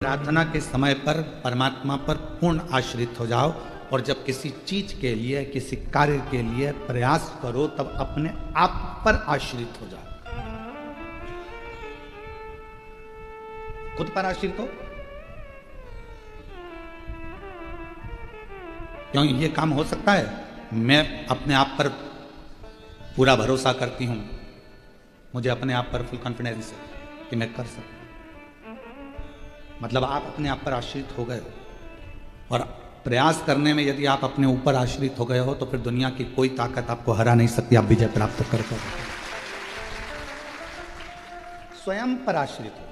प्रार्थना के समय पर परमात्मा पर पूर्ण आश्रित हो जाओ और जब किसी चीज के लिए किसी कार्य के लिए प्रयास करो तब अपने आप पर आश्रित हो जाओ। खुद पर आश्रित हो। क्यों ये काम हो सकता है? मैं अपने आप पर पूरा भरोसा करती हूं, मुझे अपने आप पर फुल कॉन्फिडेंस है कि मैं कर सकता हूं। मतलब आप अपने आप पर आश्रित हो गए हो और प्रयास करने में यदि आप अपने ऊपर आश्रित हो गए हो तो फिर दुनिया की कोई ताकत आपको हरा नहीं सकती, आप विजय प्राप्त कर पाओगे। स्वयं पर आश्रित हो।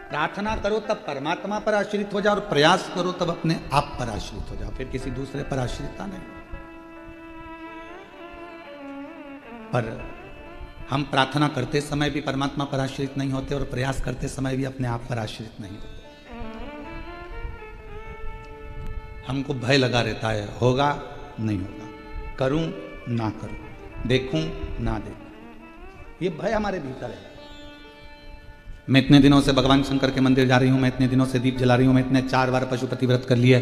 प्रार्थना करो तब परमात्मा पर आश्रित हो जाओ और प्रयास करो तब अपने आप पर आश्रित हो जाओ, फिर किसी दूसरे पर आश्रितता नहीं। पर हम प्रार्थना करते समय भी परमात्मा पर आश्रित नहीं होते और प्रयास करते समय भी अपने आप पर आश्रित नहीं होते। हमको भय लगा रहता है, होगा नहीं होगा, करूं ना करूं, देखूं ना देखूं, ये भय हमारे भीतर है। मैं इतने दिनों से भगवान शंकर के मंदिर जा रही हूँ, मैं इतने दिनों से दीप जला रही हूँ, मैं इतने 4 बार पशुपति व्रत कर लिए।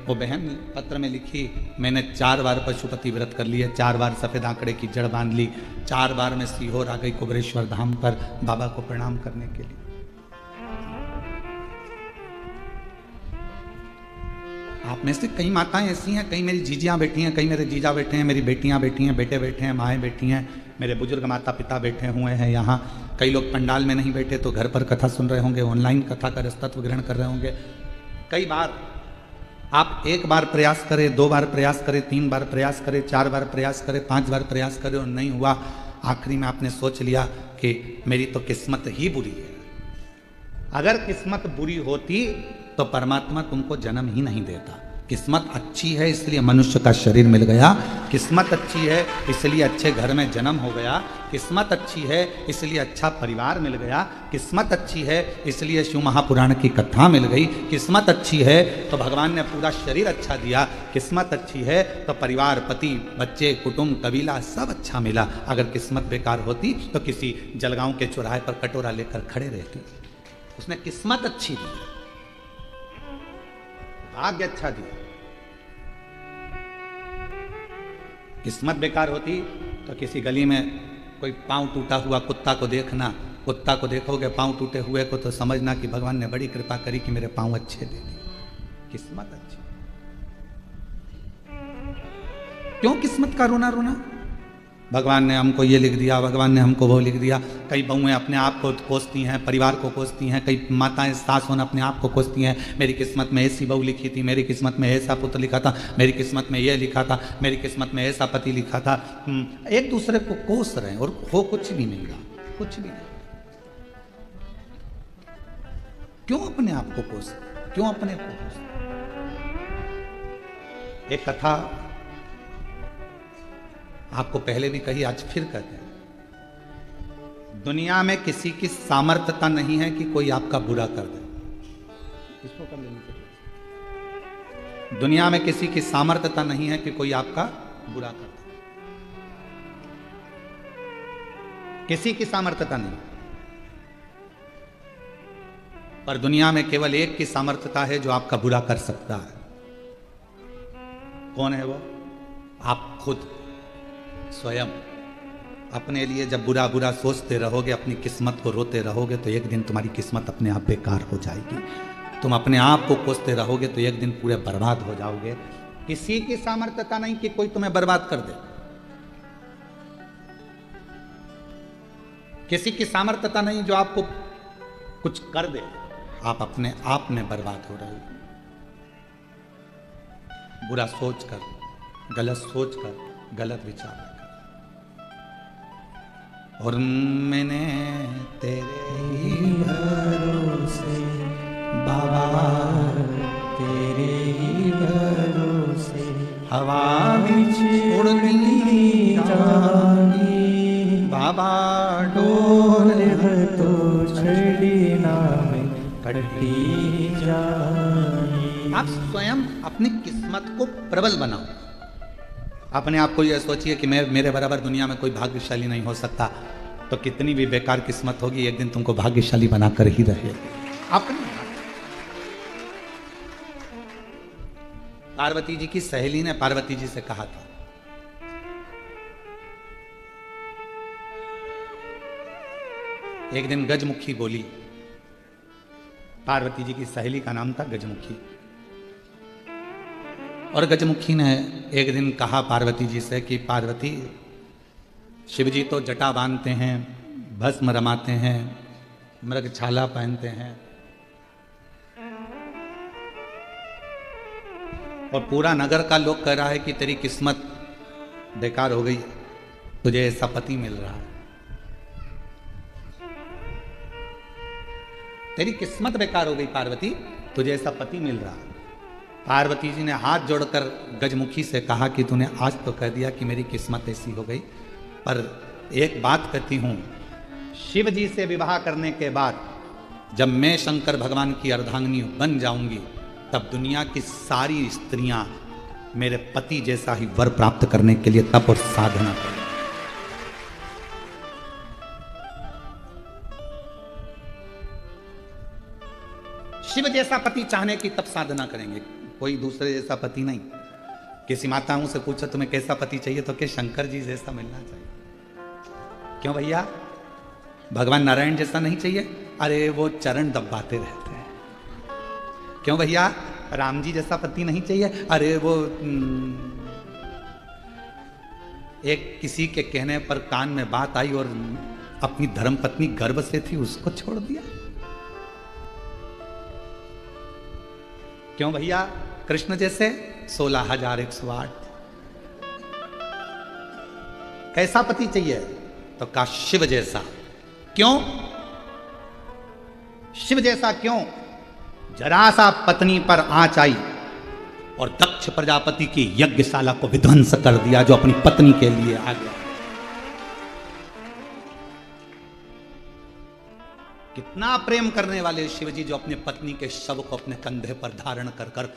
वो बहन पत्र में लिखी, मैंने 4 बार पशुपति व्रत कर लिए, 4 बार सफ़ेद आंकड़े की जड़ बांध ली, 4 बार मैं सीहोर आ गई कुबेरेश्वर धाम पर बाबा को प्रणाम करने के लिए। आप में से कई माताएं ऐसी हैं, कई मेरी जीजियाँ बैठी हैं, कई मेरे जीजा बैठे हैं, मेरी बेटियाँ बैठी हैं, बेटे बैठे हैं, माएँ बैठी हैं, मेरे बुजुर्ग माता पिता बैठे हुए हैं यहाँ। कई लोग पंडाल में नहीं बैठे तो घर पर कथा सुन रहे होंगे, ऑनलाइन कथा का रसतत्व ग्रहण कर रहे होंगे। कई बार आप 1 बार प्रयास करें, 2 बार प्रयास करें, 3 बार प्रयास करें, 4 बार प्रयास करें, 5 बार प्रयास करें और नहीं हुआ। आखिरी में आपने सोच लिया कि मेरी तो किस्मत ही बुरी है। अगर किस्मत बुरी होती तो परमात्मा तुमको जन्म ही नहीं देता। किस्मत अच्छी है इसलिए मनुष्य का शरीर मिल गया, किस्मत अच्छी है इसलिए अच्छे घर में जन्म हो गया, किस्मत अच्छी है इसलिए अच्छा परिवार मिल गया, किस्मत अच्छी है इसलिए शिव महापुराण की कथा मिल गई, किस्मत अच्छी है तो भगवान ने पूरा शरीर अच्छा दिया, किस्मत अच्छी है तो परिवार, पति, बच्चे, कुटुंब, कबीला सब अच्छा मिला। अगर किस्मत बेकार होती तो किसी जलगांव के चौराहे पर कटोरा लेकर खड़े रहती। उसने किस्मत अच्छी दी, भाग्य अच्छा दिया। किस्मत बेकार होती तो किसी गली में कोई पांव टूटा हुआ कुत्ता को देखना, कुत्ता को देखोगे पांव टूटे हुए को तो समझना कि भगवान ने बड़ी कृपा करी कि मेरे पांव अच्छे दे दिए। किस्मत अच्छी। क्यों किस्मत का रोना रोना? भगवान ने हमको ये लिख दिया, भगवान ने हमको वो लिख दिया। कई बहुएं अपने आप को कोसती हैं, परिवार को कोसती हैं, कई माताएं सास होना अपने आप को कोसती हैं। मेरी किस्मत में ऐसी बहू लिखी थी, मेरी किस्मत में ऐसा पुत्र लिखा था, मेरी किस्मत में ये लिखा था, मेरी किस्मत में ऐसा पति लिखा था। एक दूसरे को कोस रहे हैं और हो कुछ भी नहीं रहा, कुछ भी नहीं। क्यों अपने आप को कोस, क्यों अपने को कोस? एक कथा आपको पहले भी कही, आज फिर कहते हैं। दुनिया में किसी की सामर्थ्यता नहीं है कि कोई आपका बुरा कर दे। इसको कर लेने चाहिए। दुनिया में किसी की सामर्थ्यता नहीं है कि कोई आपका बुरा कर दे। किसी की सामर्थ्यता नहीं, पर दुनिया में केवल एक की सामर्थ्यता है जो आपका बुरा कर सकता है। कौन है वो? आप खुद स्वयं। अपने लिए जब बुरा बुरा सोचते रहोगे, अपनी किस्मत को रोते रहोगे तो एक दिन तुम्हारी किस्मत अपने आप बेकार हो जाएगी। तुम अपने आप को कोसते रहोगे तो एक दिन पूरे बर्बाद हो जाओगे। किसी की सामर्थ्यता नहीं कि कोई तुम्हें बर्बाद कर दे। किसी की सामर्थ्यता नहीं जो आपको कुछ कर दे। आप अपने आप में बर्बाद हो रहे हो। बुरा सोचकर, गलत सोचकर, गलत विचार कर। और मैंने तेरे ही भरोसे बाबा, तेरे ही भरोसे हवा बिच उड़नी जानी बाबा, डोर तो छड़ी नाम कटी जानी। आप स्वयं अपनी किस्मत को प्रबल बनाओ। अपने आप को यह सोचिए कि मैं, मेरे बराबर दुनिया में कोई भाग्यशाली नहीं हो सकता। तो कितनी भी बेकार किस्मत होगी एक दिन तुमको भाग्यशाली बनाकर ही रहेगी। अपने पार्वती जी की सहेली ने पार्वती जी से कहा था, एक दिन गजमुखी बोली, पार्वती जी की सहेली का नाम था गजमुखी, और गजमुखी ने एक दिन कहा पार्वती जी से कि पार्वती, शिव जी तो जटा बांधते हैं, भस्म रमाते हैं, मृगछाला पहनते हैं, और पूरा नगर का लोग कह रहा है कि तेरी किस्मत बेकार हो गई, तुझे ऐसा पति मिल रहा है, तेरी किस्मत बेकार हो गई पार्वती, तुझे ऐसा पति मिल रहा है। पार्वती जी ने हाथ जोड़कर गजमुखी से कहा कि तूने आज तो कह दिया कि मेरी किस्मत ऐसी हो गई, पर एक बात कहती हूं, शिव जी से विवाह करने के बाद जब मैं शंकर भगवान की अर्धांगिनी बन जाऊंगी, तब दुनिया की सारी स्त्रियां मेरे पति जैसा ही वर प्राप्त करने के लिए तप और साधना करें। शिव जैसा पति चाहने की तब साधना करेंगे, कोई दूसरे जैसा पति नहीं। किसी माताओं से पूछो तुम्हें कैसा पति चाहिए, तो क्या शंकर जी जैसा मिलना चाहिए। क्यों भैया, भगवान नारायण जैसा नहीं चाहिए? अरे वो चरण दबाते रहते हैं। क्यों भैया, राम जी जैसा पति नहीं चाहिए? अरे वो एक किसी के कहने पर कान में बात आई और अपनी धर्मपत्नी गर्भ से थी, उसको छोड़ दिया। क्यों भैया, कृष्ण जैसे 16,108। कैसा पति चाहिए? तो का शिव जैसा। क्यों शिव जैसा? क्यों? जरा सा पत्नी पर आंच आई और दक्ष प्रजापति की यज्ञशाला को विध्वंस कर दिया, जो अपनी पत्नी के लिए आ गया। कितना प्रेम करने वाले शिव जी, जो अपने पत्नी के शव को अपने कंधे पर धारण कर कर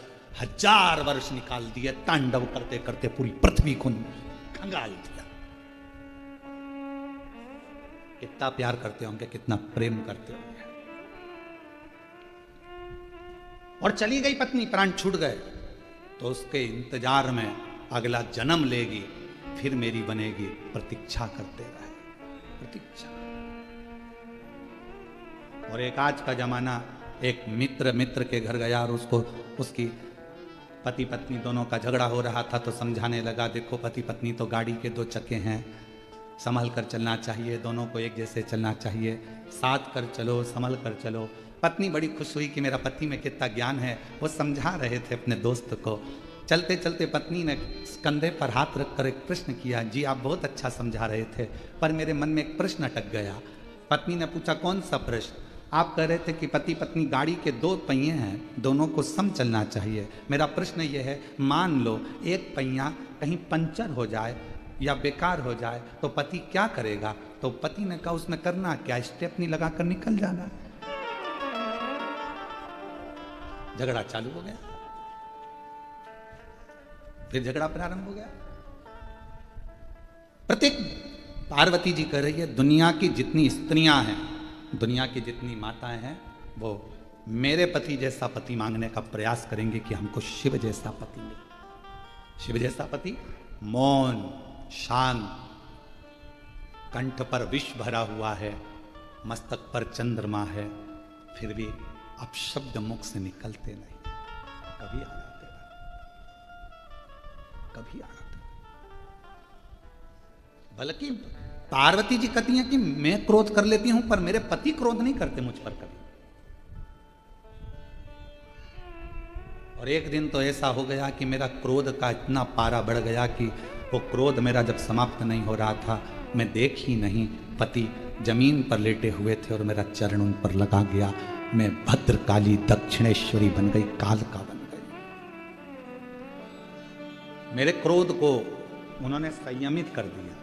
1000 वर्ष निकाल दिए, तांडव करते करते पूरी पृथ्वी को खंगाल दिया। कितना प्यार करते होंगे, कितना प्रेम करते होंगे। और चली गई पत्नी, प्राण छूट गए, तो उसके इंतजार में अगला जन्म लेगी, फिर मेरी बनेगी, प्रतीक्षा करते रहे, प्रतीक्षा। और एक आज का जमाना, एक मित्र के घर गया और उसको उसकी पति पत्नी दोनों का झगड़ा हो रहा था, तो समझाने लगा, देखो पति पत्नी तो गाड़ी के 2 चक्के हैं, संभल कर चलना चाहिए, दोनों को एक जैसे चलना चाहिए, साथ कर चलो, संभल कर चलो। पत्नी बड़ी खुश हुई कि मेरा पति में कितना ज्ञान है, वो समझा रहे थे अपने दोस्त को। चलते चलते पत्नी ने कंधे पर हाथ रखकर एक प्रश्न किया, जी आप बहुत अच्छा समझा रहे थे, पर मेरे मन में एक प्रश्न अटक गया। पत्नी ने पूछा, कौन सा प्रश्न? आप कह रहे थे कि पति पत्नी गाड़ी के 2 पहिए हैं, दोनों को सम चलना चाहिए। मेरा प्रश्न ये है, मान लो एक पहिया कहीं पंचर हो जाए या बेकार हो जाए, तो पति क्या करेगा? तो पति ने कहा, उसमें करना क्या, स्टेपनी लगाकर निकल जाना। झगड़ा चालू हो गया, फिर झगड़ा प्रारंभ हो गया। प्रत्येक पार्वती जी कह रही है, दुनिया की जितनी स्त्रियां हैं, दुनिया की जितनी माताएं हैं, वो मेरे पति जैसा पति मांगने का प्रयास करेंगे कि हमको शिव जैसा पति मिले। शिव जैसा पति मौन, शांत, कंठ पर विष भरा हुआ है, मस्तक पर चंद्रमा है, फिर भी अपशब्द मुख से निकलते नहीं, कभी आ जाते, कभी आ जाते। बल्कि पार्वती जी कहती हैं कि मैं क्रोध कर लेती हूं, पर मेरे पति क्रोध नहीं करते मुझ पर कभी। और एक दिन तो ऐसा हो गया कि मेरा क्रोध का इतना पारा बढ़ गया कि वो क्रोध मेरा जब समाप्त नहीं हो रहा था, मैं देख ही नहीं, पति जमीन पर लेटे हुए थे और मेरा चरण उन पर लगा गया। मैं भद्रकाली दक्षिणेश्वरी बन गई, कालका बन गई। मेरे क्रोध को उन्होंने संयमित कर दिया।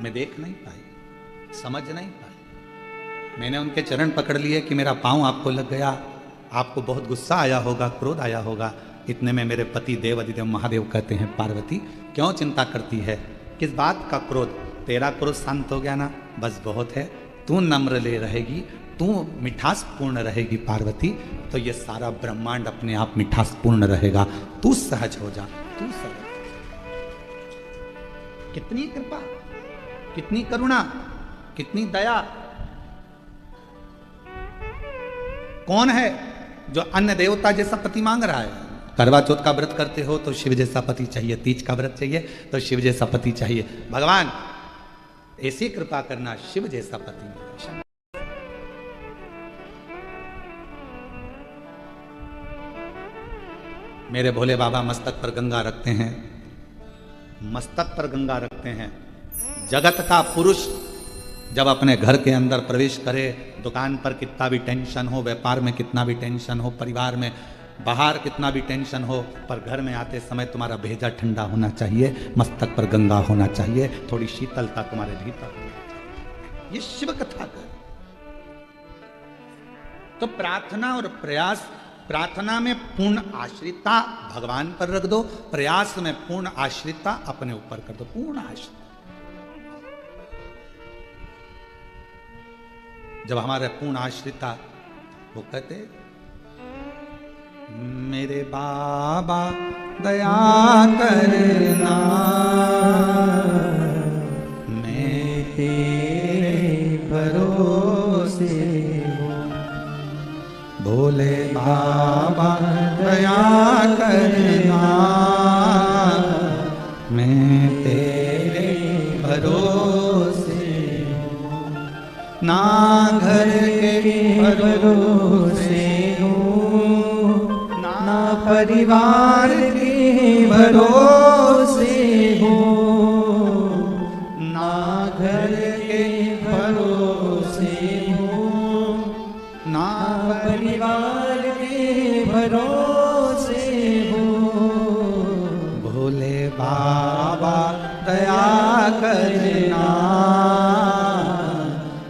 मैं देख नहीं पाई, समझ नहीं पाई। मैंने उनके चरण पकड़ लिए कि मेरा पांव आपको लग गया, आपको बहुत गुस्सा आया होगा, क्रोध आया होगा। इतने में मेरे पति देव अधिदेव महादेव कहते हैं, पार्वती क्यों चिंता करती है, किस बात का क्रोध? तेरा क्रोध शांत हो गया ना, बस बहुत है। तू नम्र ले रहेगी, तू मिठास पूर्ण रहेगी पार्वती, तो ये सारा ब्रह्मांड अपने आप मिठास पूर्ण रहेगा। तू सहज हो जा, तू सहज। कितनी कृपा, कितनी करुणा, कितनी दया। कौन है जो अन्य देवता जैसा पति मांग रहा है? करवा चौथ का व्रत करते हो तो शिव जैसा पति चाहिए, तीज का व्रत चाहिए तो शिव जैसा पति चाहिए। भगवान ऐसी कृपा करना, शिव जैसा पति। मेरे भोले बाबा मस्तक पर गंगा रखते हैं, मस्तक पर गंगा रखते हैं। जगत का पुरुष जब अपने घर के अंदर प्रवेश करे, दुकान पर कितना भी टेंशन हो, व्यापार में कितना भी टेंशन हो, परिवार में बाहर कितना भी टेंशन हो, पर घर में आते समय तुम्हारा भेजा ठंडा होना चाहिए, मस्तक पर गंगा होना चाहिए, थोड़ी शीतलता तुम्हारे भीतर होनी चाहिए। ये शिव कथा का। तो प्रार्थना और प्रयास, प्रार्थना में पूर्ण आश्रितता भगवान पर रख दो, प्रयास में पूर्ण आश्रितता अपने ऊपर कर दो, पूर्ण आश्रितता। जब हमारे पूर्ण आश्रितता, वो कहते मेरे बाबा दया करना, मैं तेरे भरोसे हूँ। भोले बाबा दया करना, मैं तेरे भरोसे हूँ। ना घर के भरोसे हूँ, ना परिवार के भरोसे हूँ, ना घर के भरोसे हूँ, ना परिवार के भरोसे हूँ। भोले बाबा दया करना,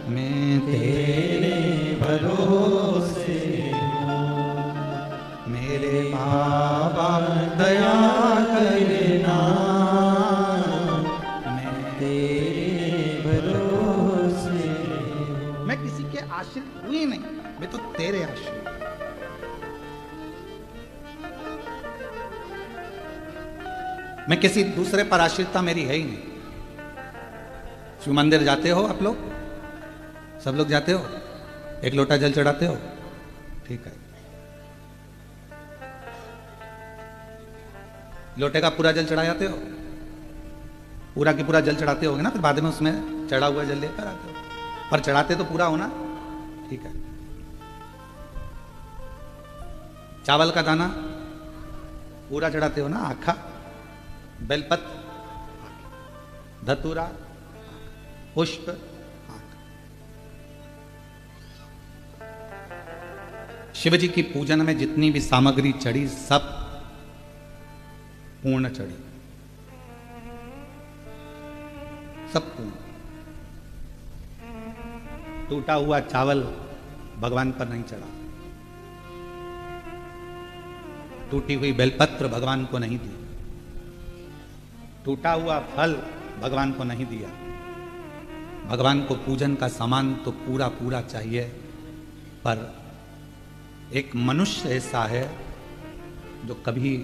मैं तेरे भरोसे हूँ। मेरे बाबा दया करना, मैं तेरे भरोसे हूँ। मैं किसी के आश्रित हुई नहीं, मैं तो तेरे आश्रित। मैं किसी दूसरे पर आश्रितता मेरी है ही नहीं। शिव मंदिर जाते हो आप लोग? सब लोग जाते हो? एक लोटा जल चढ़ाते हो? ठीक है। लोटे का पूरा जल चढ़ा जाते हो? पूरा की पूरा जल चढ़ाते होगे ना, फिर बाद में उसमें चढ़ा हुआ जल लेकर आते हो, पर चढ़ाते तो पूरा होना। ठीक है। चावल का दाना पूरा चढ़ाते हो ना, आखा। बेलपत्र, धतूरा, पुष्प, शिव जी की पूजन में जितनी भी सामग्री चढ़ी सब पूर्ण चढ़ी, सब पूर्ण। टूटा हुआ चावल भगवान पर नहीं चढ़ा, टूटी हुई बेलपत्र भगवान को नहीं दी, टूटा हुआ फल भगवान को नहीं दिया। भगवान को पूजन का सामान तो पूरा पूरा चाहिए, पर एक मनुष्य ऐसा है जो कभी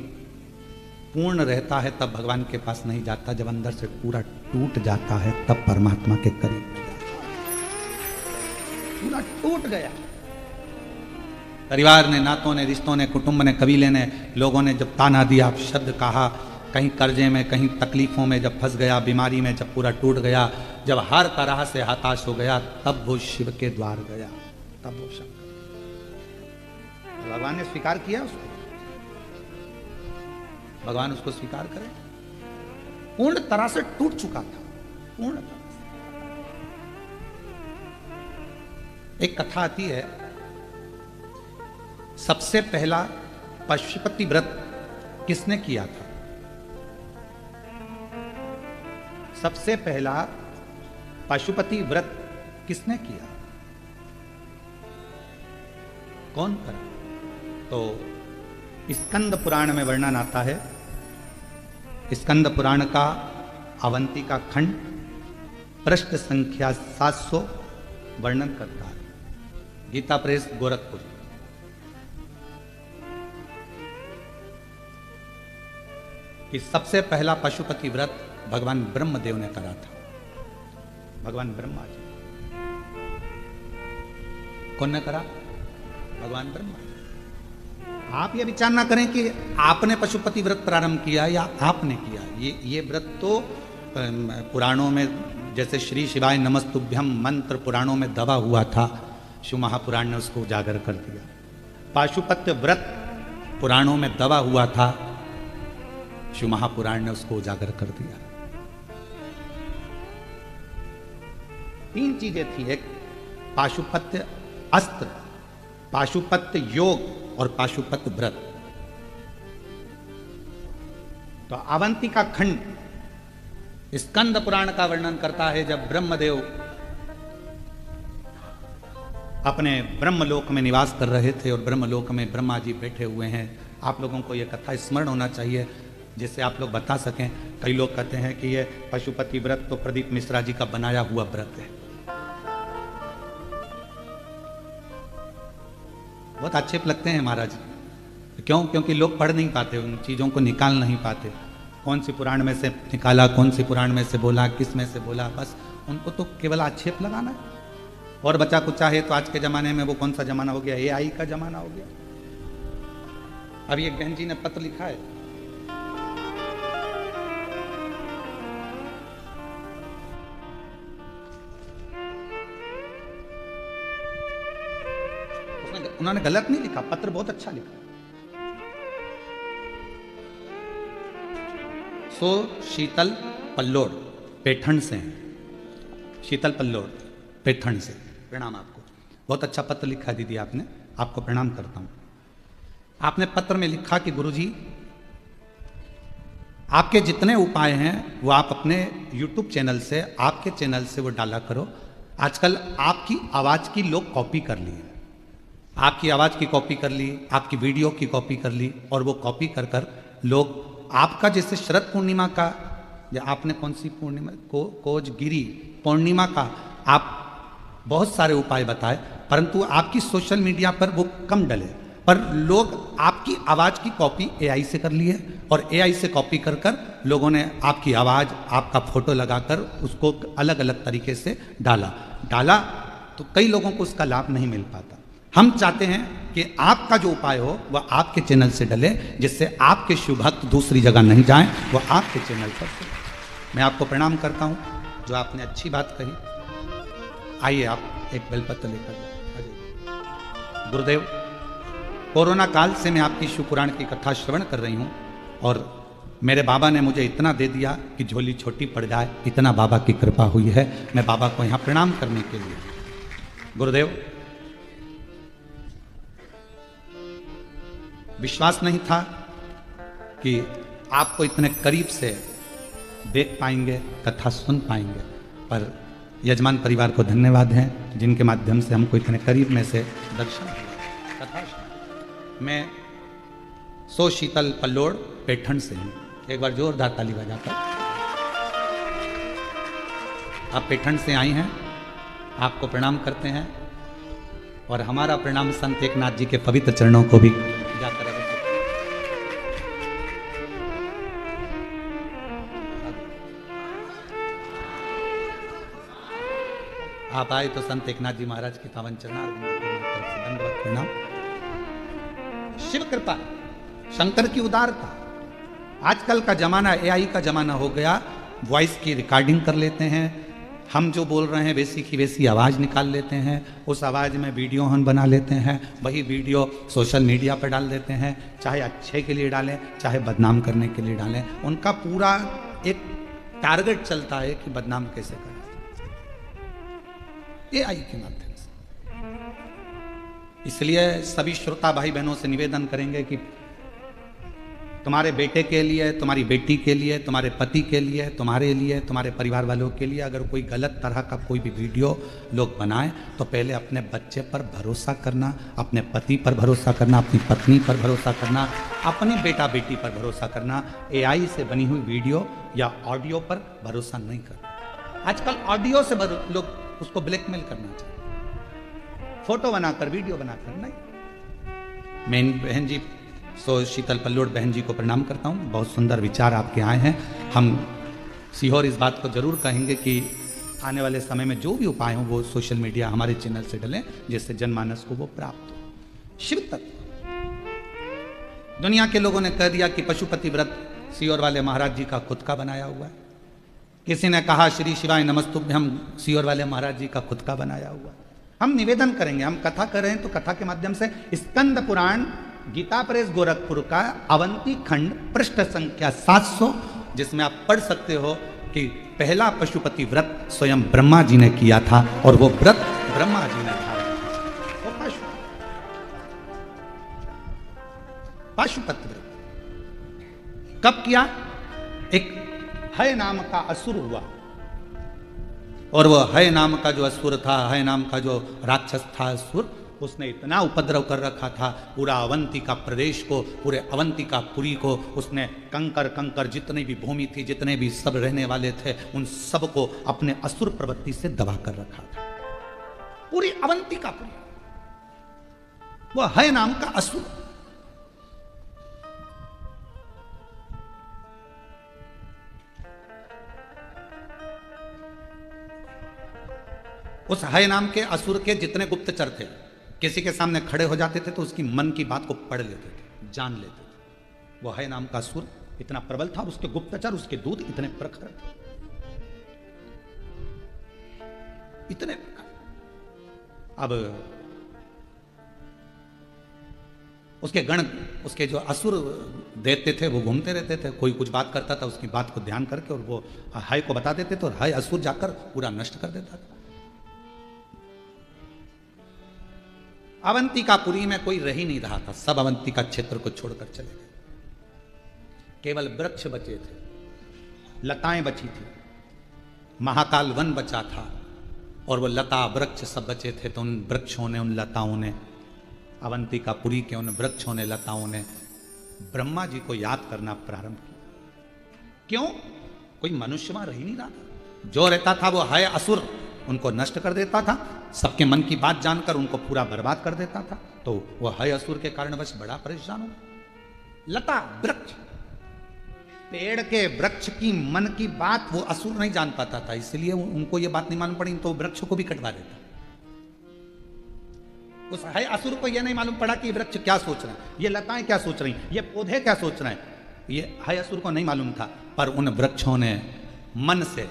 पूर्ण रहता है तब भगवान के पास नहीं जाता, जब अंदर से पूरा टूट जाता है तब परमात्मा के करीब जाता है। पूरा टूट गया, परिवार ने, नातों ने, रिश्तों ने, कुटुंब ने, कबीले ने, लोगों ने जब ताना दिया, शब्द कहा, कहीं कर्जे में, कहीं तकलीफों में जब फंस गया, बीमारी में जब पूरा टूट गया, जब हर तरह से हताश हो गया, तब वो शिव के द्वार गया, तब वो शंकर। भगवान ने स्वीकार किया उसको, भगवान उसको स्वीकार करे। पूर्ण तरह से टूट चुका था, पूर्ण तरह से। एक कथा आती है, सबसे पहला पशुपति व्रत किसने किया था? सबसे पहला पशुपति व्रत किसने किया? कौन करा? तो स्कंद पुराण में वर्णन आता है। स्कंद पुराण का अवंती का खंड, पृष्ठ संख्या वर्णन करता है, गीता प्रेस गोरखपुर। कि सबसे पहला पशुपति व्रत भगवान ब्रह्मदेव ने करा था। भगवान ब्रह्मा जी। कौन ने करा? भगवान ब्रह्मा। आप ये विचार ना करें कि आपने पशुपति व्रत प्रारंभ किया या आपने किया। ये व्रत तो पुराणों में, जैसे श्री शिवाय नमस्तुभ्यम मंत्र पुराणों में दबा हुआ था, शिव महापुराण ने उसको उजागर कर दिया। पाशुपत्य व्रत पुराणों में दबा हुआ था, शिव महापुराण ने उसको उजागर कर दिया। 3 चीजें थी, एक पाशुपत्य अस्त्र, पाशुपत्य योग और पाशुपत्य व्रत। तो अवंतिका खंड स्कंद पुराण का वर्णन करता है, जब ब्रह्मदेव अपने ब्रह्मलोक में निवास कर रहे थे और ब्रह्मलोक में ब्रह्मा जी बैठे हुए हैं। आप लोगों को यह कथा स्मरण होना चाहिए, जिससे आप लोग बता सकें। कई लोग कहते हैं कि यह पशुपति व्रत तो प्रदीप मिश्रा जी का बनाया हुआ व्रत है। बहुत आक्षेप लगते हैं महाराज। क्यों? क्योंकि लोग पढ़ नहीं पाते, उन चीज़ों को निकाल नहीं पाते। कौन सी पुराण में से निकाला, कौन सी पुराण में से बोला, किस में से बोला, बस उनको तो केवल आक्षेप लगाना है। और बचा कुछ चाहे तो आज के ज़माने में वो कौन सा ज़माना हो गया? AI का ज़माना हो गया। अभी एक बहन जी ने पत्र लिखा है, उन्होंने गलत नहीं लिखा, पत्र बहुत अच्छा लिखा। सो शीतल पल्लोड़ पैठण से हैं, शीतल पल्लोड़ पैठण से, प्रणाम आपको। बहुत अच्छा पत्र लिखा है दीदी आपने, आपको प्रणाम करता हूं। आपने पत्र में लिखा कि गुरुजी, आपके जितने उपाय हैं वो आप अपने YouTube चैनल से, आपके चैनल से वो डाला करो। आजकल आपकी आवाज़ की लोग कॉपी कर लिए, आपकी आवाज़ की कॉपी कर ली, आपकी वीडियो की कॉपी कर ली, और वो कॉपी कर कर लोग आपका, जैसे शरद पूर्णिमा का, या आपने कौन सी पूर्णिमा कोजगिरी पूर्णिमा का आप बहुत सारे उपाय बताए, परंतु आपकी सोशल मीडिया पर वो कम डले। पर लोग आपकी आवाज़ की कॉपी AI से कर लिए, और AI से कॉपी कर कर लोगों ने आपकी आवाज़, आपका फोटो लगाकर उसको अलग अलग तरीके से डाला तो कई लोगों को उसका लाभ नहीं मिल पाता। हम चाहते हैं कि आपका जो उपाय हो वह आपके चैनल से डले, जिससे आपके शिव भक्त दूसरी जगह नहीं जाएं, वह आपके चैनल पर से। मैं आपको प्रणाम करता हूं, जो आपने अच्छी बात कही। आइए आप एक बेलपत्र लेकर। गुरुदेव, कोरोना काल से मैं आपकी शिव पुराण की कथा श्रवण कर रही हूं, और मेरे बाबा ने मुझे इतना दे दिया कि झोली छोटी पड़ जाए, इतना बाबा की कृपा हुई है। मैं बाबा को यहाँ प्रणाम करने के लिए। गुरुदेव, विश्वास नहीं था कि आपको इतने करीब से देख पाएंगे, कथा सुन पाएंगे, पर यजमान परिवार को धन्यवाद हैं, जिनके माध्यम से हमको इतने करीब में से दर्शन हुआ, कथा सुना। मैं सो शीतल पल्लोड़ पैठण से हूँ। एक बार जोरदार ताली बजाकर। आप पैठण से आई हैं, आपको प्रणाम करते हैं, और हमारा प्रणाम संत एकनाथ जी के पवित्र चरणों को भी जाकर आप आए तो संत एकनाथ जी महाराज की पावन तरफ से दंडवत प्रणाम। शिव कृपा, शंकर की उदारता। आजकल का जमाना AI का जमाना हो गया। वॉइस की रिकॉर्डिंग कर लेते हैं, हम जो बोल रहे हैं वैसी की वैसी आवाज़ निकाल लेते हैं, उस आवाज़ में वीडियो हम बना लेते हैं, वही वीडियो सोशल मीडिया पर डाल देते हैं, चाहे अच्छे के लिए डालें चाहे बदनाम करने के लिए डालें। उनका पूरा एक टारगेट चलता है कि बदनाम कैसे करें, AI के माध्यम से। इसलिए सभी श्रोता भाई बहनों से निवेदन करेंगे कि तुम्हारे बेटे के लिए, तुम्हारी बेटी के लिए, तुम्हारे पति के लिए, तुम्हारे लिए, तुम्हारे परिवार वालों के लिए अगर कोई गलत तरह का कोई भी वीडियो लोग बनाएं तो पहले अपने बच्चे पर भरोसा करना, अपने पति पर भरोसा करना, अपनी पत्नी पर भरोसा करना, अपनी बेटा बेटी पर भरोसा करना। AI से बनी हुई वीडियो या ऑडियो पर भरोसा नहीं करना। आजकल ऑडियो से लोग उसको ब्लैकमेल करना चाहिए। फोटो बनाकर, वीडियो बनाकर नहीं। मैं बहन जी शीतल पल्लोड बहन जी को प्रणाम करता हूँ। बहुत सुंदर विचार आपके आए हैं। हम सीहोर इस बात को जरूर कहेंगे कि आने वाले समय में जो भी उपाय हो वो सोशल मीडिया हमारे चैनल से डलें, जिससे जनमानस को वो प्राप्त हो। शिव तत्व दुनिया के लोगों ने कह दिया कि पशुपति व्रत सीहोर वाले महाराज जी का खुद का बनाया हुआ है। किसी ने कहा श्री शिवाय नमस्तुभ्यम सीहोर वाले महाराज जी का खुद का बनाया हुआ है। हम निवेदन करेंगे, हम कथा कर रहे हैं तो कथा के माध्यम से स्कंद पुराण गीता प्रेस गोरखपुर का अवंती खंड पृष्ठ संख्या 700, जिसमें आप पढ़ सकते हो कि पहला पशुपति व्रत स्वयं ब्रह्मा जी ने किया था और वो व्रत ब्रह्मा जी ने धारण किया। पशुपति व्रत कब किया? एक हय नाम का असुर हुआ और वो हय नाम का जो असुर था, हय नाम का जो राक्षस था असुर, उसने इतना उपद्रव कर रखा था पूरा अवंतिका प्रदेश को, पूरे अवंतिका पुरी को। उसने कंकर कंकर जितने भी भूमि थी, जितने भी सब रहने वाले थे, उन सब को अपने असुर प्रवृत्ति से दबा कर रखा था। पूरी अवंतिका पुरी, वो हय नाम का असुर। उस हय नाम के असुर के जितने गुप्तचर थे, किसी के सामने खड़े हो जाते थे तो उसकी मन की बात को पढ़ लेते थे, जान लेते थे। वो हय नाम का असुर इतना प्रबल था, उसके गुप्तचर, उसके दूत इतने प्रखर थे, इतने प्रखर। अब उसके गण, उसके जो असुर देते थे वो घूमते रहते थे। कोई कुछ बात करता था, उसकी बात को ध्यान करके और वो हय को बता देते थे और हय असुर जाकर पूरा नष्ट कर देता था। अवंतिकापुरी में कोई रह ही नहीं रहा था, सब अवंतिका क्षेत्र को छोड़कर चले गए। केवल वृक्ष बचे थे, लताएं बची थी, महाकाल वन बचा था और वो लता वृक्ष सब बचे थे। तो उन वृक्षों ने, उन लताओं ने, अवंतिकापुरी के उन वृक्षों ने, लताओं ने ब्रह्मा जी को याद करना प्रारंभ किया। क्यों? कोई मनुष्य वहां रह ही नहीं रहा था। जो रहता था वो हय असुर उनको नष्ट कर देता था, सबके मन की बात जानकर उनको पूरा बर्बाद कर देता था। तो वो हय असुर के कारणवश बड़ा परेशान हुआ। लता वृक्ष, पेड़ के वृक्ष की मन की बात वो असुर नहीं जान पाता था, इसलिए उनको ये बात नहीं मालूम पड़ी तो वृक्ष को भी कटवा देता। उस हय असुर को यह नहीं मालूम पड़ा कि वृक्ष क्या सोच रहे हैं, ये लताएं क्या सोच रही, ये पौधे क्या सोच रहे हैं, ये हय असुर को नहीं मालूम था। पर उन वृक्षों ने मन से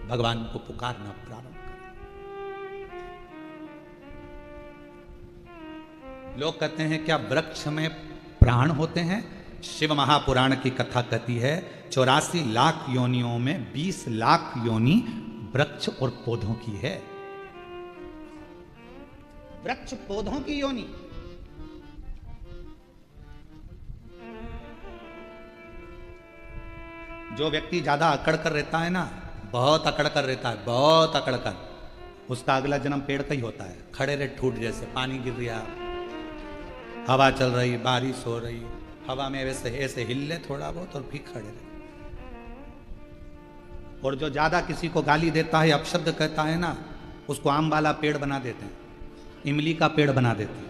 भगवान को पुकारना प्रारंभ कर। लोग कहते हैं क्या वृक्ष में प्राण होते हैं? शिव महापुराण की कथा कहती है 84 लाख योनियों में 20 लाख योनि वृक्ष और पौधों की है। वृक्ष पौधों की योनि। जो व्यक्ति ज्यादा अकड़ कर रहता है ना, बहुत अकड़ कर रहता है, बहुत अकड़ कर, उसका अगला जन्म पेड़ का ही होता है। खड़े रहे ठूट जैसे, पानी गिर रहा, हवा चल रही, बारिश हो रही, हवा में वैसे ऐसे हिल ले थोड़ा बहुत और फिर खड़े रहे। और जो ज्यादा किसी को गाली देता है, अपशब्द कहता है ना, उसको आम वाला पेड़ बना देते हैं, इमली का पेड़ बना देते हैं,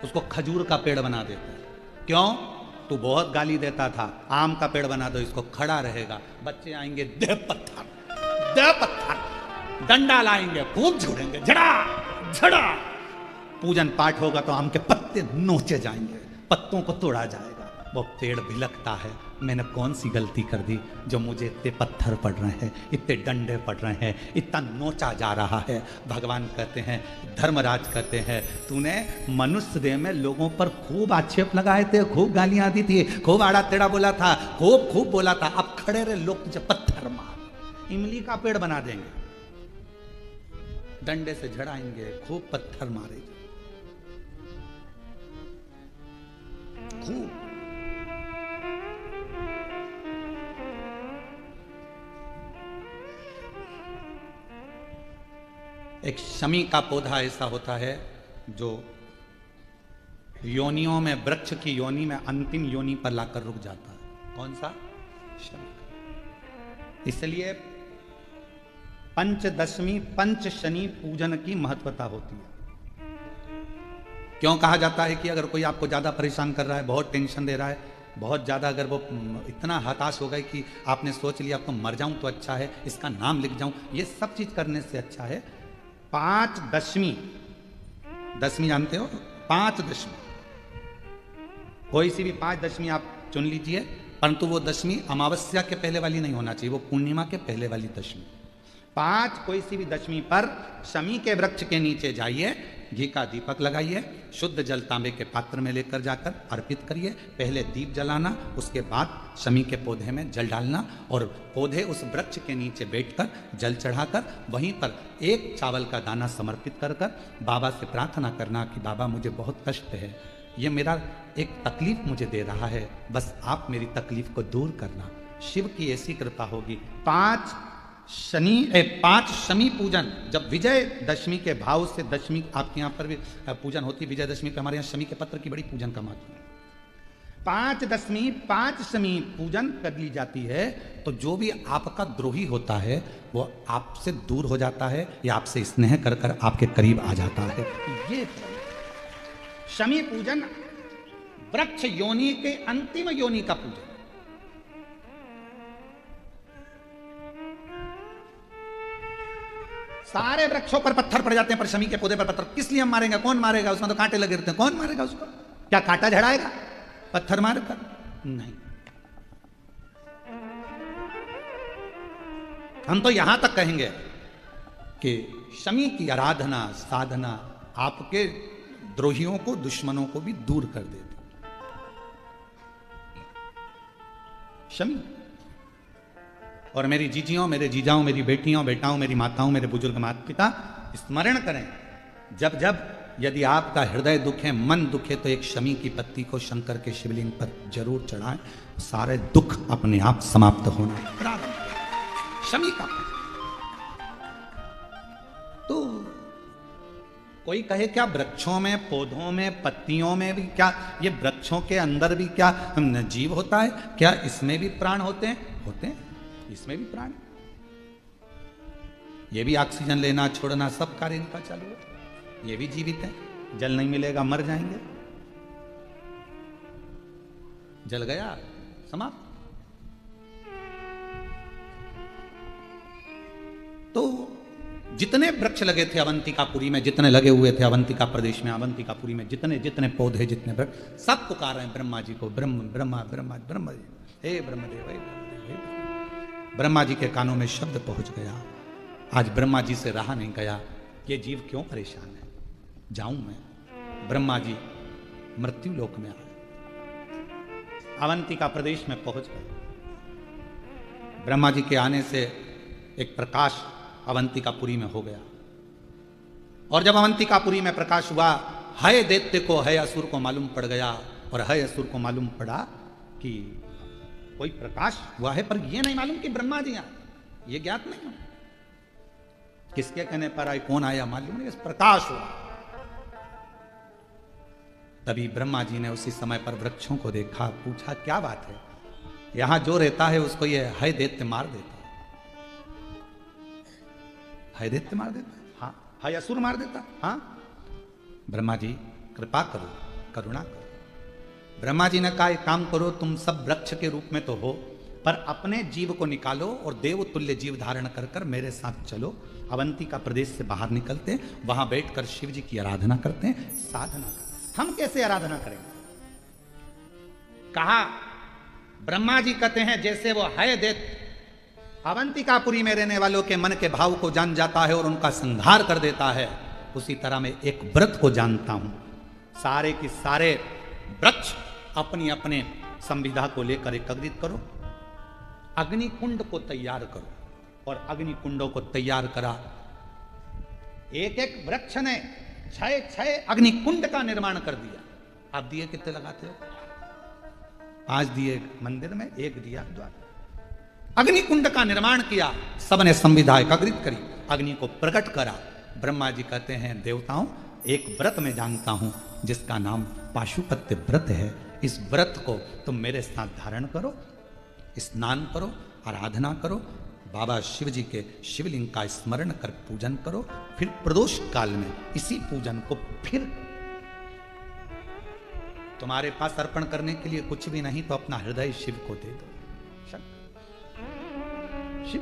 उसको खजूर का पेड़ बना देते हैं। क्यों? तू बहुत गाली देता था, आम का पेड़ बना दो, इसको खड़ा रहेगा। बच्चे आएंगे, दे पत्थर, डंडा लाएंगे, खूब झुड़ेंगे, झड़ा झड़ा। पूजन पाठ होगा तो आम के पत्ते नोचे जाएंगे, पत्तों को तोड़ा जाएगा। वो पेड़ भिलकता है, मैंने कौन सी गलती कर दी जो मुझे इतने पत्थर पड़ रहे हैं, इतने डंडे पड़ रहे हैं, इतना नोचा जा रहा है। भगवान कहते हैं, धर्मराज कहते हैं, तूने मनुष्य देह में लोगों पर खूब आक्षेप लगाए थे, खूब गालियां दी थी, खूब आड़ा टेढ़ा बोला था, खूब बोला था। अब खड़े रहे लोग तुझे पत्थर मार, इमली का पेड़ बना देंगे, डंडे से झड़ाएंगे, खूब पत्थर मारेंगे, खूब। एक शमी का पौधा ऐसा होता है जो योनियों में, वृक्ष की योनि में अंतिम योनि पर लाकर रुक जाता है। कौन सा? शमी। इसलिए पंचदशमी पंच शनि पूजन की महत्वता होती है। क्यों कहा जाता है कि अगर कोई आपको ज्यादा परेशान कर रहा है, बहुत टेंशन दे रहा है, बहुत ज्यादा अगर वो इतना हताश हो गए कि आपने सोच लिया अब तो मर जाऊं तो अच्छा है, इसका नाम लिख जाऊं, ये सब चीज करने से अच्छा है 5 दशमी, दशमी जानते हो, 5 दशमी, कोई सी भी 5 दशमी आप चुन लीजिए, परंतु वो दशमी अमावस्या के पहले वाली नहीं होना चाहिए, वो पूर्णिमा के पहले वाली दशमी। 5 कोई सी भी दशमी पर शमी के वृक्ष के नीचे जाइए, घी का दीपक लगाइए, शुद्ध जल तांबे के पात्र में लेकर जाकर अर्पित करिए, पहले दीप जलाना, उसके बाद शमी के पौधे में जल डालना और पौधे उस वृक्ष के नीचे बैठकर जल चढ़ाकर वहीं पर एक चावल का दाना समर्पित कर कर बाबा से प्रार्थना करना कि बाबा मुझे बहुत कष्ट है, ये मेरा एक तकलीफ मुझे दे रहा है, बस आप मेरी तकलीफ को दूर करना, शिव की ऐसी कृपा होगी। 5 शमी पूजन, जब विजय दशमी के भाव से दशमी आपके यहाँ पर भी पूजन होती है, विजय दशमी पे हमारे यहाँ शमी के पत्र की बड़ी पूजन का महत्व है। 5 दशमी 5 शमी पूजन कर ली जाती है तो जो भी आपका द्रोही होता है वो आपसे दूर हो जाता है या आपसे स्नेह कर कर आपके करीब आ जाता है। ये शमी पूजन वृक्ष योनि के अंतिम योनि का पूजन। सारे वृक्षों पर पत्थर पड़ जाते हैं पर शमी के पौधे पर पत्थर किस लिए हम मारेंगे, कौन मारेगा, उसमें तो कांटे लगे रहते हैं, कौन मारेगा उसको, क्या कांटा झड़ाएगा पत्थर मारकर, नहीं। हम तो यहां तक कहेंगे कि शमी की आराधना साधना आपके द्रोहियों को, दुश्मनों को भी दूर कर देती। शमी और मेरी जीजियों, मेरे जीजाओं, मेरी बेटियों, बेटाओं, मेरी माताओं, मेरे बुजुर्ग माता पिता स्मरण करें, जब जब यदि आपका हृदय दुखे, मन दुखे तो एक शमी की पत्ती को शंकर के शिवलिंग पर जरूर चढ़ाएं, सारे दुख अपने आप समाप्त होना प्रारंभ। शमी का तो कोई कहे क्या वृक्षों में, पौधों में, पत्तियों में भी क्या, ये वृक्षों के अंदर भी क्या जीव होता है, क्या इसमें भी प्राण होते हैं? होते हैं, इसमें भी प्राण, ये भी ऑक्सीजन लेना छोड़ना सब कार्य इनका चालू है, ये भी जीवित है। जल नहीं मिलेगा मर जाएंगे, जल गया समाप्त। तो जितने वृक्ष लगे थे अवंतिकापुरी में, जितने लगे हुए थे अवंतिका प्रदेश में, अवंतिकापुरी में जितने जितने पौधे, जितने वृक्ष, सब पुकार रहे हैं ब्रह्मा जी को, ब्रह्म ब्रह्मा ब्रह्मा ब्रह्म जी, हे ब्रह्मदेव, हे ब्रह्मदेव, हे ब्रह्मदेव। ब्रह्मा जी के कानों में शब्द पहुंच गया, आज ब्रह्मा जी से रहा नहीं गया, ये जीव क्यों परेशान है, जाऊं मैं। ब्रह्मा जी मृत्यु लोक में आए, अवंतिका प्रदेश में पहुंच गए। ब्रह्मा जी के आने से एक प्रकाश अवंतिकापुरी में हो गया, और जब अवंतिकापुरी में प्रकाश हुआ, है दैत्य को, है असुर को मालूम पड़ गया, और है असुर को मालूम पड़ा कि कोई प्रकाश हुआ है, पर यह नहीं मालूम कि ब्रह्मा जी आए, ये ज्ञात नहीं हो, किसके कहने पर आए, कौन आया मालूम नहीं, प्रकाश हुआ। तभी ब्रह्मा जी ने उसी समय पर वृक्षों को देखा, पूछा क्या बात है, यहां जो रहता है उसको ये है दैत्य मार देता है दैत्य मार देता, हाँ, है असुर मार देता, हाँ। ब्रह्मा जी कृपा करो, करुणा करो। ब्रह्मा जी ने कहा एक काम करो, तुम सब वृक्ष के रूप में तो हो, पर अपने जीव को निकालो और देव तुल्य जीव धारण कर कर मेरे साथ चलो। अवंतिका प्रदेश से बाहर निकलते हैं, वहां बैठकर शिव जी की आराधना करते हैं, साधना करते हैं। हम कैसे आराधना करेंगे? कहा ब्रह्मा जी कहते हैं जैसे वो है दैत्य अवंतिकापुरी में रहने वालों के मन के भाव को जान जाता है और उनका संहार कर देता है, उसी तरह मैं एक व्रत को जानता हूं। सारे की सारे वृक्ष अपनी अपने संविधा को लेकर एकत्रित करो, अग्नि कुंड को तैयार करो, और अग्नि कुंडों को तैयार करा। एक एक वृक्ष ने 6 अग्नि कुंड का निर्माण कर दिया। आप दिए कितने लगाते हो? 5 दिए मंदिर में, 1 दिया द्वार। अग्नि कुंड का निर्माण किया, सबने संविधा एकत्रित करी, अग्नि को प्रकट करा। ब्रह्मा जी कहते हैं देवताओं, एक व्रत में जानता हूं जिसका नाम पाशुपत्य व्रत है। इस व्रत को तुम मेरे साथ धारण करो, स्नान करो, आराधना करो, बाबा शिव जी के शिवलिंग का स्मरण कर पूजन करो, फिर प्रदोष काल में इसी पूजन को फिर तुम्हारे पास अर्पण करने के लिए कुछ भी नहीं तो अपना हृदय शिव को दे दो। शिव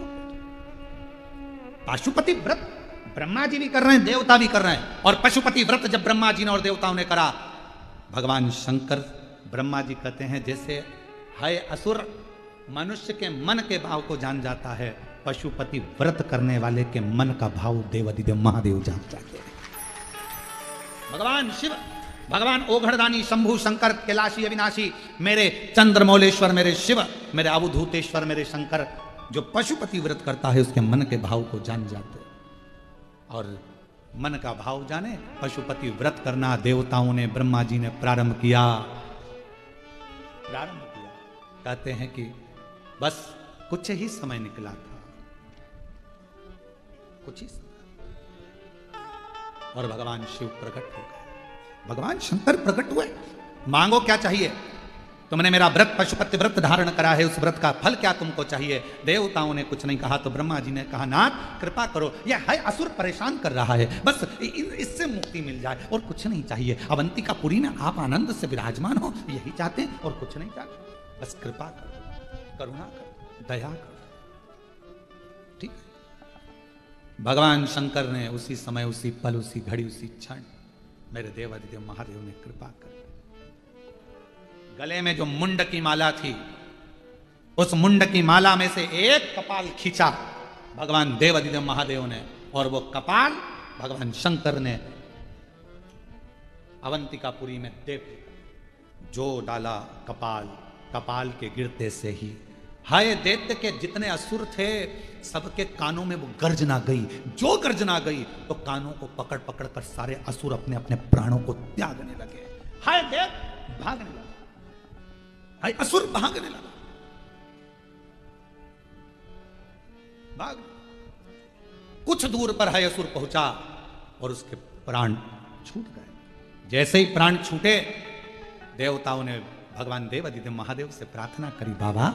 पशुपति व्रत ब्रह्मा जी भी कर रहे हैं, देवता भी कर रहे हैं। और पशुपति व्रत जब ब्रह्मा जी ने और देवताओं ने करा, भगवान शंकर ब्रह्मा जी कहते हैं जैसे है असुर मनुष्य के मन के भाव को जान जाता है, पशुपति व्रत करने वाले के मन का भाव देवादिदेव महादेव जान जाते हैं। भगवान शिव, भगवान ओघड़दानी, शंभु, शंकर, कैलाशी, अविनाशी, मेरे चंद्रमौलेश्वर, मेरे शिव, मेरे अवधूतेश्वर, मेरे शंकर, जो पशुपति व्रत करता है उसके मन के भाव को जान जाते। और मन का भाव जाने, पशुपति व्रत करना देवताओं ने, ब्रह्मा जी ने प्रारंभ किया। कहते हैं कि बस कुछ ही समय निकला था, कुछ ही समय, और भगवान शिव प्रकट हो गए, भगवान शंकर प्रकट हुए। मांगो क्या चाहिए? तुमने मेरा व्रत पशुपति व्रत धारण करा है, उस व्रत का फल क्या तुमको चाहिए? देवताओं ने कुछ नहीं कहा तो ब्रह्मा जी ने कहा, नाथ कृपा करो, यह है असुर परेशान कर रहा है, बस इससे मुक्ति मिल जाए और कुछ नहीं चाहिए। अवंतिकापुरी में आप आनंद से विराजमान हो, यही चाहते हैं और कुछ नहीं चाहते, बस कृपा करो, करुणा करो, दया करो। ठीक है। भगवान शंकर ने उसी समय, उसी पल, उसी घड़ी, उसी क्षण मेरे देवादिदेव महादेव ने कृपा कर, गले में जो मुंड की माला थी, उस मुंड की माला में से एक कपाल खींचा भगवान देवादिदेव महादेव ने, और वो कपाल भगवान शंकर ने अवंतिकापुरी में देव जो डाला कपाल, कपाल के गिरते से ही हाय दैत्य के जितने असुर थे सबके कानों में वो गर्जना गई। जो गर्जना गई तो कानों को पकड़ पकड़ कर सारे असुर अपने अपने प्राणों को त्यागने लगे। हाय दैत्य भागने लगा, हाय असुर भागने लगा, भाग। कुछ दूर पर हाय असुर पहुंचा और उसके प्राण छूट गए। जैसे ही प्राण छूटे, देवताओं ने भगवान देवादिदेव महादेव से प्रार्थना करी, बाबा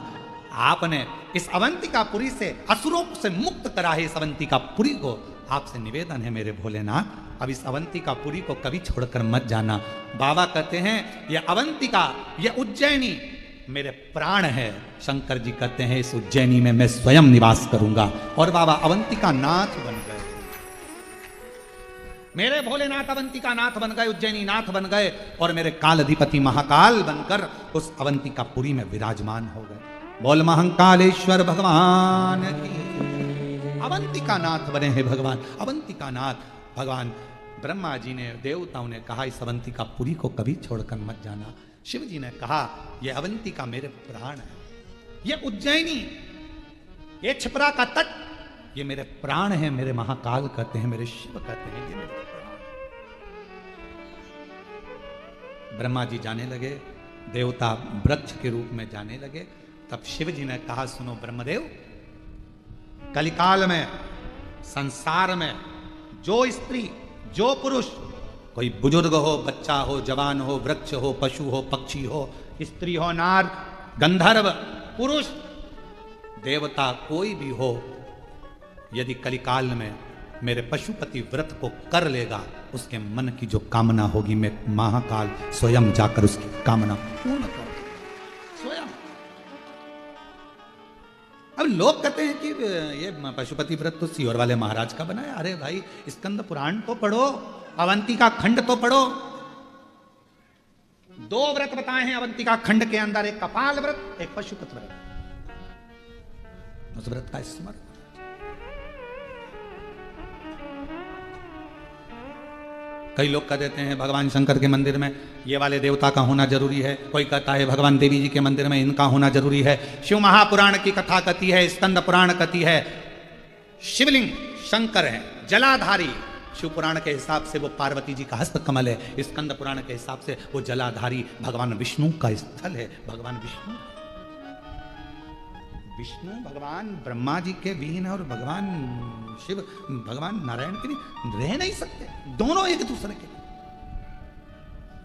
आपने इस अवंतिकापुरी से असुरों से मुक्त करा है, इस अवंतिकापुरी को आपसे निवेदन है मेरे भोलेनाथ, अब इस अवंतिकापुरी को कभी छोड़कर मत जाना। बाबा कहते हैं ये अवंतिका, ये उज्जैनी मेरे प्राण है। शंकर जी कहते हैं इस उज्जैनी में मैं स्वयं निवास करूंगा। और बाबा अवंतिका नाथ बन गए, मेरे भोलेनाथ अवंतिका नाथ बन गए, उज्जैनी नाथ बन गए, और मेरे काल अधिपति महाकाल बनकर उस अवंतिकापुरी में विराजमान हो गए। बोल महाकालेश्वर भगवान की। अवंतिका नाथ बने हैं भगवान, अवंतिका नाथ। भगवान ब्रह्मा जी ने, देवताओं ने कहा इस अवंतिकापुरी को कभी छोड़कर मत जाना। शिव जी ने कहा ये अवंतिका मेरे प्राण है, ये उज्जैनी, ये छिपरा का तट, ये मेरे प्राण है। मेरे महाकाल कहते हैं, मेरे शिव कहते हैं ये मेरे प्राण। ब्रह्मा जी जाने लगे, देवता वृक्ष के रूप में जाने लगे। तब शिव जी ने कहा सुनो ब्रह्मदेव, कलिकाल में संसार में जो स्त्री, जो पुरुष, कोई बुजुर्ग हो, बच्चा हो, जवान हो, वृक्ष हो, पशु हो, पक्षी हो, स्त्री हो, नार, गंधर्व, पुरुष, देवता, कोई भी हो, यदि कलिकाल में मेरे पशुपति व्रत को कर लेगा, उसके मन की जो कामना होगी मैं महाकाल स्वयं जाकर उसकी कामना पूर्ण कर स्वयं। अब लोग कहते हैं कि ये पशुपति व्रत तो सीहोर वाले महाराज का बनाया। अरे भाई स्कंद पुराण तो पढ़ो, अवंतिका खंड तो पढ़ो। 2 व्रत बताए हैं अवंतिका खंड के अंदर, एक कपाल व्रत, एक पशुपति व्रत। उस व्रत का स्मरण। कई लोग कह देते हैं भगवान शंकर के मंदिर में ये वाले देवता का होना जरूरी है, कोई कहता है भगवान देवी जी के मंदिर में इनका होना जरूरी है। शिव महापुराण की कथा कहती है, स्कंद पुराण कहती है शिवलिंग शंकर है, जलाधारी। शिव पुराण के हिसाब से वो पार्वती जी का हस्त कमल है, स्कंद पुराण के हिसाब से वो जलाधारी भगवान विष्णु का स्थल है। भगवान विष्णु, विष्णु भगवान ब्रह्मा जी के विहीन और भगवान शिव भगवान नारायण के नहीं रह नहीं सकते, दोनों एक दूसरे के।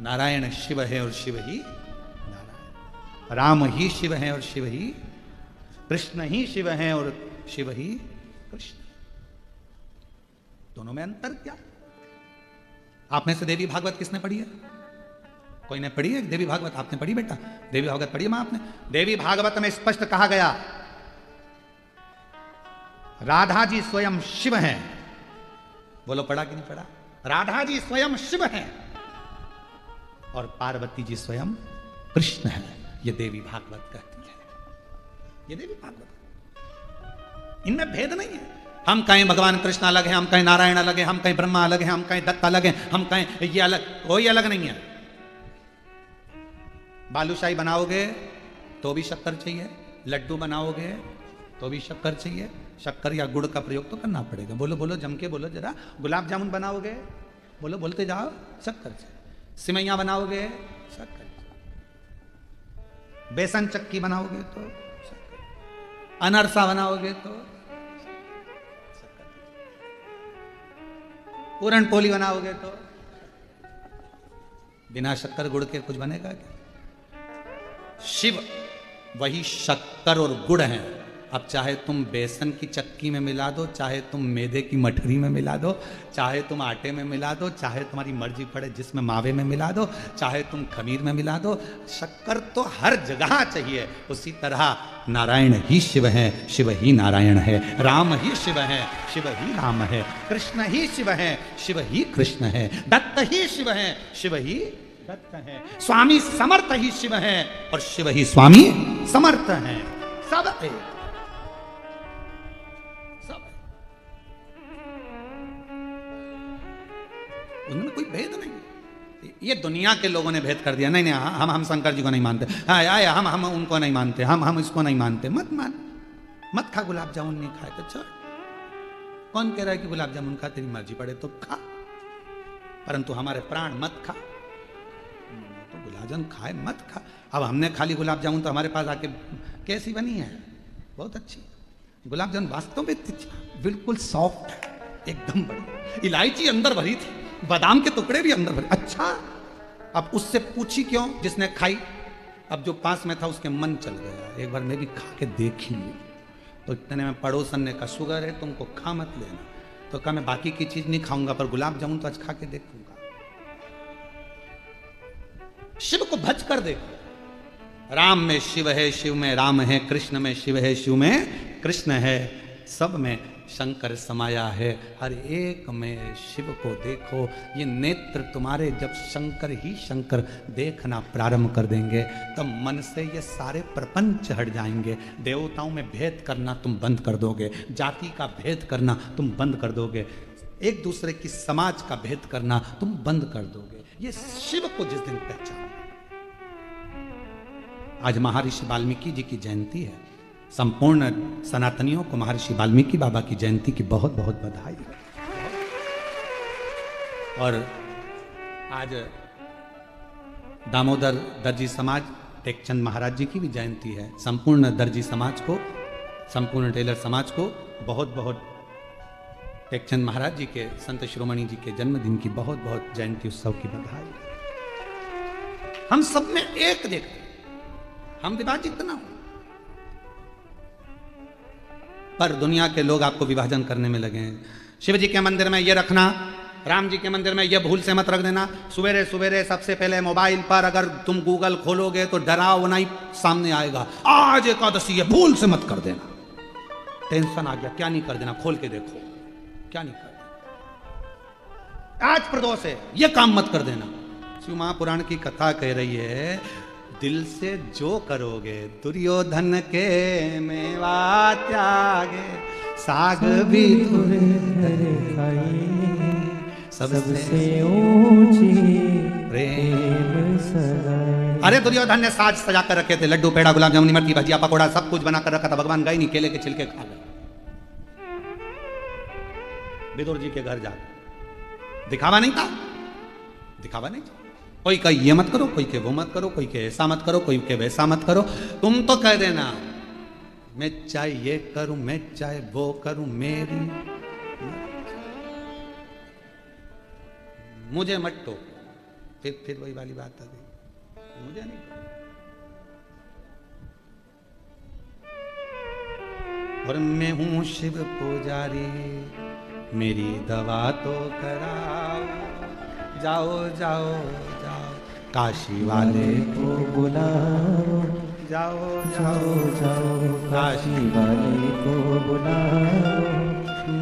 नारायण शिव है और शिव ही नारायण, राम ही शिव है और शिव ही, कृष्ण ही शिव है और शिव ही कृष्ण। दोनों में अंतर क्या? आप में से देवी भागवत किसने पढ़ी है? कोई ने पढ़ी है देवी भागवत? आपने पढ़ी बेटा? देवी भागवत पढ़ी मां आपने? देवी भागवत में स्पष्ट कहा गया राधा जी स्वयं शिव हैं। बोलो पढ़ा कि नहीं पढ़ा? राधा जी स्वयं शिव हैं और पार्वती जी स्वयं कृष्ण हैं। ये देवी भागवत कहती है। ये देवी भागवत, इनमें भेद नहीं है। हम कहें भगवान कृष्ण अलग है, हम कहें नारायण अलग है, हम कहें ब्रह्मा अलग है, हम कहें दत्त अलग है, हम कहें ये अलग, कोई अलग नहीं है। बालूशाही बनाओगे तो भी शक्कर चाहिए, लड्डू बनाओगे तो भी शक्कर चाहिए। शक्कर या गुड़ का प्रयोग तो करना पड़ेगा। बोलो बोलो जम के बोलो जरा। गुलाब जामुन बनाओगे, बोलो बोलते जाओ, शक्कर चाहिए। सिमैया बनाओगे, शक्कर चाहिए। बेसन चक्की बनाओगे तो शक्कर, अनरसा बनाओगे तो शक्कर, पूरन पोली बनाओगे तो। बिना शक्कर गुड़ के कुछ बनेगा क्या? शिव वही शक्कर और गुड़ है। अब चाहे तुम बेसन की चक्की में मिला दो, चाहे तुम मैदे की मठरी में मिला दो, चाहे तुम आटे में मिला दो, चाहे तुम्हारी मर्जी पड़े जिसमें मावे में मिला दो, चाहे तुम खमीर में मिला दो, शक्कर तो हर जगह चाहिए। उसी तरह नारायण ही शिव है, शिव ही नारायण है। राम ही शिव है, शिव ही राम है। कृष्ण ही शिव है, शिव ही कृष्ण है। दत्त ही शिव है, शिव ही दत्त है। स्वामी समर्थ ही शिव है और शिव ही स्वामी समर्थ है। सब एक, सब उनमें कोई भेद नहीं। ये दुनिया के लोगों ने भेद कर दिया। नहीं नहीं, हम शंकर जी को नहीं मानते, हम उनको नहीं मानते, हम इसको नहीं मानते। मत मान, मत खा गुलाब जामुन, नहीं खाए तो छोड़। कौन कह रहा है कि गुलाब जामुन खा? तेरी मर्जी पड़े तो खा, परंतु हमारे प्राण मत खा। तो गुलाब जामुन खाए मत खा। अब हमने खाली गुलाब जामुन तो हमारे पास आके कैसी बनी है? बहुत अच्छी गुलाब जामुन, वास्तव में बिल्कुल सॉफ्ट, एकदम बड़ी। इलायची अंदर भरी थी, बादाम के टुकड़े भी अंदर भरे। अच्छा, अब उससे पूछी क्यों जिसने खाई? अब जो पास में था उसके मन चल गया, एक बार मैं भी खा के देखी। तो इतने में पड़ोसन ने कहा शुगर है तुमको, खा मत लेना। तो कहा मैं बाकी की चीज नहीं खाऊंगा पर गुलाब जामुन तो आज खा के देखूंगा। शिव को भज कर देखो। राम में शिव है, शिव में राम है। कृष्ण में शिव है, शिव में कृष्ण है। सब में शंकर समाया है। हर एक में शिव को देखो। ये नेत्र तुम्हारे जब शंकर ही शंकर देखना प्रारंभ कर देंगे तब मन से ये सारे प्रपंच हट जाएंगे। देवताओं में भेद करना तुम बंद कर दोगे, जाति का भेद करना तुम बंद कर दोगे, एक दूसरे की समाज का भेद करना तुम बंद कर दोगे। ये शिव को जिस दिन पहचान। आज महर्षि वाल्मीकि जी की जयंती है। संपूर्ण सनातनियों को महर्षि वाल्मीकि बाबा की जयंती की बहुत बहुत बधाई। और आज दामोदर दर्जी समाज टेकचंद महाराज जी की भी जयंती है। संपूर्ण दर्जी समाज को, संपूर्ण टेलर समाज को बहुत बहुत टेकचंद महाराज जी के, संत शिरोमणि जी के जन्मदिन की बहुत बहुत जयंती उत्सव की बधाई। हम सब में एक देखते, हम विभाजित ना हो, पर दुनिया के लोग आपको विभाजन करने में लगे हैं। शिव जी के मंदिर में ये रखना, राम जी के मंदिर में ये भूल से मत रख देना। सवेरे सवेरे सबसे पहले मोबाइल पर अगर तुम गूगल खोलोगे तो डरावना ही सामने आएगा, आज एकादशी है, भूल से मत कर देना। टेंशन आ गया, क्या नहीं कर देना, खोल के देखो क्या नहीं कर देना। आज प्रदोष है, ये काम मत कर देना। शिव महापुराण की कथा कह रही है, दिल से जो करोगे दुर्योधन के मेवा त्यागे, साग भी सबसे ऊंची प्रेम सगाई। अरे दुर्योधन ने साज सजा कर रखे थे, लड्डू पेड़ा गुलाब जामुन इमरती भजिया पकौड़ा सब कुछ बना कर रखा था। भगवान गए नहीं, केले के छिलके खा गए। विदुर जी के घर जा, दिखावा नहीं था, दिखावा नहीं था। कोई कहे ये मत करो, कोई के वो मत करो, कोई के ऐसा मत करो, कोई के वैसा मत करो। तुम तो कह देना मैं चाहे ये करूं, मैं चाहे वो करूं, मेरी मुझे मत टोको। फिर वही वाली बात आ गई, मुझे नहीं। और मैं हूँ शिव पुजारी, मेरी दवा तो कराओ। जाओ जाओ जाओ काशी वाले को बुलाओ, जाओ जाओ जाओ काशी वाले को बुलाओ।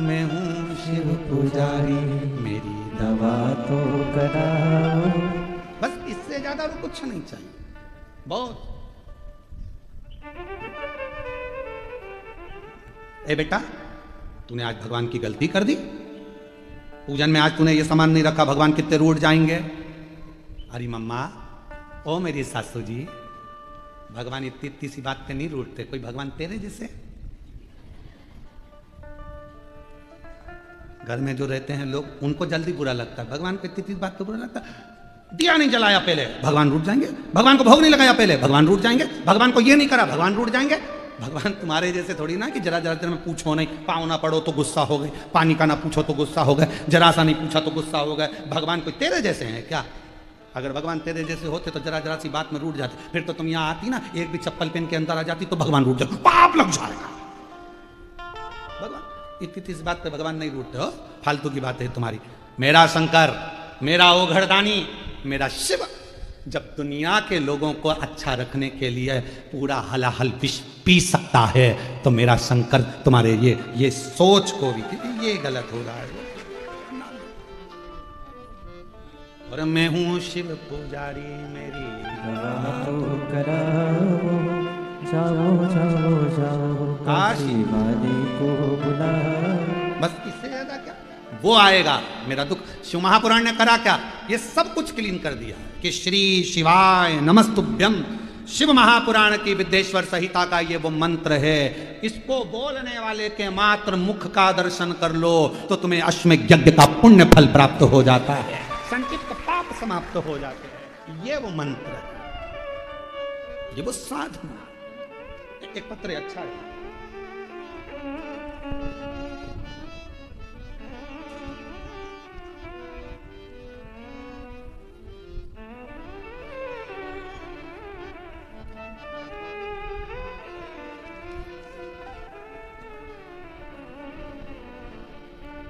मैं हूँ शिव पुजारी, मेरी दवा तो कराओ। बस इससे ज्यादा भी कुछ नहीं चाहिए। बहुत। ए बेटा, तूने आज भगवान की गलती कर दी। पूजन में आज तूने ये सामान नहीं रखा, भगवान कितने रूठ जाएंगे। अरे मम्मा, ओ मेरी सासू जी, भगवान इतनी इतनी सी बात पे नहीं रूठते। कोई भगवान तेरे जैसे। घर में जो रहते हैं लोग, उनको जल्दी बुरा लगता है, भगवान को इतनी इतनी बात तो बुरा लगता है। दिया नहीं जलाया पहले, भगवान रूठ जाएंगे। भगवान को भोग नहीं लगाया पहले, भगवान रूठ जाएंगे। भगवान को ये नहीं करा, भगवान रूठ जाएंगे। भगवान तुम्हारे जैसे थोड़ी ना कि जरा जरा देर में पूछो नहीं, पाँव ना पड़ो तो गुस्सा हो गए, पानी का ना पूछो तो गुस्सा हो गए, जरा सा नहीं पूछा तो गुस्सा हो गए। भगवान कोई तेरे जैसे हैं क्या? अगर भगवान तेरे जैसे होते तो जरा जरा सी बात में रूठ जाते। फिर तो तुम यहाँ आती ना, एक भी चप्पल पहन के अंदर आ जाती तो भगवान रूठ जाते, पाप लग जाएगा। भगवान इतनी इस बात पे भगवान नहीं रूठते हो, फालतू की बात है तुम्हारी। मेरा शंकर, मेरा ओघड़दानी, मेरा शिव जब दुनिया के लोगों को अच्छा रखने के लिए पूरा हलाहल विष पी सकता है, तो मेरा शंकर तुम्हारे ये सोच को भी कि ये गलत हो रहा है। और मैं हूँ शिव पुजारी, मेरी दवा तो कराओ। जाओ जाओ जाओ काशी वाले को बुलाओ। बस इससे ज्यादा क्या? वो आएगा मेरा दुख। शिव महापुराण ने करा क्या? ये सब कुछ क्लीन कर दिया कि श्री शिवाय नमस्तुभ्यम। शिव महापुराण की विद्येश्वर संहिता का ये वो मंत्र है। इसको बोलने वाले के मात्र मुख का दर्शन कर लो तो तुम्हें अश्वमेध यज्ञ का पुण्य फल प्राप्त हो जाता है, संचित पाप समाप्त हो जाते हैं। ये वो मंत्र है, ये वो साधना। एक पत्र अच्छा है।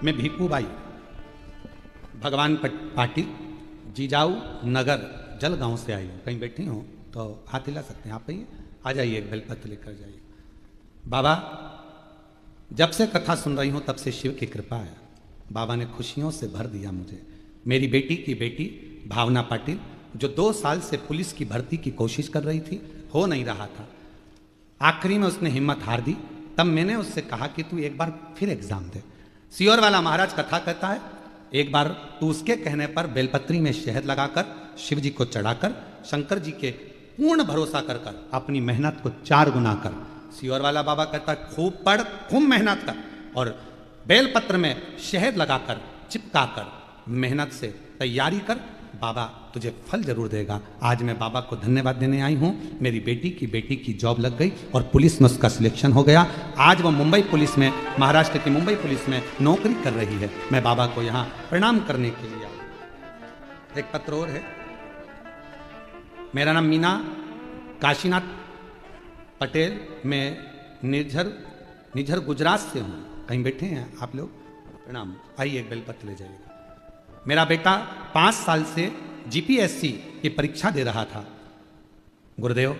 मैं भीखू भाई, भगवान पाटिल, जीजाऊ नगर, जलगांव से आई हूँ। कहीं बैठी हूँ तो हाथ हिला सकते हैं आप। आ जाइए, एक बेलपत्र लेकर जाइए। बाबा, जब से कथा सुन रही हूँ तब से शिव की कृपा है। बाबा ने खुशियों से भर दिया मुझे। मेरी बेटी की बेटी भावना पाटिल, जो 2 साल से पुलिस की भर्ती की कोशिश कर रही थी, हो नहीं रहा था। आखिरी में उसने हिम्मत हार दी। तब मैंने उससे कहा कि तू एक बार फिर एग्जाम दे। सियोर वाला महाराज कथा कहता है, एक बार तू उसके कहने पर बेलपत्री में शहद लगाकर, शिव जी को चढ़ाकर, शंकर जी के पूर्ण भरोसा कर कर अपनी मेहनत को 4 गुना कर। सियोर वाला बाबा कहता है, खूब पढ़, खूब मेहनत कर और बेलपत्र में शहद लगाकर, चिपकाकर मेहनत से तैयारी कर, बाबा तुझे फल जरूर देगा। आज मैं बाबा को धन्यवाद देने आई हूँ। मेरी बेटी की जॉब लग गई और पुलिस में उसका सिलेक्शन हो गया। आज वो मुंबई पुलिस में, महाराष्ट्र की मुंबई पुलिस में नौकरी कर रही है। मैं बाबा को यहाँ प्रणाम करने के लिए आया। एक पत्र और है। मेरा नाम मीना काशीनाथ पटेल, मैं निझर गुजरात से हूँ। कहीं बैठे हैं आप लोग? प्रणाम। आइए, एक बेलपत्र ले जाइएगा। मेरा बेटा 5 साल से जीपीएससी की परीक्षा दे रहा था। गुरुदेव,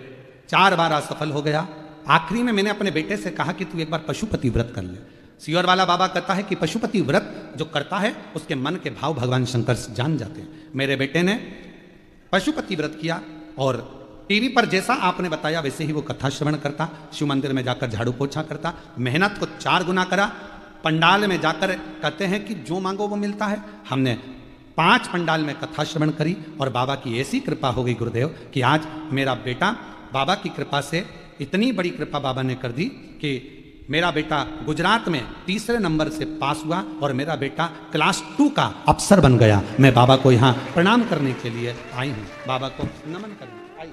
4 बार असफल हो गया। आखिरी में मैंने अपने बेटे से कहा कि तू एक बार पशुपति व्रत कर ले। सियोर वाला बाबा कहता है कि पशुपति व्रत जो करता है उसके मन के भाव भगवान शंकर जान जाते हैं। मेरे बेटे ने पशुपति व्रत किया और टीवी पर जैसा आपने बताया वैसे ही वो कथा श्रवण करता, शिव मंदिर में जाकर झाड़ू पोछा करता, मेहनत को 4 गुना करा। पंडाल में जाकर कहते हैं कि जो मांगो वो मिलता है। हमने 5 पंडाल में कथा श्रवण करी और बाबा की ऐसी कृपा हो गई गुरुदेव कि आज मेरा बेटा, बाबा की कृपा से इतनी बड़ी कृपा बाबा ने कर दी कि मेरा बेटा गुजरात में 3रे नंबर से पास हुआ और मेरा बेटा क्लास 2 का अफसर बन गया। मैं बाबा को यहाँ प्रणाम करने के लिए आई हूँ, बाबा को नमन करने आई।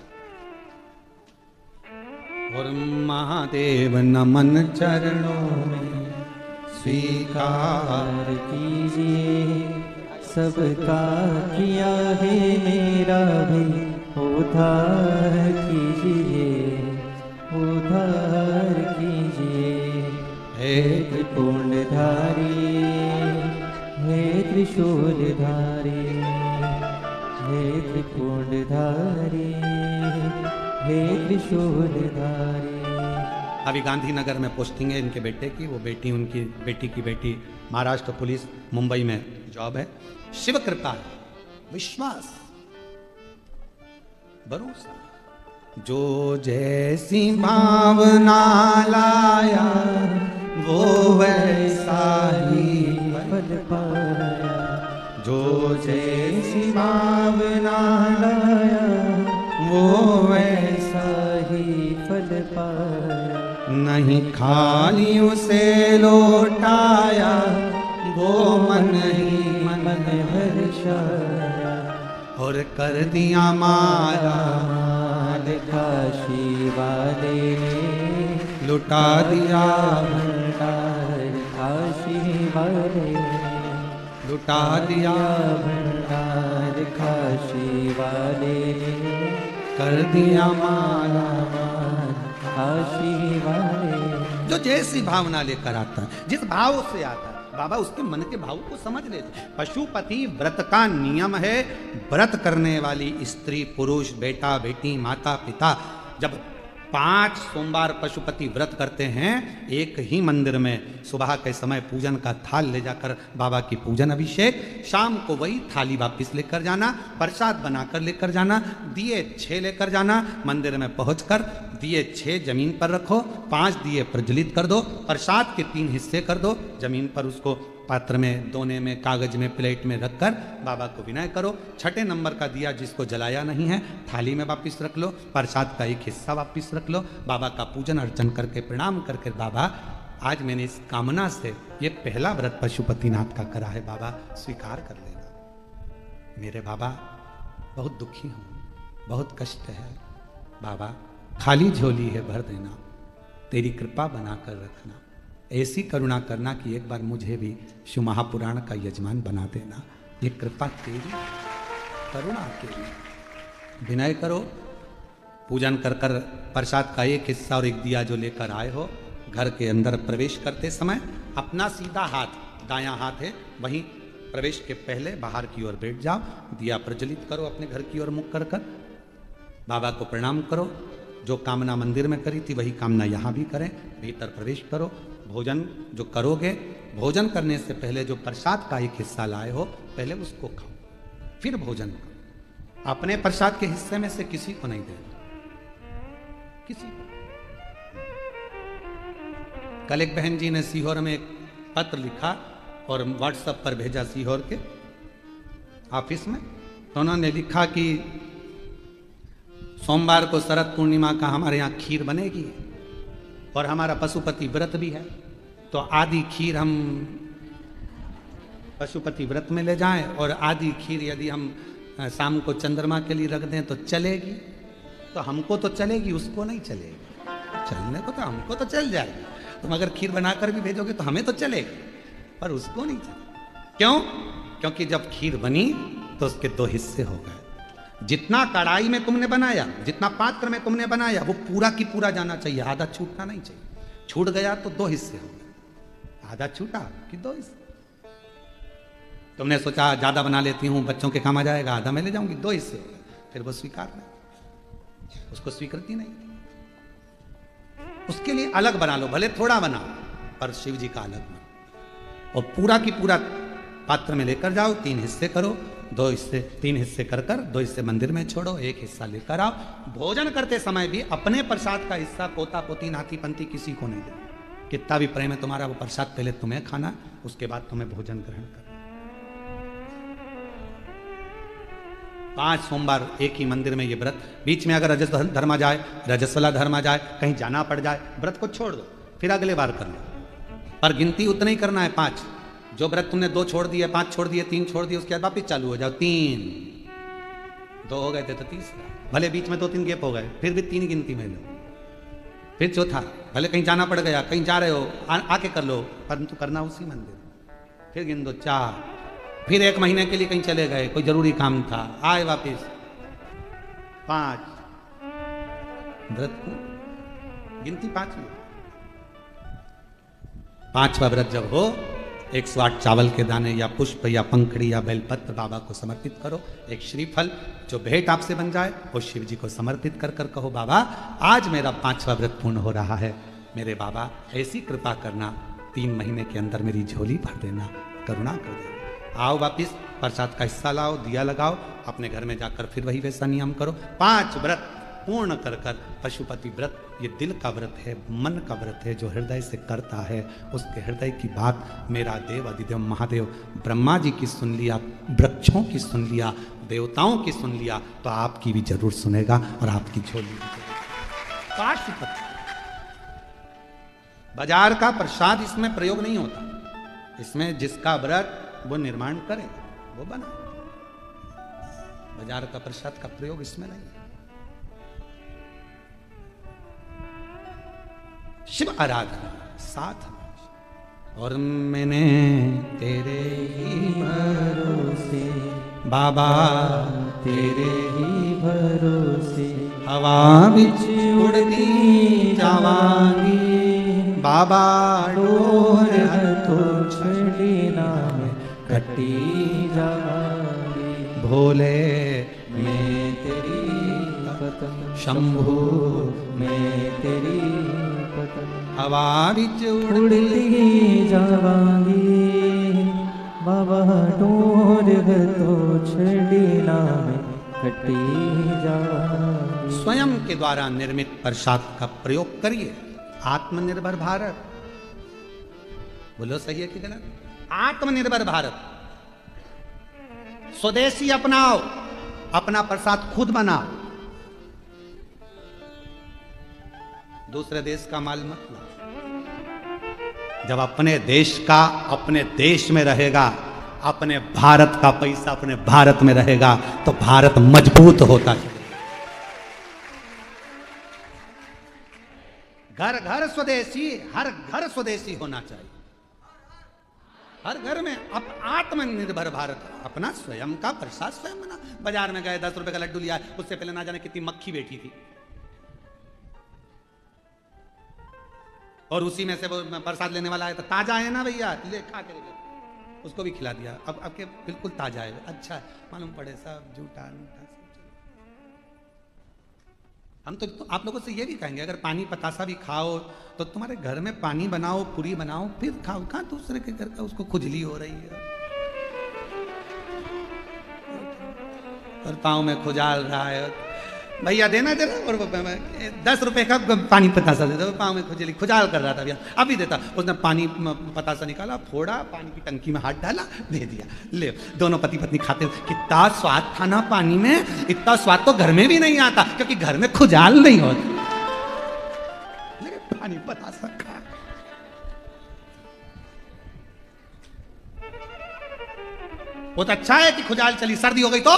और महादेव नमन चरणों में स्वीकार कीजिए, सबका किया है मेरा भी उद्धार कीजिए, उद्धार कीजिए। हे त्रिपुंडधारी, हे त्रिशूलधारी, हे त्रिपुंडधारी, हे त्रिशूलधारी। अभी गांधीनगर में पोस्टिंग है इनके बेटे की, वो बेटी उनकी बेटी की बेटी महाराष्ट्र पुलिस मुंबई में जॉब है। शिव कृपा, विश्वास, भरोसा, जो जैसी भावना लाया वो वैसा ही फल पाया, जो जैसी भावना लाया वो वैसा ही फल पाया। नहीं खाली उसे लौटाया, वो मन ही मन हर्षाया, और कर दिया माला माल काशी वाले ने लुटा दिया भंडार, काशी वाले ने लुटा दिया भंडार, काशी वाले ने कर दिया माला। काशी वाले। जो जैसी भावना लेकर आता है, जिस भाव से आता है, बाबा उसके मन के भाव को समझ लेते। पशुपति व्रत का नियम है, व्रत करने वाली स्त्री पुरुष बेटा बेटी माता पिता जब 5 सोमवार पशुपति व्रत करते हैं, एक ही मंदिर में सुबह के समय पूजन का थाल ले जाकर बाबा की पूजन अभिषेक, शाम को वही थाली वापस लेकर जाना, प्रसाद बनाकर लेकर जाना, दिए 6 लेकर जाना, मंदिर में पहुंचकर दिए 6 जमीन पर रखो, 5 दिए प्रज्वलित कर दो, प्रसाद के 3 हिस्से कर दो, जमीन पर उसको पात्र में, दोने में, कागज में, प्लेट में रखकर बाबा को विनय करो। 6ठे नंबर का दिया जिसको जलाया नहीं है थाली में वापस रख लो, प्रसाद का एक हिस्सा वापस रख लो, बाबा का पूजन अर्चन करके प्रणाम करके, बाबा आज मैंने इस कामना से ये पहला व्रत पशुपतिनाथ का करा है, बाबा स्वीकार कर लेना। मेरे बाबा बहुत दुखी हूँ, बहुत कष्ट है, बाबा खाली झोली है भर देना, तेरी कृपा बनाकर रखना, ऐसी करुणा करना कि एक बार मुझे भी शिव महापुराण का यजमान बना देना, ये कृपा तेरी, करुणा तेरी। विनय करो, पूजन कर कर प्रसाद का एक हिस्सा और एक दिया जो लेकर आए हो, घर के अंदर प्रवेश करते समय अपना सीधा हाथ, दायां हाथ है, वहीं प्रवेश के पहले बाहर की ओर बैठ जाओ, दिया प्रज्वलित करो, अपने घर की ओर मुख कर कर बाबा को प्रणाम करो। जो कामना मंदिर में करी थी वही कामना यहाँ भी करें, भीतर प्रवेश करो। भोजन जो करोगे, भोजन करने से पहले जो प्रसाद का एक हिस्सा लाए हो पहले उसको खाओ, फिर भोजन करो। अपने प्रसाद के हिस्से में से किसी को नहीं देना, किसी को। कल एक बहन जी ने सीहोर में एक पत्र लिखा और व्हाट्सएप पर भेजा सीहोर के ऑफिस में, तो उन्होंने लिखा कि सोमवार को शरद पूर्णिमा का हमारे यहाँ खीर बनेगी और हमारा पशुपति व्रत भी है, तो आधी खीर हम पशुपति व्रत में ले जाएं और आधी खीर यदि हम शाम को चंद्रमा के लिए रख दें तो चलेगी। तो हमको तो चलेगी, उसको नहीं चलेगी। चलने को तो हमको तो चल जाएगी, तुम अगर खीर बनाकर भी भेजोगे तो हमें तो चलेगी, पर उसको नहीं चलेगी। क्यों? क्योंकि जब खीर बनी तो उसके 2 हिस्से हो गए। जितना कढ़ाई में तुमने बनाया, जितना पात्र में तुमने बनाया, वो पूरा की पूरा जाना चाहिए, आधा छूटना नहीं चाहिए। छूट गया तो 2 हिस्से हो गए, आधा छूटा कि 2 हिस्से। तुमने सोचा ज्यादा बना लेती हूँ बच्चों के काम आ जाएगा, आधा मैं ले जाऊंगी, 2 हिस्से हो गए, फिर वो स्वीकार नहीं, उसको स्वीकृति नहीं। उसके लिए अलग बना लो, भले थोड़ा बनाओ पर शिव जी का अलग बना, और पूरा की पूरा पात्र में लेकर जाओ, 3 हिस्से करो, 2 हिस्से 3 हिस्से कर 2 हिस्से मंदिर में छोड़ो, 1 हिस्सा लेकर आओ। भोजन करते समय भी अपने प्रसाद का हिस्सा पोता पोती नाती पंती किसी को नहीं देना। कितना भी प्रेम है तुम्हारा, वो प्रसाद पहले तुम्हें खाना, उसके बाद तुम्हें भोजन ग्रहण करना। 5 सोमवार एक ही मंदिर में ये व्रत, बीच में अगर रजस धर्म आ जाए, रजस्वला धर्म आ जाए, कहीं जाना पड़ जाए, व्रत को छोड़ दो, फिर अगले बार कर लो, पर गिनती उतना ही करना है 5। जो व्रत तुमने 2 छोड़ दिए, 5 छोड़ दिए, 3 छोड़ दिए, उसके बाद वापिस चालू हो जाओ। 3 2 हो गए थे तो तीसरा, भले बीच में 2-3 गैप हो गए, फिर भी 3 गिनती में लो। फिर चौथा, भले कहीं जाना पड़ गया, कहीं जा रहे हो, आके कर लो, परंतु करना उसी मंदिर। फिर गिन दो 4, फिर 1 महीने के लिए कहीं चले गए, कोई जरूरी काम था, आए वापिस 5। व्रत को गिनती 5 लो। पांचवा व्रत जब हो 108 चावल के दाने या पुष्प या पंखड़ी या बेलपत्र बाबा को समर्पित करो। एक श्रीफल जो भेंट आपसे बन जाए वो शिव जी को समर्पित कर कर कहो, बाबा आज मेरा 5वां व्रत पूर्ण हो रहा है, मेरे बाबा ऐसी कृपा करना, 3 महीने के अंदर मेरी झोली भर देना, करुणा कर देना। आओ वापिस प्रसाद का हिस्सा लाओ, दिया लगाओ, अपने घर में जाकर फिर वही वैसा नियम करो। 5 व्रत पूर्ण कर कर पशुपति व्रत ये दिल का व्रत है, मन का व्रत है, जो हृदय से करता है उसके हृदय की बात मेरा देव अधिदेव महादेव ब्रह्मा जी की सुन लिया, वृक्षों की सुन लिया, देवताओं की सुन लिया, तो आपकी भी जरूर सुनेगा और आपकी झोली भी जरूर। पाशुपति बाजार का प्रसाद इसमें प्रयोग नहीं होता, इसमें जिसका व्रत वो निर्माण करे वो बना। बाजार का प्रसाद का प्रयोग इसमें नहीं है। शिव आराधना साथ और मैंने तेरे ही भरोसे बाबा तेरे ही भरोसे हवा बिच उड़ती जावांगी बाबा डोर तो छड़ी नाम कटी जावांगी भोले मैं तेरी पतंग शंभू मैं तेरी पतंग हवा बिच उड़ती जावांगी बाबा डोर तो छड़ी नाम कटी जावांगी। स्वयं के द्वारा निर्मित प्रसाद का प्रयोग करिए। आत्मनिर्भर भारत, बोलो सही है कि गलत? आत्मनिर्भर भारत, स्वदेशी अपनाओ, अपना प्रसाद खुद बनाओ, दूसरे देश का माल मत लो। जब अपने देश का अपने देश में रहेगा, अपने भारत का पैसा अपने भारत में रहेगा, तो भारत मजबूत होता है। घर घर स्वदेशी, हर घर स्वदेशी होना चाहिए। हर घर में आत्मनिर्भर भारत, अपना स्वयं का प्रसाद स्वयं बना। बाजार में गए 10 रुपए का लड्डू लिया, उससे पहले ना जाने कितनी मक्खी बैठी थी, और उसी में से वो प्रसाद लेने वाला है तो ताजा है ना भैया, ले खा के ले, उसको भी खिला दिया। अब के बिल्कुल ताजा है, अच्छा मालूम पड़े सब झूठा मीठा सब। हम तो आप लोगों से ये भी कहेंगे, अगर पानी पतासा भी खाओ तो तुम्हारे घर में पानी बनाओ, पूरी बनाओ, फिर खाओ। कहाँ दूसरे के घर का उसको खुजली हो रही है और पाँव में खुजाल रहा है, भैया देना जरा, और 10 रुपए का पानी पतासा देता, पाँव में खुजली खुजाल कर रहा था भैया, अभी देता। उसने पानी पतासा निकाला, फोड़ा, पानी की टंकी में हाथ डाला, दे दिया, ले। दोनों पति पत्नी खाते, कितना स्वाद था ना पानी में, इतना स्वाद तो घर में भी नहीं आता, क्योंकि घर में खुजाल नहीं होती। लेकिन पानी पतासा खा, बहुत अच्छा है कि खुजाल चली, सर्दी हो गई तो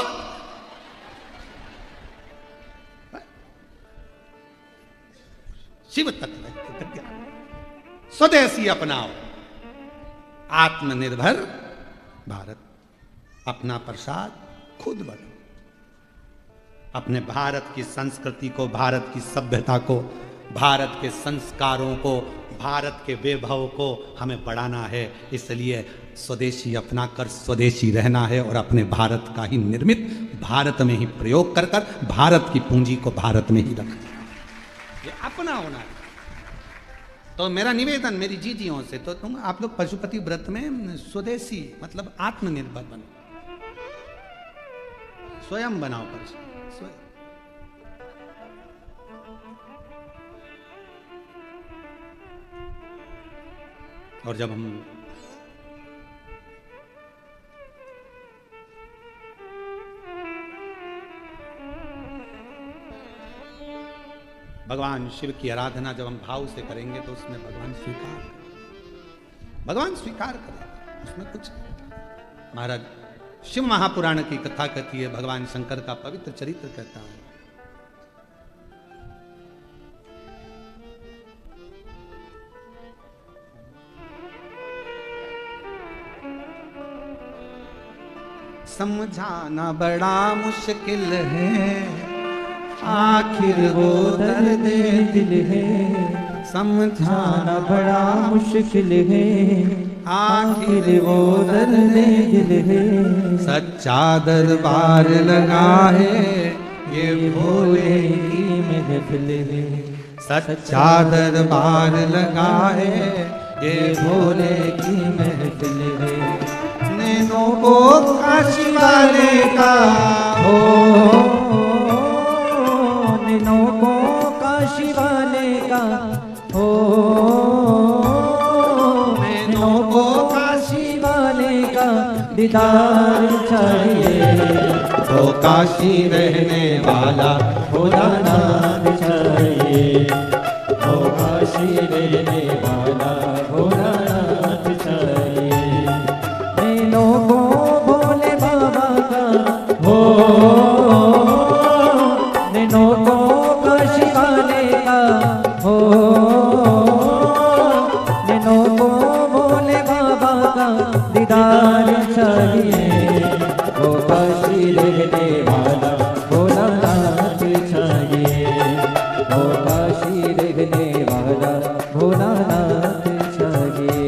शिव तत्व स्वदेशी अपनाओ, आत्मनिर्भर भारत, अपना प्रसाद खुद बनाओ। अपने भारत की संस्कृति को, भारत की सभ्यता को, भारत के संस्कारों को, भारत के वैभव को हमें बढ़ाना है। इसलिए स्वदेशी अपना कर स्वदेशी रहना है और अपने भारत का ही निर्मित भारत में ही प्रयोग कर कर भारत की पूंजी को भारत में ही रखना, ये अपना होना है। तो मेरा निवेदन मेरी जीजियों से, तो तुम आप लोग पशुपति व्रत में स्वदेशी मतलब आत्मनिर्भर बनो, स्वयं बनाओ स्वयं। और जब हम भगवान शिव की आराधना जब हम भाव से करेंगे तो उसमें भगवान स्वीकार करेगा, उसमें कुछ। महाराज शिव महापुराण की कथा कहती है, भगवान शंकर का पवित्र चरित्र कहता है। समझाना बड़ा मुश्किल है, आखिर वो दर्द दिल है, समझाना बड़ा मुश्किल है, आखिर वो दर्द दिल है। सच्चा दरबार लगा है ये भोले की महफिल है, सच्चा दरबार लगा है ये भोले की महफिल है। नैनों को काशी वाले का हो, नैनों को काशी वाले का हो, नैनों को काशी वाले का दीदार चाहिए। तो काशी रहने वाला भोलानाथ चाहिए, तो काशी रहने वाला भोलानाथ चाहिए। नैनों को भोले बाबा का हो, नैनों को काशी वाले का हो, नैनों को भोले बाबा का दीदार चाहिए। वो काशी रहने वाला भोलानाथ चाहिए, वो काशी रहने वाला भोलानाथ चाहिए।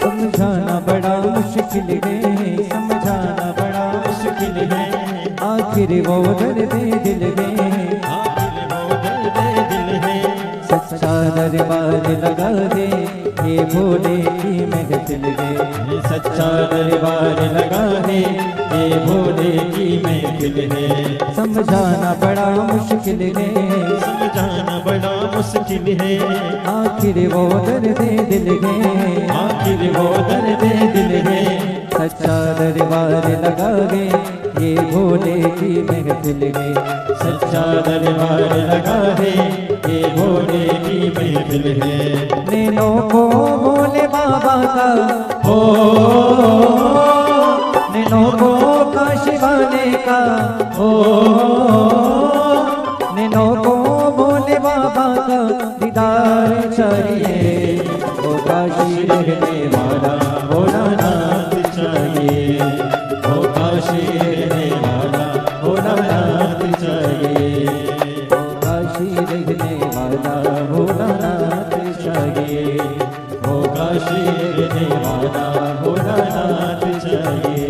समझाना बड़ा मुश्किल है, समझाना बड़ा मुश्किल है। आखिर वो दर्द दिल है, आखिर वो दर्द दिल है। सच्चा दरबार लगा दे ये भोले की महफिल है, सच्चा दरबार लगा दे ये भोले की महफिल है। समझाना बड़ा मुश्किल है, समझाना बड़ा मुश्किल है। आखिर वो दर्द दिल है, आखिर वो दर्द दिल है। सच्चा दरबार लगा दे ये भोले की महफिल है, सच्चा दरबार लगा है ये भोले की महफिल है। नैनों को भोले बाबा का हो, नैनों को काशी वाले का हो, नैनों को भोले बाबा का दीदार चाहिए। वो काशी रहने वाला भोलानाथ चाहिए, वो काशी रहने वाला भोलानाथ चाहिए। वो काशी रहने वाला भोलानाथ चाहिए, वो काशी रहने वाला भोलानाथ चाहिए।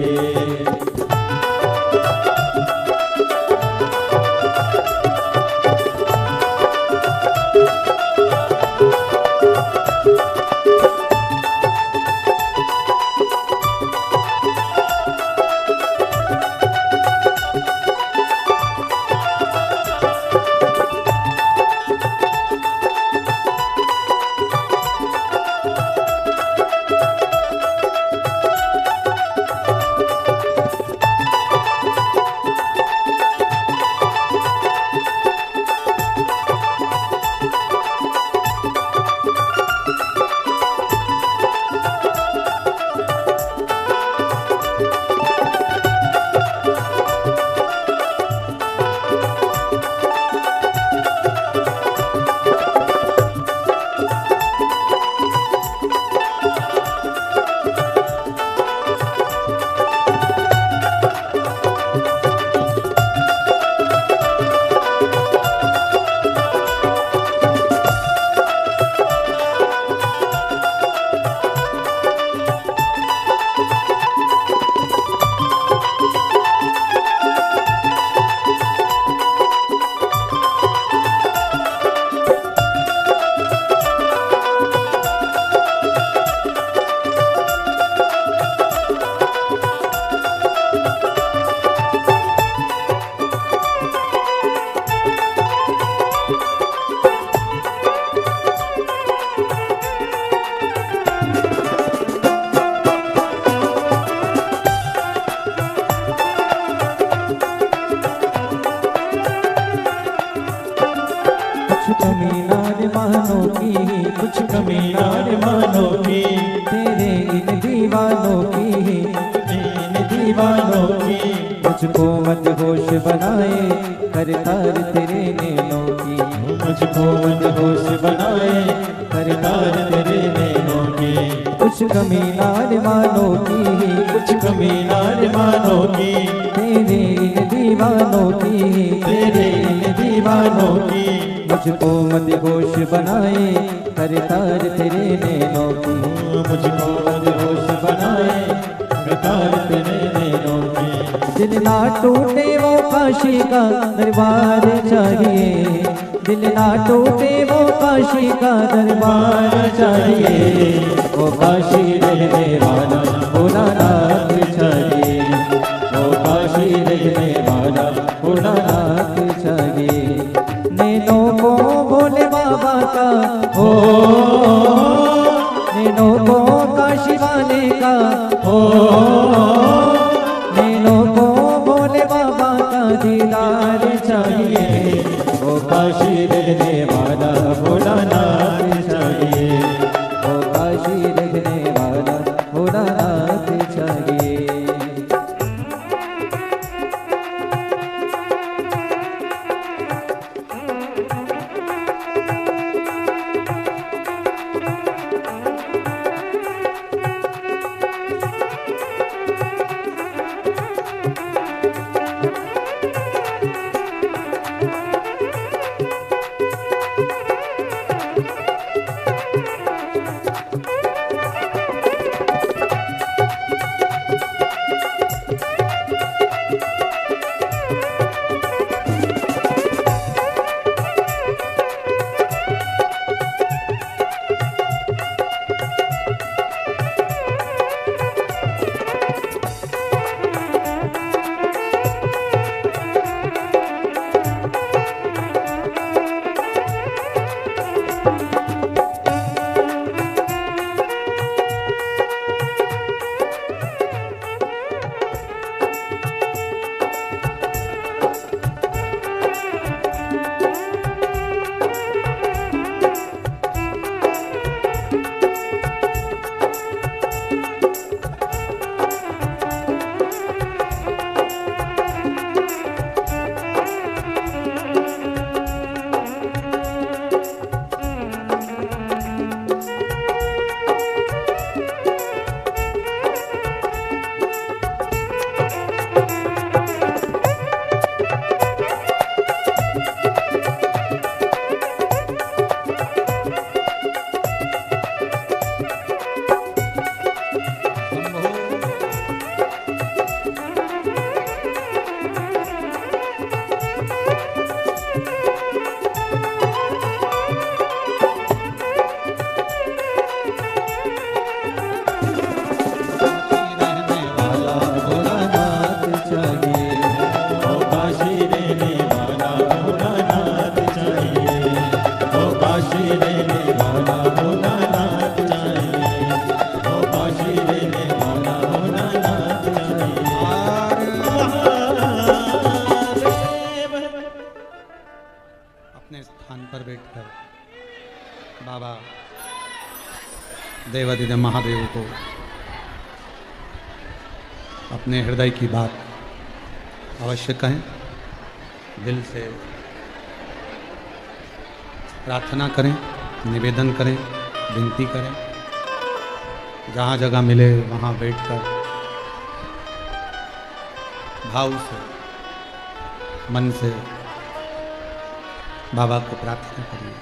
कमी नार मानो की, कुछ कमी नार मानो की, तेरे इन दीवानों की, इन दीवानों की। मुझको मत होश बनाए करतार तेरे नैनों की, मुझको मदहोश बनाए करतार तेरे नैनों की। कुछ कमी नार मानो की, कुछ कमी नार मानो की, तेरे इन दीवानों की, तेरे इन दीवानों की। मुझको मत होश बनाए करतार तेरे नैनों की, मुझको मदहोश बनाए करतार तेरे नैनों की। दिल ना टूटे वो काशी का दरबार चाहिए, दिल ना टूटे वो काशी का दरबार चाहिए, वो काशी रहने वाला भोलानाथ चाहिए, वो काशी रहने वाला भोलानाथ चाहिए। नैनों को भोले बाबा का हो, नैनों को काशी वाले का हो, नैनों को भोले बाबा का दीदार चाहिए, वो काशी रहने वाला भोलानाथ चाहिए, वो काशी रहने वाला भोलानाथ चाहिए। बाबा देवादिदेव महादेव को अपने हृदय की बात अवश्य कहें, दिल से प्रार्थना करें, निवेदन करें, विनती करें। जहाँ जगह मिले वहाँ बैठकर भाव से, मन से बाबा को प्रार्थना करिए।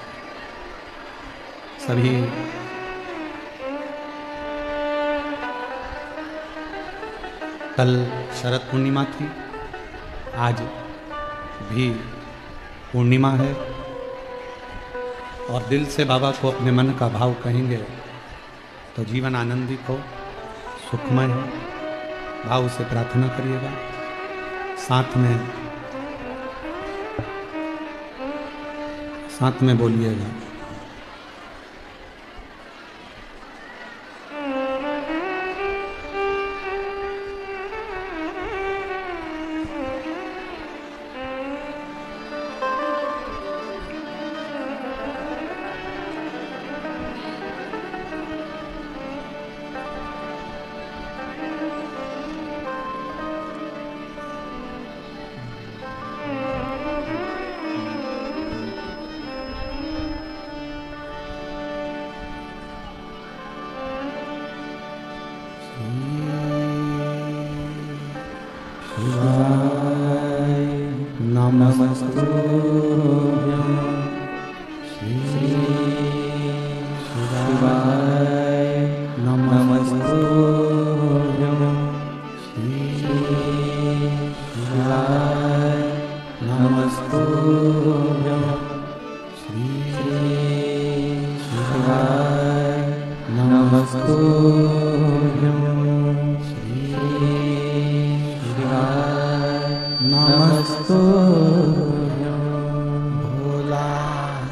सभी कल शरद पूर्णिमा थी, आज भी पूर्णिमा है, और दिल से बाबा को अपने मन का भाव कहेंगे तो जीवन आनंदित हो, सुखमय हो। भाव से प्रार्थना करिएगा, साथ में बोलिएगा। शिवाय नमस्तुभ्यं श्री शिवाय नमस्तुभ्यं श्री शिवाय नमस्तुभ्यं श्री शिवाय नमस्तुभ्यं श्री शिवाय नमस्तुभ्यं भोला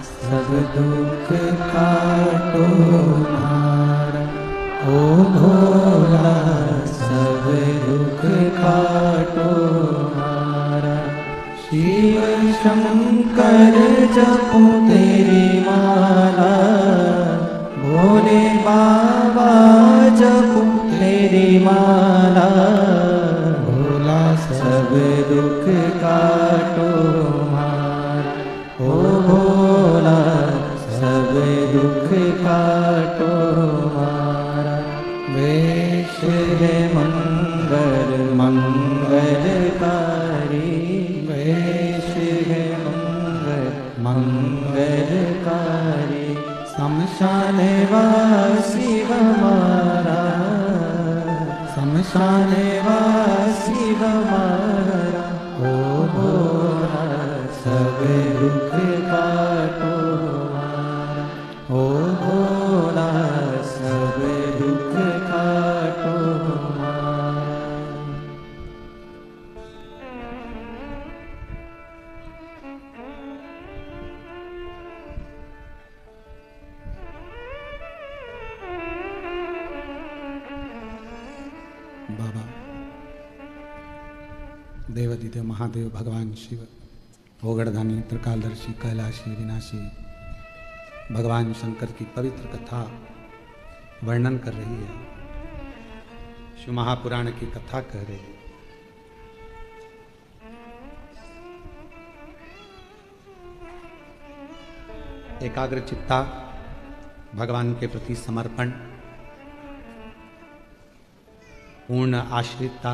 सब दुख काटो मारा ओ भोला सब दुख काटो मारा शिव शंकर जपो तेरी माला भोले बाबा जपो तेरी माला भोला सब दुख काटो मारा ओ भोला सब दुख काटो मारा वेश है मंगल मंगलकारी वेश है मंगल मंगलकारी शमशान वासी हमारा शमशान वासी हमारा ओ भोला सब दुख काटो मारा ओ भोला सब दुख काटो मारा। बाबा देवादिदेव महादेव भगवान शिव ओगड़धानी त्रिकालदर्शी कैलाशी विनाशी भगवान शंकर की पवित्र कथा वर्णन कर रही है। शिव महापुराण की कथा कह रही है। एकाग्र चित्ता भगवान के प्रति समर्पण पूर्ण आश्रितता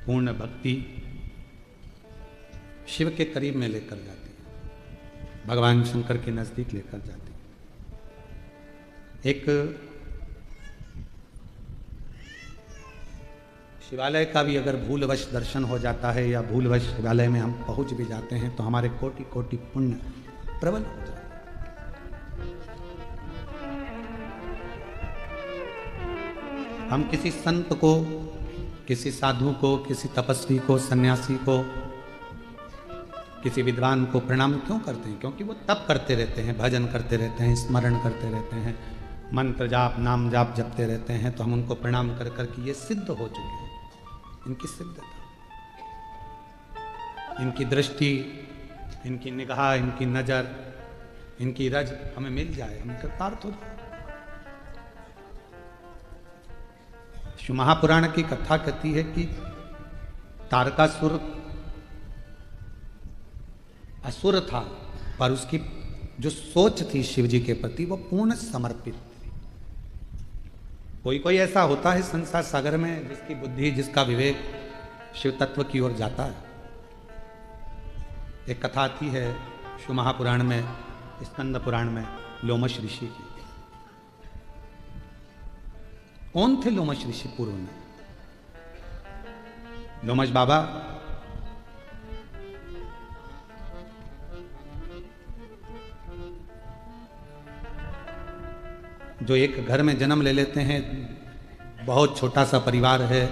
पूर्ण भक्ति शिव के करीब में लेकर जाती है, भगवान शंकर के नजदीक लेकर जाती है। एक शिवालय का भी अगर भूलवश दर्शन हो जाता है या भूलवश शिवालय में हम पहुंच भी जाते हैं तो हमारे कोटि कोटि पुण्य प्रबल हो जाते हैं। हम किसी संत को, किसी साधु को, किसी तपस्वी को, सन्यासी को, किसी विद्वान को प्रणाम क्यों करते हैं? क्योंकि वो तप करते रहते हैं, भजन करते रहते हैं, स्मरण करते रहते हैं, मंत्र जाप नाम जाप जपते रहते हैं। तो हम उनको प्रणाम कर कर के ये सिद्ध हो चुके हैं, इनकी सिद्धता, इनकी दृष्टि, इनकी निगाह, इनकी नजर, इनकी रज हमें मिल जाए, हम कृतार्थ हो जाए। शिव महापुराण की कथा कहती है कि तारकासुर असुर था, पर उसकी जो सोच थी शिव जी के प्रति वो पूर्ण समर्पित थी। कोई कोई ऐसा होता है संसार सागर में जिसकी बुद्धि, जिसका विवेक शिव तत्व की ओर जाता है। एक कथा आती है शिव महापुराण में, स्कंद पुराण में, लोमश ऋषि की। कौन थे लोमश ऋषि पूर्व में? लोमश बाबा जो एक घर में जन्म ले लेते हैं, बहुत छोटा सा परिवार है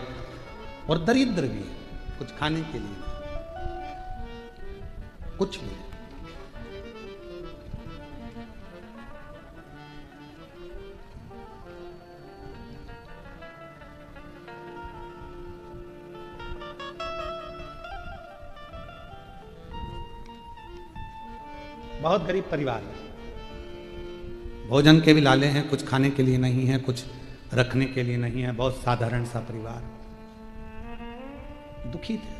और दरिद्र भी है, कुछ खाने के लिए कुछ भी। बहुत गरीब परिवार है, भोजन के भी लाले हैं, कुछ खाने के लिए नहीं है, कुछ रखने के लिए नहीं है, बहुत साधारण सा परिवार, दुखी थे।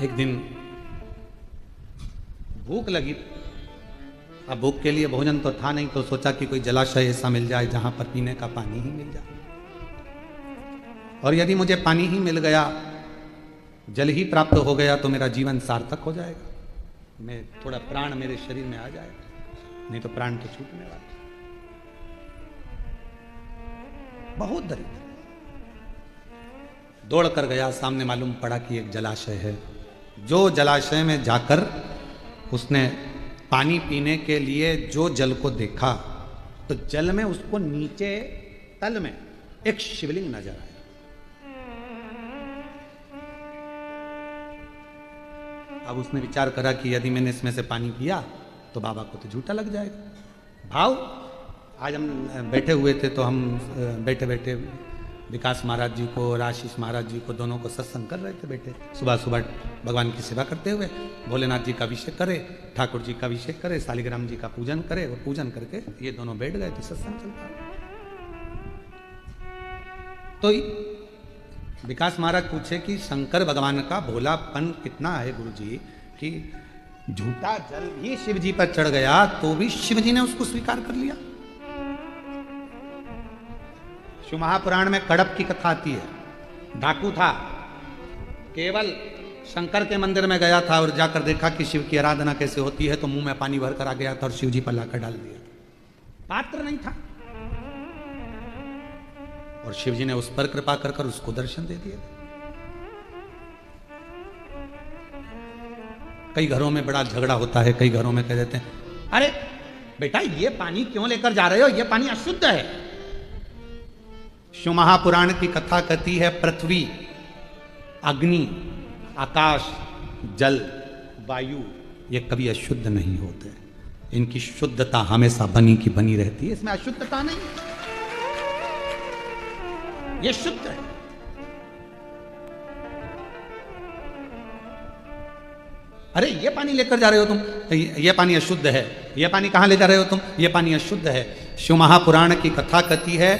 एक दिन भूख लगी अब भूख के लिए भोजन तो था नहीं, तो सोचा कि कोई जलाशय ऐसा मिल जाए जहां पर पीने का पानी ही मिल जाए। और यदि मुझे पानी ही मिल गया, जल ही प्राप्त हो गया, तो मेरा जीवन सार्थक हो जाएगा। मैं थोड़ा प्राण मेरे शरीर में आ जाएगा, नहीं तो प्राण तो छूटने वाला। बहुत दरिद्र दौड़ कर गया, सामने मालूम पड़ा कि एक जलाशय है। जो जलाशय में जाकर उसने पानी पीने के लिए जो जल को देखा, तो जल में उसको नीचे तल में एक शिवलिंग नजर आया। अब उसने विचार करा कि यदि मैंने इसमें से पानी पिया तो बाबा को तो झूठा लग जाएगा। भाव आज हम बैठे हुए थे, तो हम बैठे बैठे विकास महाराज जी को और आशीष महाराज जी को दोनों को सत्संग कर रहे थे। बैठे सुबह सुबह भगवान की सेवा करते हुए भोलेनाथ जी का अभिषेक करे, ठाकुर जी का अभिषेक करे, शालिग्राम जी का पूजन करे, और पूजन करके ये दोनों बैठ गए तो सत्संग चलता। तो विकास महाराज पूछे कि शंकर भगवान का भोलापन कितना है गुरुजी, कि झूठा जल भी शिव जी पर चढ़ गया तो भी शिव जी ने उसको स्वीकार कर लिया। शिव महापुराण में कड़प की कथा आती है। डाकू था, केवल शंकर के मंदिर में गया था और जाकर देखा कि शिव की आराधना कैसे होती है, तो मुंह में पानी भर कर आ गया था और शिव जी पर लाकर डाल दिया। पात्र नहीं था, और शिव जी ने उस पर कृपा कर कर उसको दर्शन दे दिए। कई घरों में बड़ा झगड़ा होता है, कई घरों में कह देते हैं, अरे बेटा ये पानी क्यों लेकर जा रहे हो, ये पानी अशुद्ध है। शिव महापुराण की कथा कहती है, पृथ्वी, अग्नि, आकाश, जल, वायु ये कभी अशुद्ध नहीं होते। इनकी शुद्धता हमेशा बनी की बनी रहती है, इसमें अशुद्धता नहीं, ये शुद्ध है। अरे ये पानी लेकर जा रहे हो तुम, ये पानी अशुद्ध है। ये पानी कहां ले जा रहे हो तुम, ये पानी अशुद्ध है। शिव महापुराण की कथा कहती है,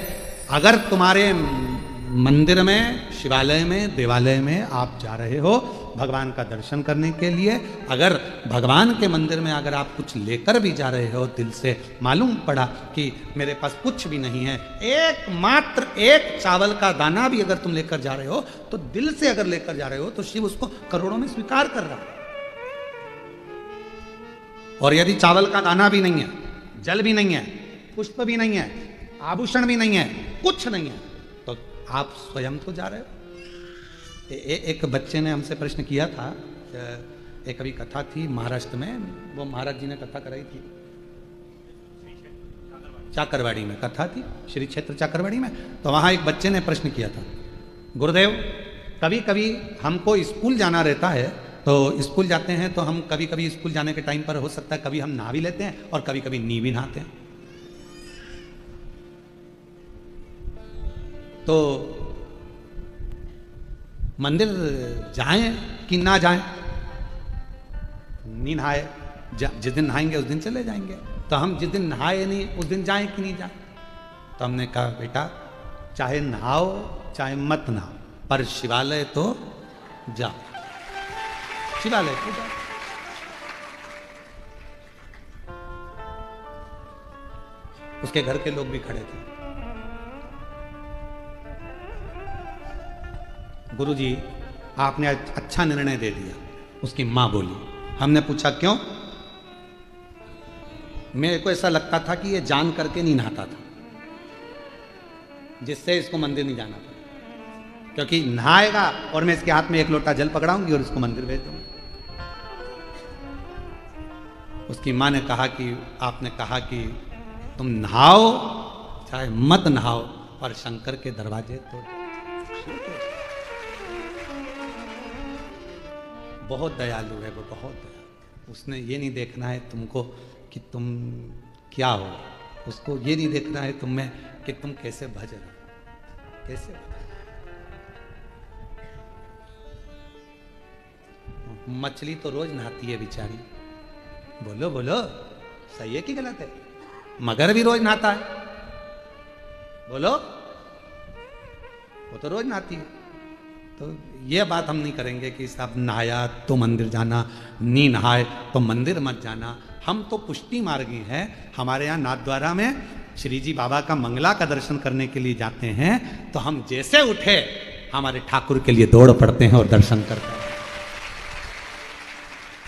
अगर तुम्हारे मंदिर में, शिवालय में, देवालय में आप जा रहे हो भगवान का दर्शन करने के लिए, अगर भगवान के मंदिर में अगर आप कुछ लेकर भी जा रहे हो दिल से, मालूम पड़ा कि मेरे पास कुछ भी नहीं है, एकमात्र एक चावल का दाना भी अगर तुम लेकर जा रहे हो, तो दिल से अगर लेकर जा रहे हो तो शिव उसको करोड़ों में स्वीकार कर रहा है। और यदि चावल का दाना भी नहीं है, जल भी नहीं है, पुष्प भी नहीं है, आभूषण भी नहीं है, कुछ नहीं है, तो आप स्वयं तो जा रहे हो। एक बच्चे ने हमसे प्रश्न किया था, एक अभी कथा थी महाराष्ट्र में, वो महाराज जी ने कथा कराई थी, चाकरवाड़ी में कथा थी, श्री क्षेत्र चाकरवाड़ी में। तो वहां एक बच्चे ने प्रश्न किया था, गुरुदेव कभी कभी हमको स्कूल जाना रहता है, तो स्कूल जाते हैं तो हम कभी कभी स्कूल जाने के टाइम पर हो सकता है कभी हम नहा भी लेते हैं और कभी कभी नी भी नहाते हैं। तो मंदिर जाएं कि ना जाएं, नहीं नहाए, जिस दिन नहाएंगे उस दिन चले जाएंगे। तो हम जिस दिन नहाए नहीं उस दिन जाएं कि नहीं जाएं। तो हमने कहा बेटा चाहे नहाओ चाहे मत नहाओ, पर शिवालय तो जाओ, शिवालय तो जाओ। उसके घर के लोग भी खड़े थे। गुरुजी आपने अच्छा निर्णय दे दिया, उसकी मां बोली। हमने पूछा क्यों? मेरे को ऐसा लगता था कि ये जान करके नहीं नहाता था, जिससे इसको मंदिर नहीं जाना था, क्योंकि नहाएगा और मैं इसके हाथ में एक लोटा जल पकड़ाऊंगी और इसको मंदिर भेज दूंगी। उसकी मां ने कहा कि आपने कहा कि तुम नहाओ चाहे मत नहाओ, पर शंकर के दरवाजे तो बहुत दयालु है वो, बहुत दयालु। उसने ये नहीं देखना है तुमको कि तुम क्या हो, उसको ये नहीं देखना है तुम में कि तुम कैसे भज रहे हो, कैसे। मछली तो रोज नहाती है बेचारी, बोलो बोलो सही है कि गलत है? मगर भी रोज नहाता है, बोलो, वो तो रोज नहाती है। तो ये बात हम नहीं करेंगे कि साहब नहाया तो मंदिर जाना, नहीं नहाए तो मंदिर मत जाना। हम तो पुष्टि मार्गी हैं। हमारे यहाँ नाथद्वारा में श्री जी बाबा का मंगला का दर्शन करने के लिए जाते हैं, तो हम जैसे उठे हमारे ठाकुर के लिए दौड़ पड़ते हैं और दर्शन करते हैं।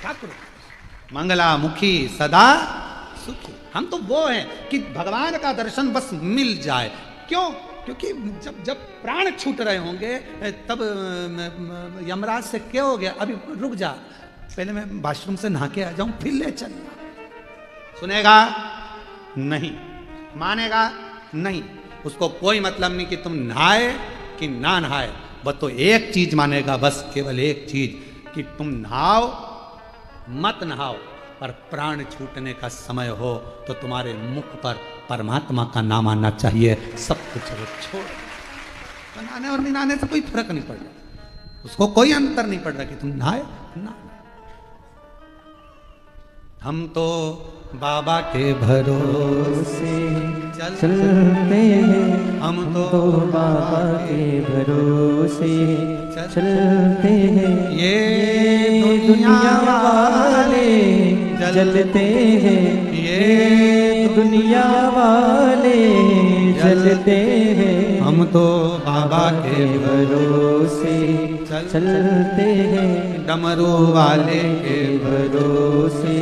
ठाकुर मंगला मुखी सदा सुखी। हम तो वो हैं कि भगवान का दर्शन बस मिल जाए। क्यों? क्योंकि जब प्राण छूट रहे होंगे तब यमराज से क्या हो गया, अभी रुक जा, पहले मैं वॉशरूम से नहा के आ जाऊं फिर ले चलना। सुनेगा नहीं, मानेगा नहीं। उसको कोई मतलब नहीं कि तुम नहाए कि ना नहाए, वह तो एक चीज मानेगा, बस केवल एक चीज कि तुम नहाओ मत नहाओ, पर प्राण छूटने का समय हो तो तुम्हारे मुख पर परमात्मा का नाम आना चाहिए। सब कुछ छोड़, नहाने और नहीं नहाने से कोई फर्क नहीं पड़ रहा, उसको कोई अंतर नहीं पड़ रहा कि तुम नहाए ना। हम तो बाबा के भरोसे चलते हैं, हम तो बाबा के भरोसे चलते हैं। ये दुनिया वाले जलते हैं, ये दुनिया वाले जलते हैं। हम तो बाबा के भरोसे चलते हैं, डमरू वाले के भरोसे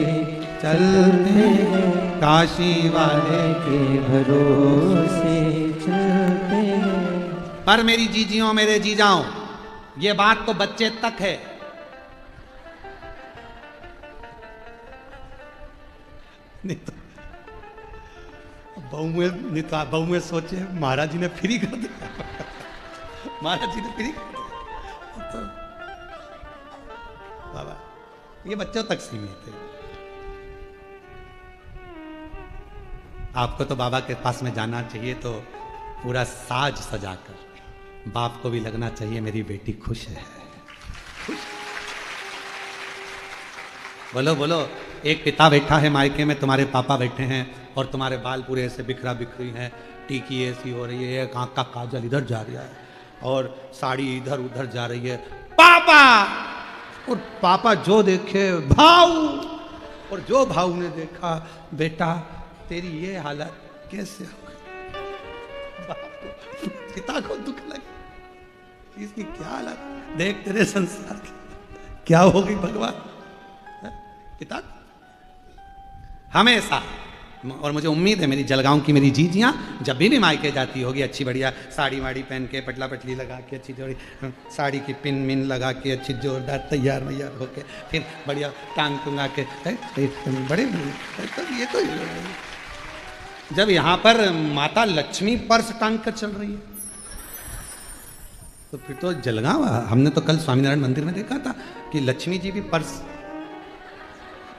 चलते हैं, काशी वाले के भरोसे चलते हैं। पर मेरी जीजियों मेरे जीजाओं, ये बात तो बच्चे तक है। नहीं तो बहू में, नहीं तो बहू में सोचे महाराज जी ने फ्री कर दिया, महाराज जी ने फ्री कर दिया। तो बाबा ये बच्चों तक सीमित है। आपको तो बाबा के पास में जाना चाहिए तो पूरा साज सजाकर, बाप को भी लगना चाहिए मेरी बेटी खुश है, खुश। बोलो बोलो, एक पिता बैठा है मायके में, तुम्हारे पापा बैठे हैं और तुम्हारे बाल पूरे ऐसे बिखरा बिखरी हैं, टीकी ऐसी हो रही है, एक आंख का काजल इधर जा रहा है और साड़ी इधर उधर जा रही है। पापा, और पापा जो देखे भाऊ, और जो भाऊ ने देखा बेटा तेरी ये हालत कैसे हो गई। बाप को, पिता को दुख लगे, इसकी क्या हालत, देख तेरे संसार की क्या हो गई भगवान। पिता हमेशा, और मुझे उम्मीद है मेरी जलगांव की मेरी जीजियां जब भी मायके जाती होगी अच्छी बढ़िया साड़ी वाड़ी पहन के, पटला पटली लगा के, अच्छी जोड़ी साड़ी की पिन मिन लगा के, अच्छी जोरदार तैयार वैयार होके, फिर बढ़िया टांग टूंगा के, बड़े तो ये तो जब यहाँ पर माता लक्ष्मी पर्स टांग कर चल रही है तो फिर तो जलगांव। हमने तो कल स्वामीनारायण मंदिर में देखा था कि लक्ष्मी जी भी पर्स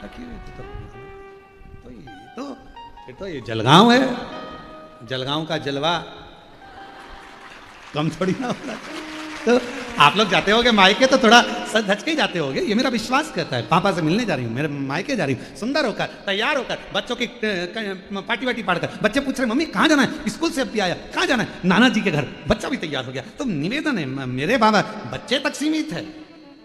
रखी हुई थी। तो फिर तो ये जलगांव है, जलगांव का जलवा कम थोड़ी ना होना चाहिए। तो आप लोग जाते होगे मायके तो थोड़ा सज धज के ही जाते होगे, ये मेरा विश्वास करता है। पापा से मिलने जा रही हूँ, मेरे मायके जा रही हूँ, सुंदर होकर तैयार होकर, बच्चों की पार्टी वाटी पाड़कर। बच्चे पूछ रहे मम्मी कहाँ जाना है, स्कूल से अभी आया, कहाँ जाना है, नाना जी के घर। बच्चा भी तैयार हो गया। तो निवेदन है मेरे बाबा, बच्चे तक सीमित है,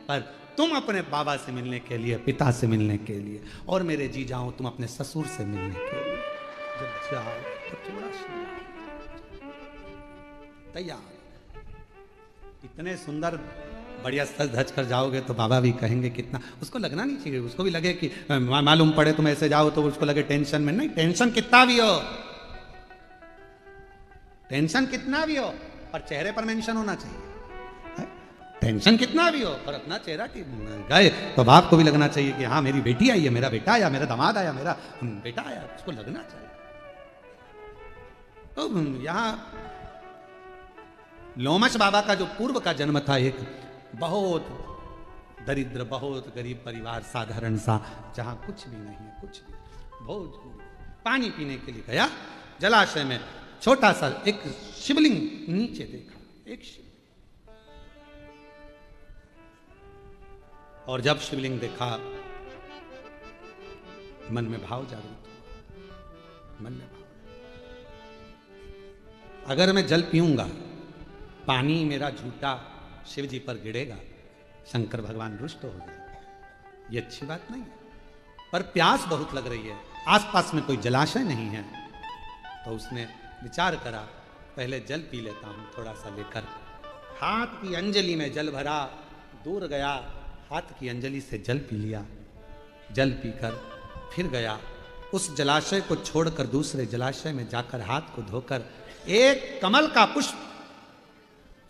पर तुम अपने बाबा से मिलने के लिए, पिता से मिलने के लिए, और मेरे जी जाओ तुम अपने ससुर से मिलने के लिए जब जाओ तो थोड़ा तैयार, इतने सुंदर बढ़िया सज धज कर जाओगे तो बाबा भी कहेंगे कितना। उसको लगना नहीं चाहिए, उसको भी लगे कि मालूम पड़े तुम ऐसे जाओ तो उसको लगे टेंशन में। नहीं, टेंशन कितना भी हो, टेंशन कितना भी हो, पर चेहरे पर मेंशन होना चाहिए। टेंशन कितना भी हो पर अपना चेहरा गए तो बाप को भी लगना चाहिए कि हाँ मेरी बेटी आई है, मेरा बेटा आया, मेरा दामाद आया, मेरा बेटा आया, उसको लगना चाहिए। तो यहाँ लोमश बाबा का जो पूर्व का जन्म था, एक बहुत दरिद्र, बहुत गरीब परिवार, साधारण सा, जहां कुछ भी नहीं है, कुछ भी, बहुत पानी पीने के लिए गया जलाशय में, छोटा सा एक शिवलिंग नीचे देखा, एक शिवलिंग, और जब शिवलिंग देखा मन में भाव जागृत हुआ, मन में भाव, अगर मैं जल पीऊंगा, पानी मेरा झूठा शिव जी पर गिरेगा, शंकर भगवान रुष्ट हो जाएंगे, ये अच्छी बात नहीं है। पर प्यास बहुत लग रही है, आसपास में कोई जलाशय नहीं है। तो उसने विचार करा, पहले जल पी लेता हूँ थोड़ा सा लेकर। हाथ की अंजलि में जल भरा, दूर गया, हाथ की अंजलि से जल पी लिया। जल पीकर फिर गया, उस जलाशय को छोड़कर दूसरे जलाशय में जाकर हाथ को धोकर एक कमल का पुष्प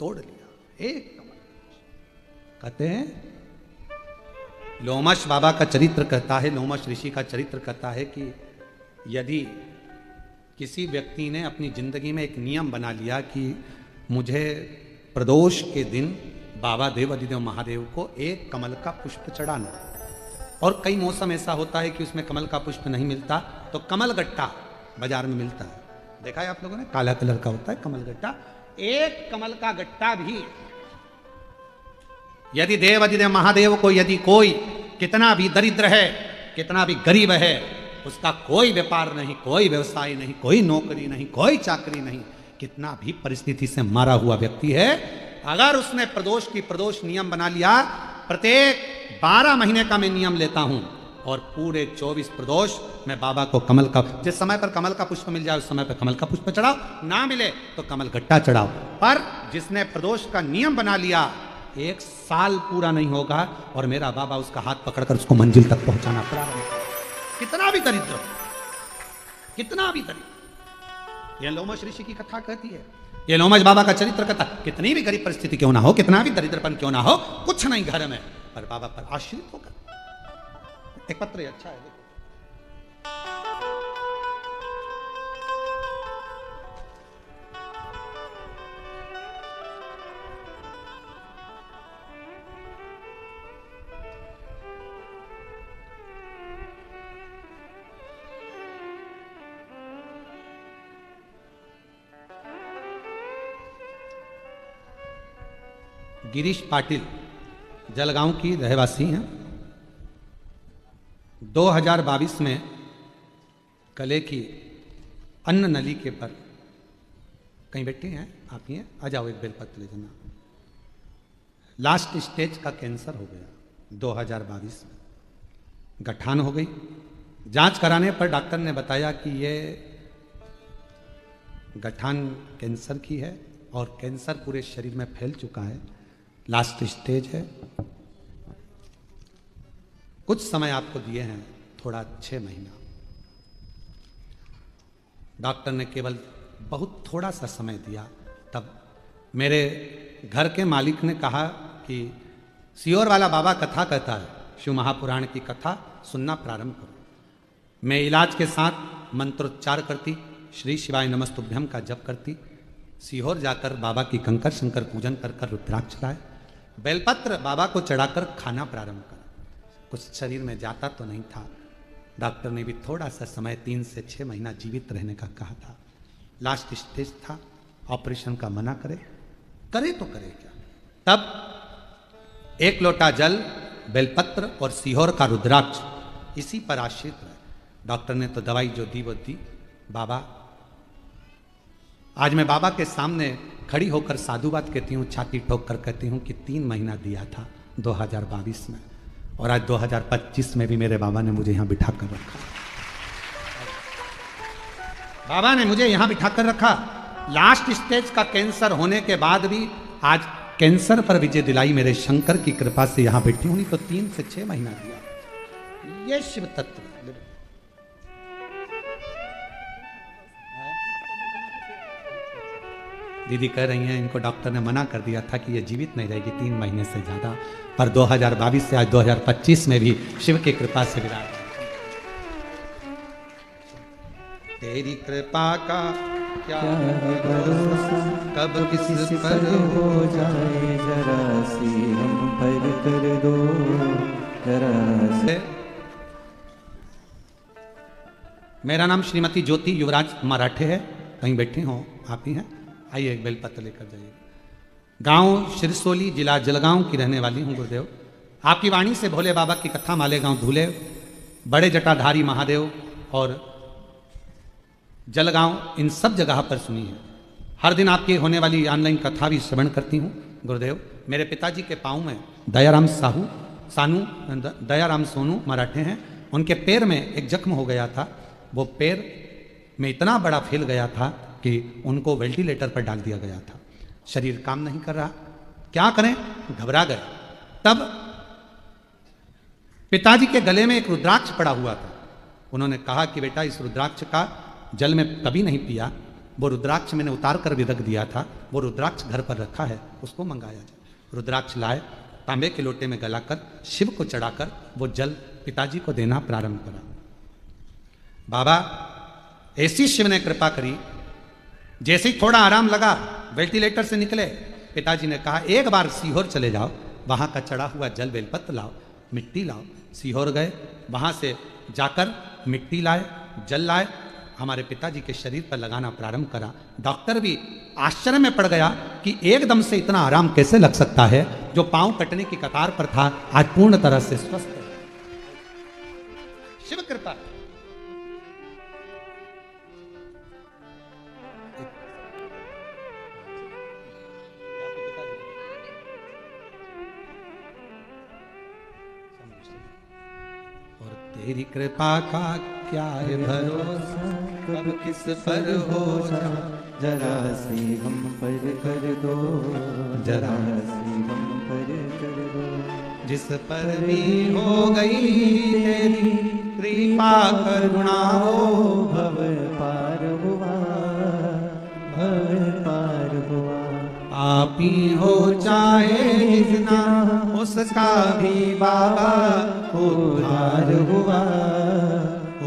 तोड़ लिया। एक कमल, कहते हैं लोमश बाबा का चरित्र कहता है, लोमश ऋषि का चरित्र कहता है कि यदि किसी व्यक्ति ने अपनी जिंदगी में एक नियम बना लिया कि मुझे प्रदोष के दिन बाबा देव अधिदेव महादेव को एक कमल का पुष्प चढ़ाना, और कई मौसम ऐसा होता है कि उसमें कमल का पुष्प नहीं मिलता तो कमल गट्टा बाजार में मिलता है, देखा है आप लोगों ने, काला कलर का होता है कमल गट्टा। एक कमल का गट्टा भी यदि देव अधिदेव महादेव को, यदि कोई कितना भी दरिद्र है, कितना भी गरीब है, उसका कोई व्यापार नहीं, कोई व्यवसाय नहीं, कोई नौकरी नहीं, कोई चाकरी नहीं, कितना भी परिस्थिति से मारा हुआ व्यक्ति है, अगर उसने प्रदोष की प्रदोष नियम बना लिया, प्रत्येक 12 महीने का मैं नियम लेता हूं और पूरे 24 प्रदोष मैं बाबा को कमल का, जिस समय पर कमल का पुष्प मिल जाए उस समय पर कमल का पुष्प चढ़ाओ, ना मिले तो कमल गट्टा चढ़ाओ। पर जिसने प्रदोष का नियम बना लिया, 1 साल पूरा नहीं होगा और मेरा बाबा उसका हाथ पकड़कर उसको मंजिल तक पहुंचाना प्रारंभ करेगा। कितना भी दरिद्र, कितना भी दरिद्र। यह लोमश ऋषि की कथा कहती है, यह लोमश बाबा का चरित्र कहता, कितनी भी गरीब परिस्थिति क्यों ना हो, कितना भी दरिद्रपन क्यों ना हो, कुछ नहीं घर में, पर बाबा पर आश्रित होकर। एक पत्र अच्छा है, देखो। गिरीश पाटिल जलगांव की रहवासी हैं। 2022 में कले की अन्न नली के पर कहीं बैठे हैं आप, ही हैं, आ जाओ एक बेलपत्र ले जाना। लास्ट स्टेज का कैंसर हो गया 2022 में, गठान हो गई। जांच कराने पर डॉक्टर ने बताया कि ये गठान कैंसर की है और कैंसर पूरे शरीर में फैल चुका है, लास्ट स्टेज है। कुछ समय आपको दिए हैं, थोड़ा 6 महीना। डॉक्टर ने केवल बहुत थोड़ा सा समय दिया, तब मेरे घर के मालिक ने कहा कि सियोर वाला बाबा कथा कहता है, शिव महापुराण की कथा सुनना प्रारंभ करो। मैं इलाज के साथ मंत्रोच्चार करती, श्री शिवाय नमस्तुभ्यम का जप करती, सीहोर जाकर बाबा की कंकर शंकर पूजन कर कर रुद्राक्ष चढ़ाए, बेलपत्र बाबा को चढ़ाकर खाना प्रारंभ कर। कुछ शरीर में जाता तो नहीं था। डॉक्टर ने भी थोड़ा सा समय 3 से 6 महीना जीवित रहने का कहा था। लास्ट स्टेज था, ऑपरेशन का मना करे तो करे क्या। तब 1 लोटा जल, बेलपत्र और सीहोर का रुद्राक्ष, इसी पर आश्रित रहे। डॉक्टर ने तो दवाई जो दी वो दी। बाबा, आज मैं बाबा के सामने खड़ी होकर साधुवाद कहती हूँ, छाती ठोक कर कहती हूँ कि 3 महीना दिया था 2022 में, और आज 2025 में भी मेरे बाबा ने मुझे यहाँ बिठा कर रखा। बाबा ने मुझे यहाँ बिठा कर रखा। लास्ट स्टेज का कैंसर होने के बाद भी आज कैंसर पर विजय दिलाई मेरे शंकर की कृपा से यहाँ बैठी हूँ, नहीं तो 3 से 6 महीना दिया। ये शिव तत्व। दीदी कह रही हैं इनको डॉक्टर ने मना कर दिया था कि ये जीवित नहीं रहेगी 3 महीने से ज़्यादा, पर 2022 से आज 2025 में भी शिव की कृपा से विराट। तेरी कृपा का क्या भरोसा, कब किस पर हो जाए जरा सी हम पर कर दो जरा से। मेरा नाम श्रीमती ज्योति युवराज मराठे है, कहीं बैठे हो आप ही हैं, आइए एक बेलपत्र लेकर जाइए। गांव शिरसोली, जिला जलगांव की रहने वाली हूँ गुरुदेव। आपकी वाणी से भोले बाबा की कथा मालेगांव धूले, बड़े जटाधारी महादेव और जलगांव, इन सब जगह पर सुनी है। हर दिन आपकी होने वाली ऑनलाइन कथा भी श्रवण करती हूँ गुरुदेव। मेरे पिताजी के पाँव में दयाराम सोनू मराठे हैं, उनके पैर में एक जख्म हो गया था, वो पैर में इतना बड़ा फैल गया था कि उनको वेंटिलेटर पर डाल दिया गया था। शरीर काम नहीं कर रहा, क्या करें, घबरा गए। तब पिताजी के गले में एक रुद्राक्ष पड़ा हुआ था। उन्होंने कहा कि बेटा इस रुद्राक्ष का जल में कभी नहीं पिया, वो रुद्राक्ष मैंने उतार कर भी रख दिया था, वो रुद्राक्ष घर पर रखा है, उसको मंगाया जाए। रुद्राक्ष लाए, तांबे के लोटे में गलाकर शिव को चढ़ाकर वो जल पिताजी को देना प्रारंभ करा। बाबा ऐसी शिव ने कृपा करी, जैसे ही थोड़ा आराम लगा वेंटिलेटर से निकले, पिताजी ने कहा एक बार सीहोर चले जाओ, वहां का चढ़ा हुआ जल बेलपत्र लाओ, मिट्टी लाओ। सीहोर गए, वहां से जाकर मिट्टी लाए, जल लाए, हमारे पिताजी के शरीर पर लगाना प्रारंभ करा। डॉक्टर भी आश्चर्य में पड़ गया कि एकदम से इतना आराम कैसे लग सकता है। जो पांव कटने की कतार पर था आज पूर्ण तरह से स्वस्थ है। शिव कृपा। और तेरी कृपा का क्या है भरोसा, कब किस पर हो जा, जरा सी हम पर कर दो, जरा सी हम पर कर दो। जिस पर भी हो गई तेरी कृपा करुणा हो, भव पार हुआ, भव पार हुआ। आप ही हो चाहे जितना उसका भी बाबा उद्धार हुआ,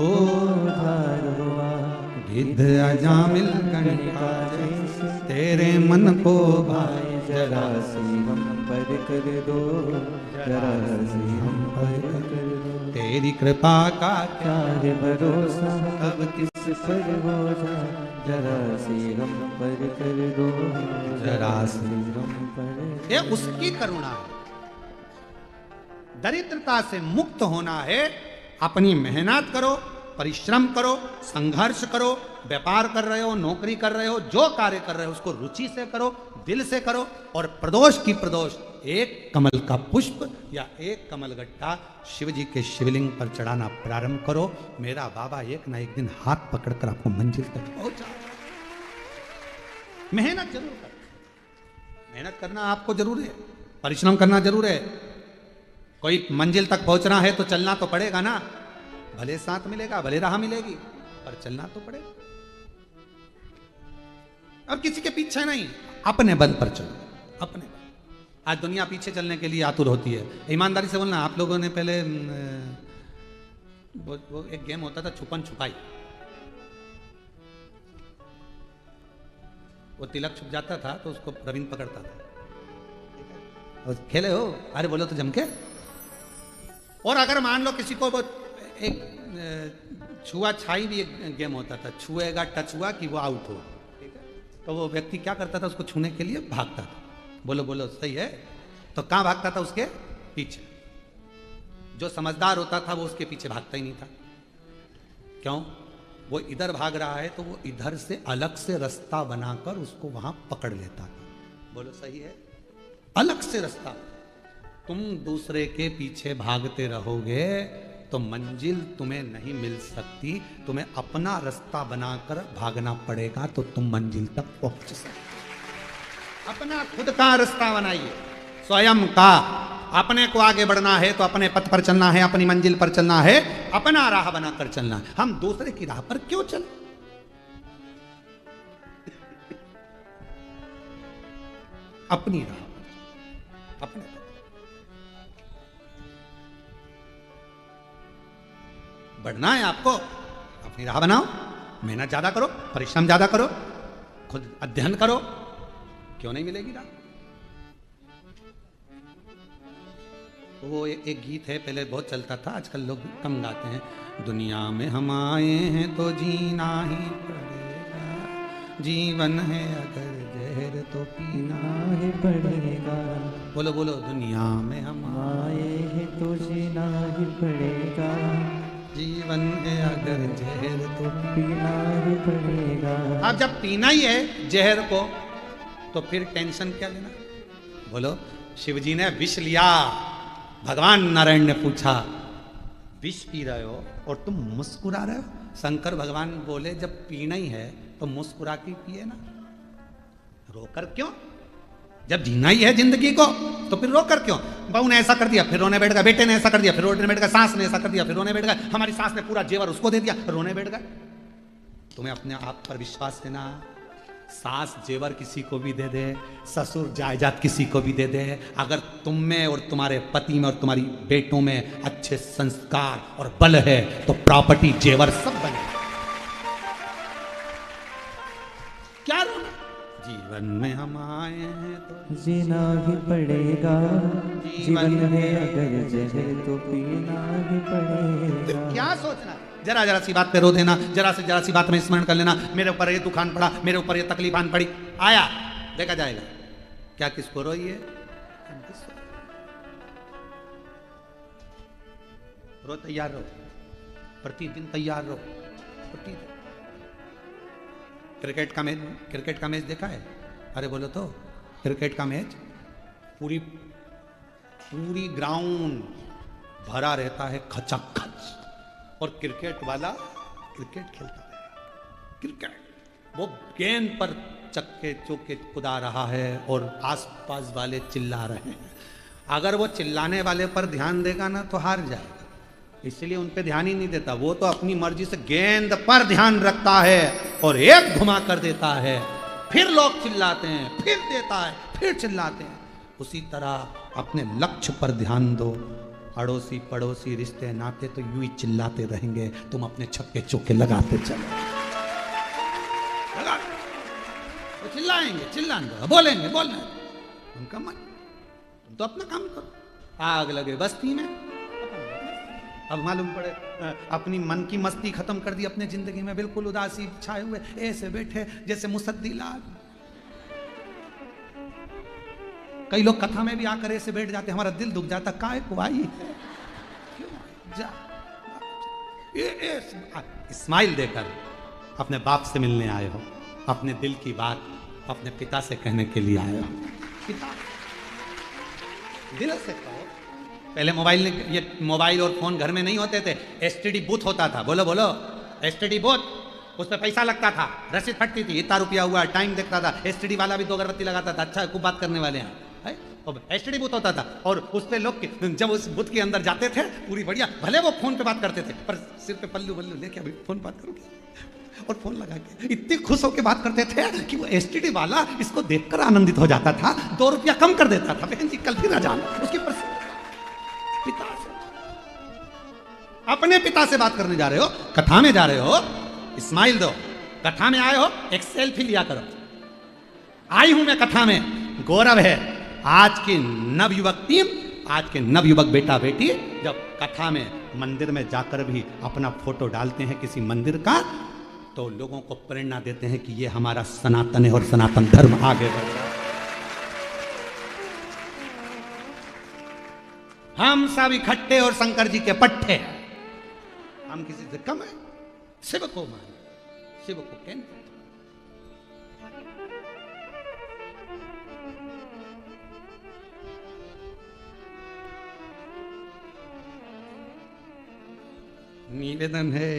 उद्धार हुआ। गिद्ध अजामिल गणिका जैसे तेरे मन को भाए, जरा सी हम पर कर दो, जरा सी हम पर कर दो। तेरी कृपा का क्या है भरोसा, कब किस पर हो जा, जरा सी हम पर कर दो, जरा सी हम पर। ये उसकी करुणा है। दरिद्रता से मुक्त होना है, अपनी मेहनत करो, परिश्रम करो, संघर्ष करो, व्यापार कर रहे हो, नौकरी कर रहे हो, जो कार्य कर रहे हो उसको रुचि से करो, दिल से करो, और प्रदोष की प्रदोष एक कमल का पुष्प या एक कमल गट्टा शिव जी के शिवलिंग पर चढ़ाना प्रारंभ करो। मेरा बाबा एक ना एक दिन हाथ पकड़कर आपको मंजिल तक पहुंचा। मेहनत जरूर कर, मेहनत करना आपको जरूर है, परिश्रम करना जरूर है। कोई मंजिल तक पहुंचना है तो चलना तो पड़ेगा ना, भले साथ मिलेगा, भले राह मिलेगी, पर चलना तो पड़ेगा। अब किसी के पीछे नहीं, अपने बल पर चलो, अपने बल। आज दुनिया पीछे चलने के लिए आतुर होती है। ईमानदारी से बोलना, आप लोगों ने पहले वो एक गेम होता था छुपन छुपाई, वो तिलक छुप जाता था तो उसको प्रवीण पकड़ता था, और खेले हो, अरे बोलो तो जम के। और अगर मान लो किसी को वो एक छुआ छाई भी एक गेम होता था, छुएगा टच हुआ कि वो आउट हुआ, ठीक है, तो वो व्यक्ति क्या करता था, उसको छूने के लिए भागता था। बोलो बोलो सही है, तो कहाँ भागता था, उसके पीछे। जो समझदार होता था वो उसके पीछे भागता ही नहीं था। क्यों? वो इधर भाग रहा है तो वो इधर से अलग से रास्ता बनाकर उसको वहां पकड़ लेता था। बोलो सही है, अलग से रास्ता। तुम दूसरे के पीछे भागते रहोगे तो मंजिल तुम्हें नहीं मिल सकती, तुम्हें अपना रास्ता बनाकर भागना पड़ेगा तो तुम मंजिल तक पहुंच सकते। अपना खुद का रास्ता बनाइए, स्वयं का। अपने को आगे बढ़ना है तो अपने पथ पर चलना है, अपनी मंजिल पर चलना है, अपना राह बनाकर चलना है। हम दूसरे की राह पर क्यों चलें? अपनी राह पर, अपने बढ़ना है आपको, अपनी राह बनाओ, मेहनत ज्यादा करो, परिश्रम ज्यादा करो, खुद अध्ययन करो, क्यों नहीं मिलेगी राह? वो एक गीत है, पहले बहुत चलता था, आजकल लोग कम गाते हैं। दुनिया में हम आए हैं तो जीना ही पड़ेगा, जीवन है अगर जहर तो पीना ही पड़ेगा। बोलो बोलो, दुनिया में हम आए हैं तो जीना ही पड़ेगा, जीवन है अगर जहर तो पीना ही पड़ेगा। अब जब पीना ही है जहर को तो फिर टेंशन क्या लेना? बोलो, शिवजी ने विष लिया, भगवान नारायण ने पूछा विष पी रहे हो और तुम मुस्कुरा रहे हो। शंकर भगवान बोले जब पीना ही है तो मुस्कुरा के पिए ना, रोकर क्यों? जब जीना ही है जिंदगी को तो फिर रोकर क्यों? बहू ने ऐसा कर दिया फिर रोने बैठ गया, बेटे ने ऐसा कर दिया फिर रोने बैठ गया, सास ने ऐसा कर दिया फिर रोने बैठ गया, हमारी सास ने पूरा जेवर उसको दे दिया रोने बैठ गया। तुम्हें अपने आप पर विश्वास है ना? सास जेवर किसी को भी दे दे, ससुर जायदाद किसी को भी दे दे, अगर तुम में और तुम्हारे पति में और तुम्हारी बेटों में अच्छे संस्कार और बल है तो प्रॉपर्टी जेवर सब बने। क्या रोना? जीवन में हम आए हैं तो जीना ही पड़ेगा, जीवन है अगर जहर तो पीना ही पड़ेगा। क्या सोचना? जरा जरा सी बात पे रो देना, जरा सी बात में स्मरण कर लेना, मेरे ऊपर ये तूफान पड़ा, मेरे ऊपर ये तकलीफ आन पड़ी, आया देखा जाएगा। क्या किसको रोई है? रो, तैयार रहो, प्रतिदिन तैयार रहो, प्रतिदिन। क्रिकेट का मैच देखा है? अरे बोलो तो, क्रिकेट का मैच पूरी ग्राउंड भरा रहता है खचाखच, और क्रिकेट वाला क्रिकेट खेलता है। क्रिकेट वो गेंद पर चक्के चौके कुदा रहा है और आसपास वाले चिल्ला रहे हैं। अगर वो चिल्लाने वाले पर ध्यान देगा ना तो हार जाएगा, इसलिए उन पे ध्यान ही नहीं देता। वो तो अपनी मर्जी से गेंद पर ध्यान रखता है और एक घुमा कर देता है, फिर लोग चिल्लाते हैं, फिर देता है, फिर चिल्लाते हैं। उसी तरह अपने लक्ष्य पर ध्यान दो। अड़ोसी पड़ोसी रिश्ते नाते तो यूं ही चिल्लाते रहेंगे, तुम अपने छक्के चौके लगाते चलो। लगा तो चिल्लाएंगे, चिल्लाएंगे, बोलेंगे, बोलना उनका मन, तुम तो अपना काम करो। आग लगे बस्ती में, अब मालूम पड़े अपनी मन की मस्ती खत्म कर दी, अपने जिंदगी में बिल्कुल उदासी छाए हुए ऐसे बैठे जैसे मुसद्दी लाल। कई लोग कथा में भी आकर ऐसे बैठ जाते, हमारा दिल दुख जाता, काय को आई जा स्माइल देकर अपने बाप से मिलने आए हो, अपने दिल की बात अपने पिता से कहने के लिए आए हो। पिता दिल से कहो। पहले मोबाइल और फोन घर में नहीं होते थे, एसटीडी बूथ होता था। बोलो बोलो, एसटीडी बूथ, उस पर पैसा लगता था, रसीद फटती थी, इतना रुपया हुआ, टाइम देखता था। एसटीडी वाला भी 2 अगरबत्ती लगाता था, अच्छा खूब बात करने वाले हैं। एसटीडी बूथ होता था और उस पे लोग जब उस बूथ के अंदर जाते थे पूरी बढ़िया, भले वो फोन पे बात करते थे पर सिर पे पल्लू बल्लू लेके अभी फोन बात करोगे, और फोन लगा के इतनी खुश होकर बात करते थे कि वो एसटीडी वाला इसको देखकर आनंदित हो जाता था, 2 रुपया कम कर देता था। बहन जी कल फिर आ जाना उसकी पिता से, अपने पिता से बात करने जा रहे हो, कथा में जा रहे हो, स्माइल दो। कथा में आए हो, एक सेल्फी लिया करो। आई हूं मैं कथा में, गौरव है आज की नवयुवक टीम, आज के नवयुवक बेटा बेटी जब कथा में मंदिर में जाकर भी अपना फोटो डालते हैं किसी मंदिर का, तो लोगों को प्रेरणा देते हैं कि ये हमारा सनातन है और सनातन धर्म आगे बढ़ रहा है। हम सब इकट्ठे और शंकर जी के पट्टे हैं, हम किसी से कम है। शिव को मान, शिव को केंद्र। निवेदन है,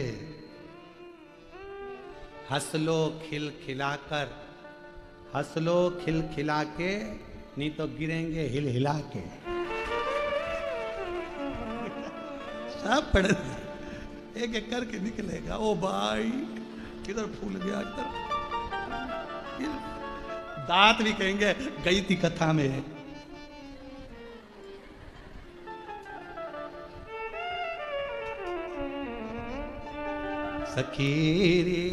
हंस लो खिल खिलाकर, हंस लो खिल खिला के, नहीं तो गिरेंगे हिल हिला के। सब पढ़ एक एक करके निकलेगा। ओ भाई किधर फूल गया, इधर दांत भी कहेंगे गई थी कथा में। सखी रे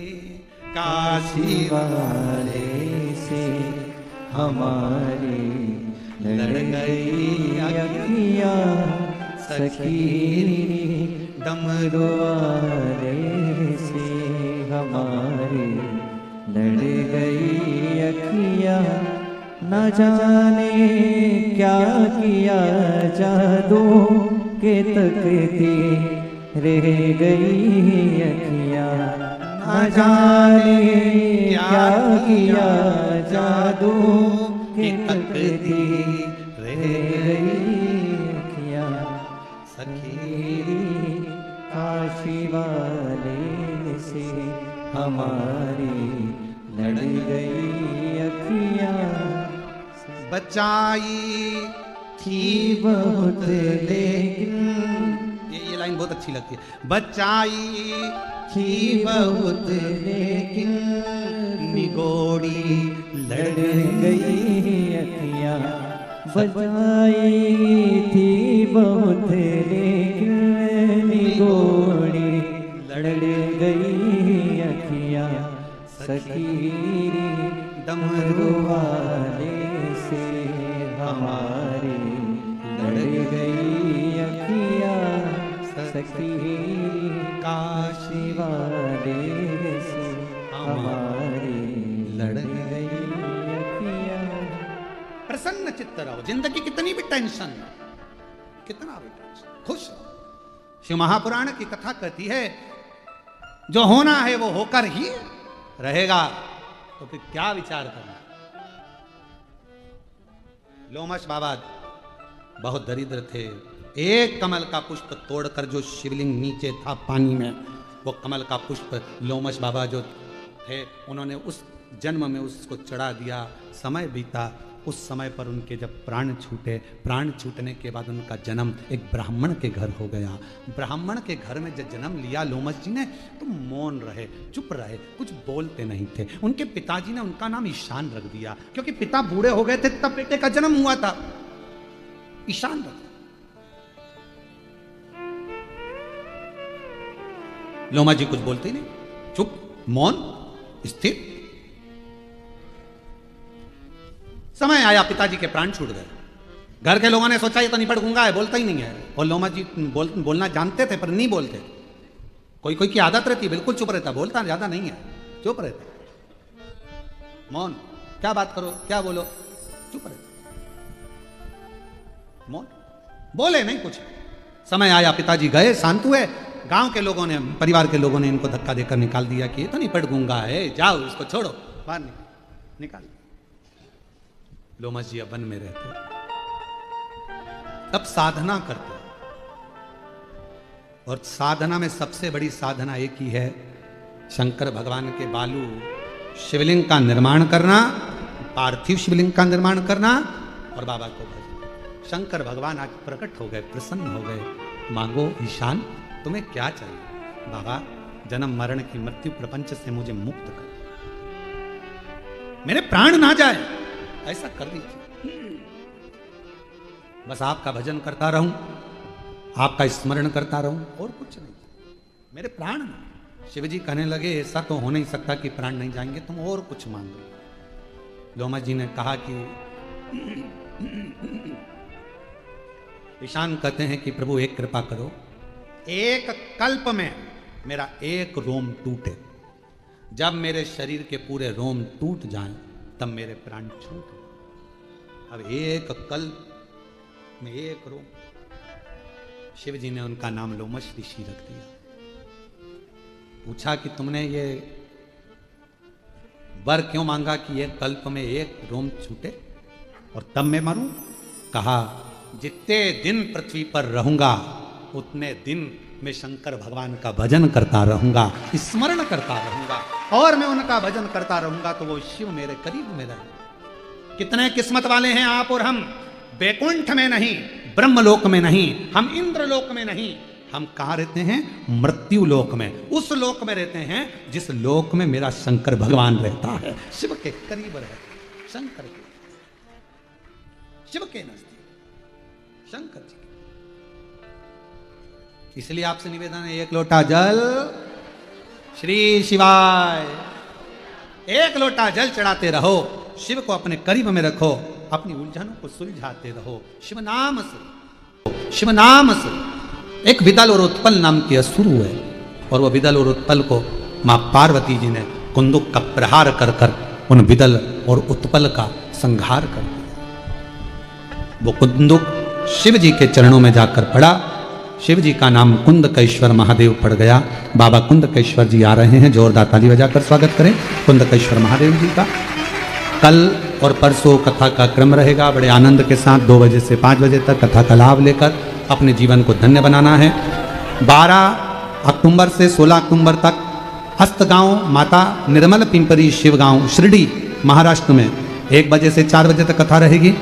काशी वाले से हमारी लड़ गई अखियाँ, सखी डमरू वाले से हमारी लड़ गई अखियाँ। न जाने क्या किया जादू के तकती रह गई अखियाँ। न जाने क्या किया जादू के तकती रह गई अखियाँ। सखी काशी वाले से हमारी लड़ गई अखियाँ। बचाई थी बहुत लेकिन ये लाइन बहुत अच्छी लगती है। बचाई थी बहुत लेकिन निगोड़ी लड़ गई अखियाँ। बचाई थी बहुत लेकिन निगोड़ी लड़ गई अखियाँ। सकीरी डमरू वाले से हमारी लड़ गई अखियाँ। सकीरी काशी वाले से हमारी लड़ गई अखियाँ। प्रसन्न चित्त रहो, जिंदगी कितनी भी टेंशन, कितना भी टेंशन, खुश रहो। शिव महापुराण की कथा कहती है जो होना है वो होकर ही रहेगा, तो फिर क्या विचार करना। लोमश बाबा बहुत दरिद्र थे। एक कमल का पुष्प तोड़कर जो शिवलिंग नीचे था पानी में, वो कमल का पुष्प लोमश बाबा जो थे उन्होंने उस जन्म में उसको चढ़ा दिया। समय बीता, उस समय पर उनके जब प्राण छूटे, प्राण छूटने के बाद उनका जन्म एक ब्राह्मण के घर हो गया। ब्राह्मण के घर में जब जन्म लिया लोमश जी ने, तो मौन रहे, चुप रहे, कुछ बोलते नहीं थे। उनके पिताजी ने उनका नाम ईशान रख दिया, क्योंकि पिता बूढ़े हो गए थे तब बेटे का जन्म हुआ था। ईशान रख दिया। लोमश जी कुछ बोलते ही नहीं, चुप, मौन, स्थिर। समय आया, पिताजी के प्राण छूट गए। घर के लोगों ने सोचा ये तो निपट गूंगा है, बोलता ही नहीं है। और लोमश जी बोलना जानते थे पर नहीं बोलते। कोई कोई की आदत रहती, बिल्कुल चुप रहता, बोलता ज्यादा नहीं है, चुप रहता, मौन। क्या बात करो, क्या बोलो, चुप रहता, मौन, बोले नहीं कुछ। समय आया, पिताजी गए, शांत हुए। गांव के लोगों ने, परिवार के लोगों ने इनको धक्का देकर निकाल दिया कि ये तो निपट गूंगा है, जाओ इसको छोड़ो, बाहर निकाल। लोमश जी अब वन में रहते, तब साधना करते। और साधना में सबसे बड़ी साधना एक ही है, शंकर भगवान के बालू शिवलिंग का निर्माण करना, पार्थिव शिवलिंग का निर्माण करना और बाबा को भजना। शंकर भगवान आज प्रकट हो गए, प्रसन्न हो गए। मांगो ईशान, तुम्हें क्या चाहिए? बाबा, जन्म मरण की मृत्यु प्रपंच से मुझे मुक्त कर, मेरे प्राण ना जाए, ऐसा कर दीजिए। बस आपका भजन करता रहूं, आपका स्मरण करता रहूं, और कुछ नहीं, मेरे प्राण ना। शिव जी कहने लगे ऐसा तो हो नहीं सकता कि प्राण नहीं जाएंगे, तुम और कुछ मांगो। लोमश जी ने कहा कि ईशान कहते हैं कि प्रभु एक कृपा करो, एक कल्प में मेरा एक रोम टूटे। जब मेरे शरीर के पूरे रोम टूट जाएं तब मेरे प्राण छूटे। अब एक कल्प में एक रोम। शिव जी ने उनका नाम लोमश ऋषि रख दिया। पूछा कि तुमने ये वर क्यों मांगा कि एक कल्प में एक रोम छूटे और तब मैं मरूं? कहा जितने दिन पृथ्वी पर रहूंगा उतने दिन मैं शंकर भगवान का भजन करता रहूंगा, स्मरण करता रहूंगा, और मैं उनका भजन करता रहूंगा तो वो शिव मेरे करीब में रहे। कितने किस्मत वाले हैं आप और हम। वैकुंठ में नहीं, ब्रह्मलोक में नहीं, हम इंद्रलोक में नहीं, हम कहाँ रहते हैं? मृत्यु लोक में। उस लोक में रहते हैं जिस लोक में मेरा शंकर भगवान रहता है। शिव के करीब रहते, शंकर के, शिव के नजदीक, शंकर जी। इसलिए आपसे निवेदन है, एक लोटा जल श्री शिवाय, एक लोटा जल चढ़ाते रहो, शिव को अपने करीब में रखो, अपनी उलझनों को सुलझाते रहो शिव नाम से। शिव नाम से एक विदल और उत्पल नाम की असुर है, और वह विदल और उत्पल को मां पार्वती जी ने कुंदुक का प्रहार कर कर उन विदल और उत्पल का संहार कर दिया। वो कुंदुक शिव जी के चरणों में जाकर पड़ा। शिव जी का नाम कुंदकेश्वर महादेव पड़ गया। बाबा कुंदकेश्वर जी आ रहे हैं, जोरदार ताली बजाकर स्वागत करें कुंदकेश्वर महादेव जी का। कल और परसों कथा का क्रम रहेगा। बड़े आनंद के साथ 2 बजे से 5 बजे तक कथा का लाभ लेकर अपने जीवन को धन्य बनाना है। 12 अक्टूबर से 16 अक्टूबर तक अस्तगांव माता निर्मल पिंपरी शिवगांव शिरडी महाराष्ट्र में 1 बजे से 4 बजे तक कथा रहेगी।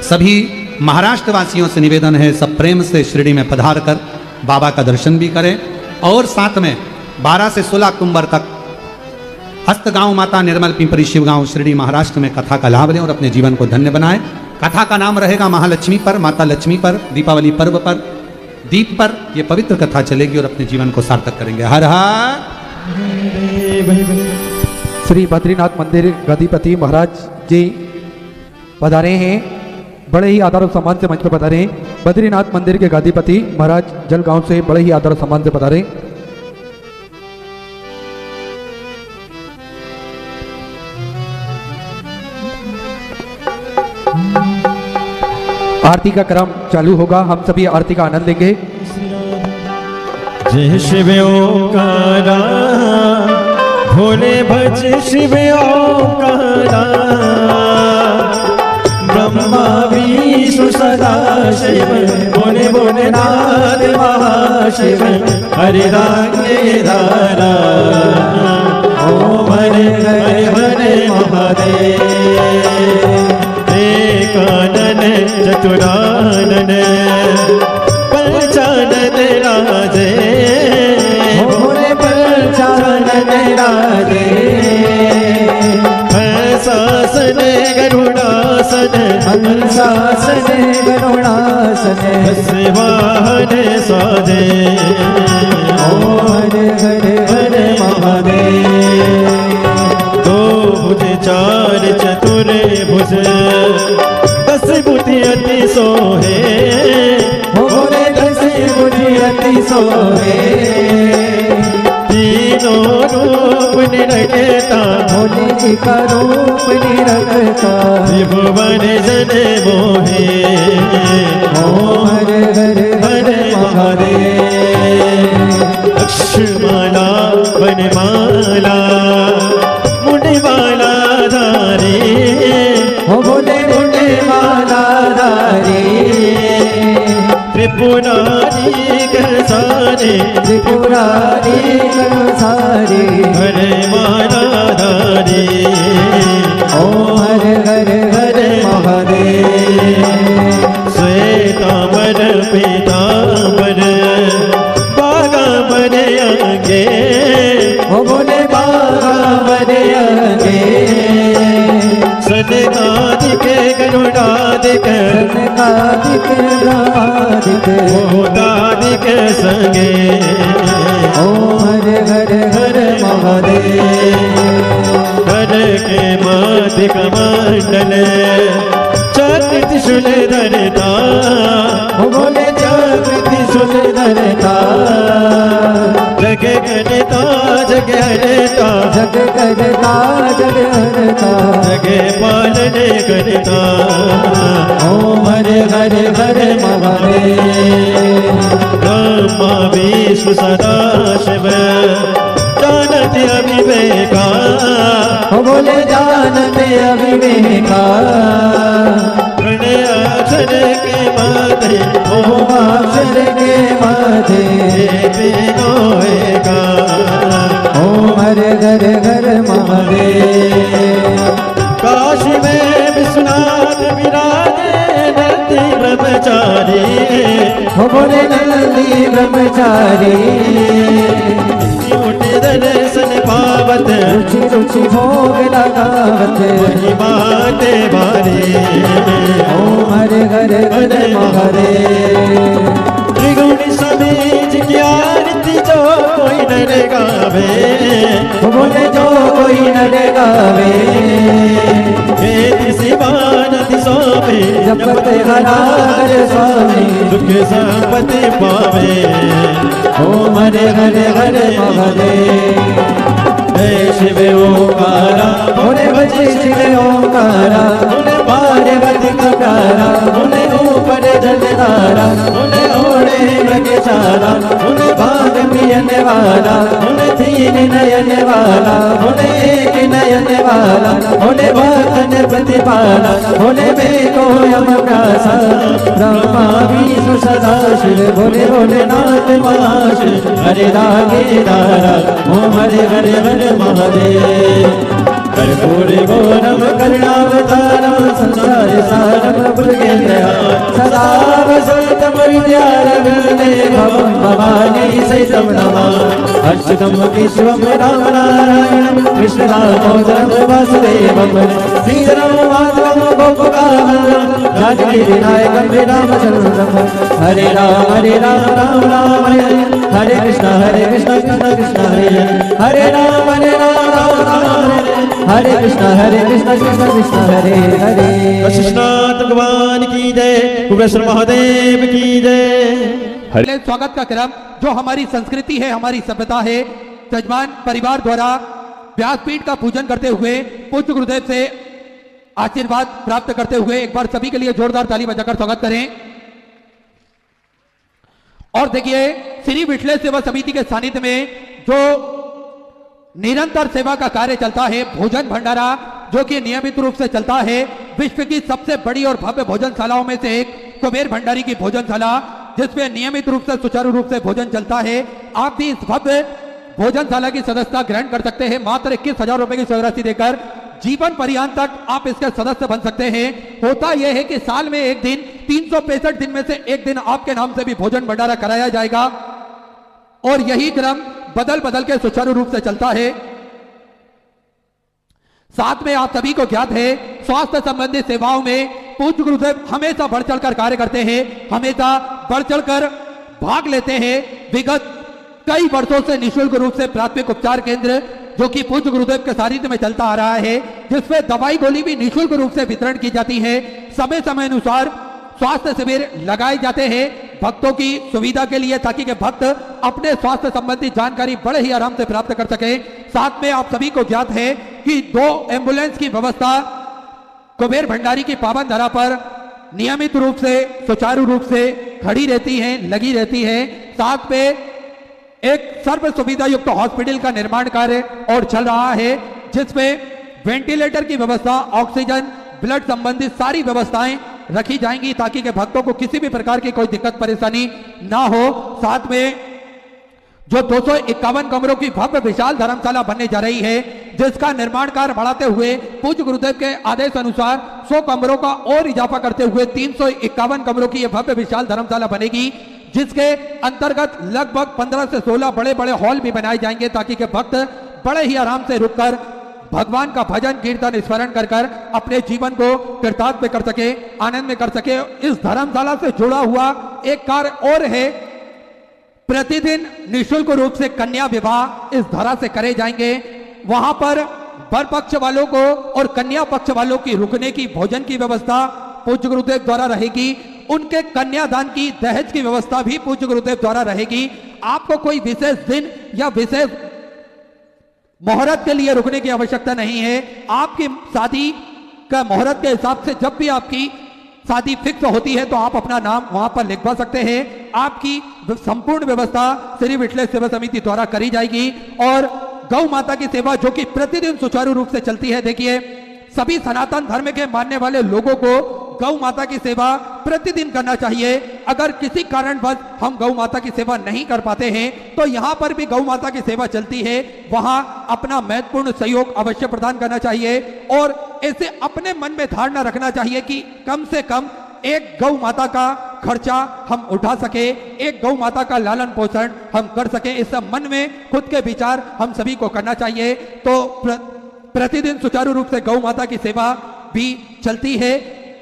सभी महाराष्ट्र वासियों से निवेदन है, सब प्रेम से शिरडी में पधार कर बाबा का दर्शन भी करें और साथ में 12 से 16 अक्टूबर तक अस्तगांव माता निर्मल पिंपरी शिवगांव शिरडी महाराष्ट्र में कथा का लाभ लें और अपने जीवन को धन्य बनाएं। कथा का नाम रहेगा महालक्ष्मी पर, माता लक्ष्मी पर, दीपावली पर्व पर, दीप पर ये पवित्र कथा चलेगी और अपने जीवन को सार्थक करेंगे। हर हर। श्री बद्रीनाथ मंदिर गदिपति महाराज जी पधारे हैं, बड़े ही आदर और सम्मान से मंच पर पधारे। बद्रीनाथ मंदिर के गादीपति महाराज जलगांव से बड़े ही आदर और सम्मान से पधारे। आरती का क्रम चालू होगा, हम सभी आरती का आनंद लेंगे। जय शिव ओंकारा, भोले भज शिव ओंकारा, ब्रह्मा विष्णु सदा शिव, बोले भोलेनाथ महाशिव, हरे रागे धारा, ओम हरे हरे हरे महादेव। कानन चतुरानन पंचानन राजे, भोले पंचानन राजे, हंसासन गरुड़ासन, हंसासन गरुड़ासन, वाहन साजे, ओम हरे हरे हरे महादेव। दो भुज चार चतुर भुज, 10 बुद्धि अति सोहे, भोले 10 बुद्धि अति सोहे। तीनों रूप निरखता, भोले जी का रूप निरखता, त्रिभुवन जन मोहे, ओम हरे हरे हरे महादेव। लक्ष्मणा वनमाला, मुंडमाला धारे, भोले मुंडमाला धारे, त्रिपुरारी सारे, त्रिपुरारी सारे, हरे माला धारे, ओम हरे हरे हरे महादेव। श्वेतांबर पीतांबर, बागांबर आगे, भोले बागांबर आगे, सनकादिक गरुड़ादिक, सनकादिक ब्रह्मादिक, भूतादिक संगे, ओम हरे हरे हरे महादेव। हर के माधि कमंडल, चक्र त्रिशूल धरता, भोले चक्र त्रिशूल धरता, जग करता जग हरता, जग करता जग हरता, जग पालन करता, ओम हरे हरे हरे महादेव। ब्रह्मा विष्णु सदा शिव, जानते अविवेका, बोले जानते अविवेका, प्रणय अक्षर के माथे, ओम अक्षर के माथे, होएगा, ओम हरे हरे हरे महादेव। काशी में विश्वनाथ विराजे, नंदी ब्रह्मचारी, बोले नंदी ब्रह्मचारी, दर्शन पावत, रुचि रुचि भोग लगावत, महिमा ते भारी, ओम हरे हरे हरे महादेव। त्रिगुण समीज की आरती जो कोई न गावे, बोले जो कोई न गावे, वेद शिवान सोवे, जपते हरा हर स्वामी, दुख संपत्ति पावे, ओम हरे हरे हरे महादेव। जय शिव ओंकारा, भोले भजे शिव ओंकारा, भोले पार्वती का प्यारा, भोले ऊपर जलधारा, भोले ओढ़े मृग चारा, भोले भाग मियन वाला उन्हें तीन नयन वाला उन्हें एक नयन वाला उन्हें भक्तन प्रतिपाला उन्हें बेको यम व्यासा ब्रह्मा विष्णु सदा शिव भोले भोलेनाथ महाशिव हरे रागे दारा ओम हरे हरे हरे महादेव कर्पूर गौरम करुणावतारम संसार सारम भुजगेन्द्रया सदा वसंतम विद्यारण्ये भवं भवानी सहितं नमः अच्युतं केशवं राम नारायणं कृष्ण दामोदरं वासुदेवं श्रीधरं माधवं गोपकानन्दं जानकी विनायकं रामचन्द्रं हरे राम राम राम हरे कृष्ण कृष्ण कृष्ण हरे राम राम राम हरे कृष्ण कृष्ण कृष्ण हरे हरे। कृष्णनाथ भगवान की जय, कुबेश्वर महादेव की जय। स्वागत का क्रम जो हमारी संस्कृति है, हमारी सभ्यता है, जजमान परिवार द्वारा व्यासपीठ का पूजन करते हुए पूज्य गुरुदेव से आशीर्वाद प्राप्त करते हुए एक बार सभी के लिए जोरदार ताली बजाकर स्वागत करें। और देखिए श्री विठलेश सेवा समिति के सानिध्य में जो निरंतर सेवा का कार्य चलता है, भोजन भंडारा जो कि नियमित रूप से चलता है, विश्व की सबसे बड़ी और भव्य भोजनशालाओं में से एक कुबेर भंडारी की भोजनशाला, जिसमें नियमित रूप से सुचारू रूप से भोजन चलता है। आप भी इस भव्य भोजनशाला की सदस्यता ग्रहण कर सकते हैं। मात्र 21,000 रुपए की सेवाराशि देकर जीवन पर्यंत तक आप इसके सदस्य बन सकते हैं। होता यह है कि साल में एक दिन 365 दिन में से एक दिन आपके नाम से भी भोजन भंडारा कराया जाएगा और यही क्रम बदल बदल के सुचारू रूप से चलता है। साथ में आप सभी को ज्ञात है स्वास्थ्य संबंधी सेवाओं में पूज्य गुरुदेव हमेशा बढ़ चढ़कर कार्य करते हैं, हमेशा बढ़ चढ़कर भाग लेते हैं। विगत कई वर्षों से निःशुल्क रूप से प्राथमिक उपचार केंद्र जो कि पूज्य गुरुदेव के सानिध्य में चलता आ रहा है, जिसमें दवाई गोली भी निःशुल्क रूप से वितरण की जाती है। समय समय अनुसार स्वास्थ्य शिविर लगाए जाते हैं भक्तों की सुविधा के लिए, ताकि के भक्त अपने स्वास्थ्य संबंधी जानकारी बड़े ही आराम से प्राप्त कर सके। साथ में आप सभी को ज्ञात है कि 2 एम्बुलेंस की व्यवस्था कुबेर भंडारी की पावन धरा पर नियमित रूप से सुचारू रूप से खड़ी रहती है, लगी रहती है। साथ में एक सर्व सुविधा युक्त हॉस्पिटल का निर्माण कार्य और चल रहा है, जिसमें वेंटिलेटर की व्यवस्था, ऑक्सीजन, ब्लड संबंधित सारी व्यवस्थाएं रखी जाएंगी ताकि के भक्तों को किसी भी प्रकार की कोई दिक्कत परेशानी ना हो। साथ में जो 251 कमरों की भव्य विशाल धर्मशाला बनने जा रही है, जिसका निर्माण कार्य बढ़ाते हुए पूज्य गुरुदेव के आदेश अनुसार 100 कमरों का और इजाफा करते हुए 351 कमरों की यह भव्य विशाल धर्मशाला बनेगी, जिसके अंतर्गत लगभग 15 से 16 बड़े बड़े हॉल भी बनाए जाएंगे ताकि के भक्त बड़े ही आराम से रुककर भगवान का भजन कीर्तन स्मरण कर कर अपने जीवन को कृतार्थ में कर सके, आनंद में कर सके। इस धर्मशाला से जुड़ा हुआ एक कार्य और है, प्रतिदिन निःशुल्क रूप से कन्या विवाह इस धरा से करे जाएंगे। वहां पर वर पक्ष वालों को और कन्या पक्ष वालों की रुकने की, भोजन की व्यवस्था पूज्य गुरुदेव द्वारा रहेगी। उनके कन्यादान की, दहेज की व्यवस्था भी पूज्य गुरुदेव द्वारा रहेगी। आपको कोई विशेष दिन या विशेष मुहूर्त के लिए रुकने की आवश्यकता नहीं है। आपकी शादी का मुहूर्त के हिसाब से जब भी आपकी शादी फिक्स होती है तो आप अपना नाम वहां पर लिखवा सकते हैं। आपकी संपूर्ण व्यवस्था श्री विठलेश सेवा समिति द्वारा करी जाएगी और गौ माता की सेवा जो कि प्रतिदिन सुचारू रूप से चलती है। देखिए सभी सनातन धर्म के मानने वाले लोगों को गौ माता की सेवा प्रतिदिन करना चाहिए। अगर किसी कारणवश हम गौ माता की सेवा नहीं कर पाते हैं तो यहाँ पर भी गौ माता की सेवा चलती है, वहां अपना महत्वपूर्ण सहयोग अवश्य प्रदान करना चाहिए और ऐसे अपने मन में धारणा रखना चाहिए कि कम से कम एक गौ माता का खर्चा हम उठा सके, एक गौ माता का लालन पोषण हम कर सके। इस मन में खुद के विचार हम सभी को करना चाहिए। तो प्रतिदिन सुचारू रूप से गौ माता की सेवा भी चलती है।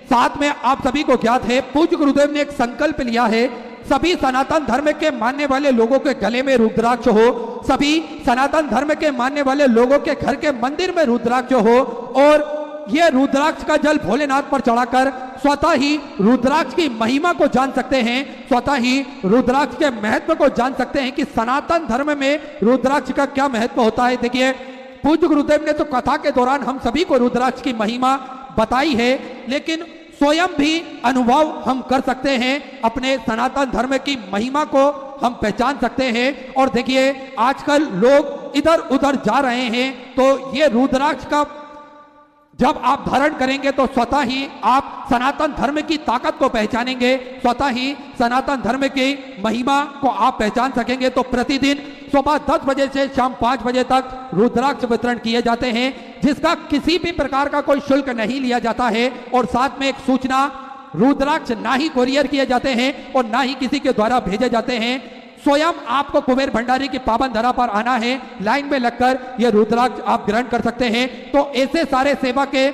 साथ में आप सभी को ज्ञात है पूज्य गुरुदेव ने एक संकल्प लिया है, सभी सनातन धर्म के मानने वाले लोगों के गले में रुद्राक्ष हो, सभी सनातन धर्म के मानने वाले लोगों के घर के मंदिर में रुद्राक्ष हो और ये रुद्राक्ष का जल भोलेनाथ पर चढ़ाकर स्वतः ही रुद्राक्ष की महिमा को जान सकते हैं, स्वतः ही रुद्राक्ष के महत्व को जान सकते हैं कि सनातन धर्म में रुद्राक्ष का क्या महत्व होता है। देखिए पूज्य गुरुदेव ने तो कथा के दौरान हम सभी को रुद्राक्ष की महिमा बताई है, लेकिन स्वयं भी अनुभव हम कर सकते हैं, अपने सनातन धर्म की महिमा को हम पहचान सकते हैं। और देखिए आजकल लोग इधर उधर जा रहे हैं, तो ये रुद्राक्ष का जब आप धारण करेंगे तो स्वतः ही आप सनातन धर्म की ताकत को पहचानेंगे, स्वतः ही सनातन धर्म की महिमा को आप पहचान सकेंगे। तो प्रतिदिन सुबह 10 बजे से शाम 5 बजे तक रुद्राक्ष वितरण किए जाते हैं, जिसका किसी भी प्रकार का कोई शुल्क नहीं लिया जाता है। और साथ में एक सूचना, रुद्राक्ष ना ही कोरियर किए जाते हैं और ना ही किसी के द्वारा भेजे जाते हैं। स्वयं आपको कुबेर भंडारी की पावन धरा पर आना है, लाइन में लगकर यह रुद्राक्ष आप ग्रहण कर सकते हैं। तो ऐसे सारे सेवा के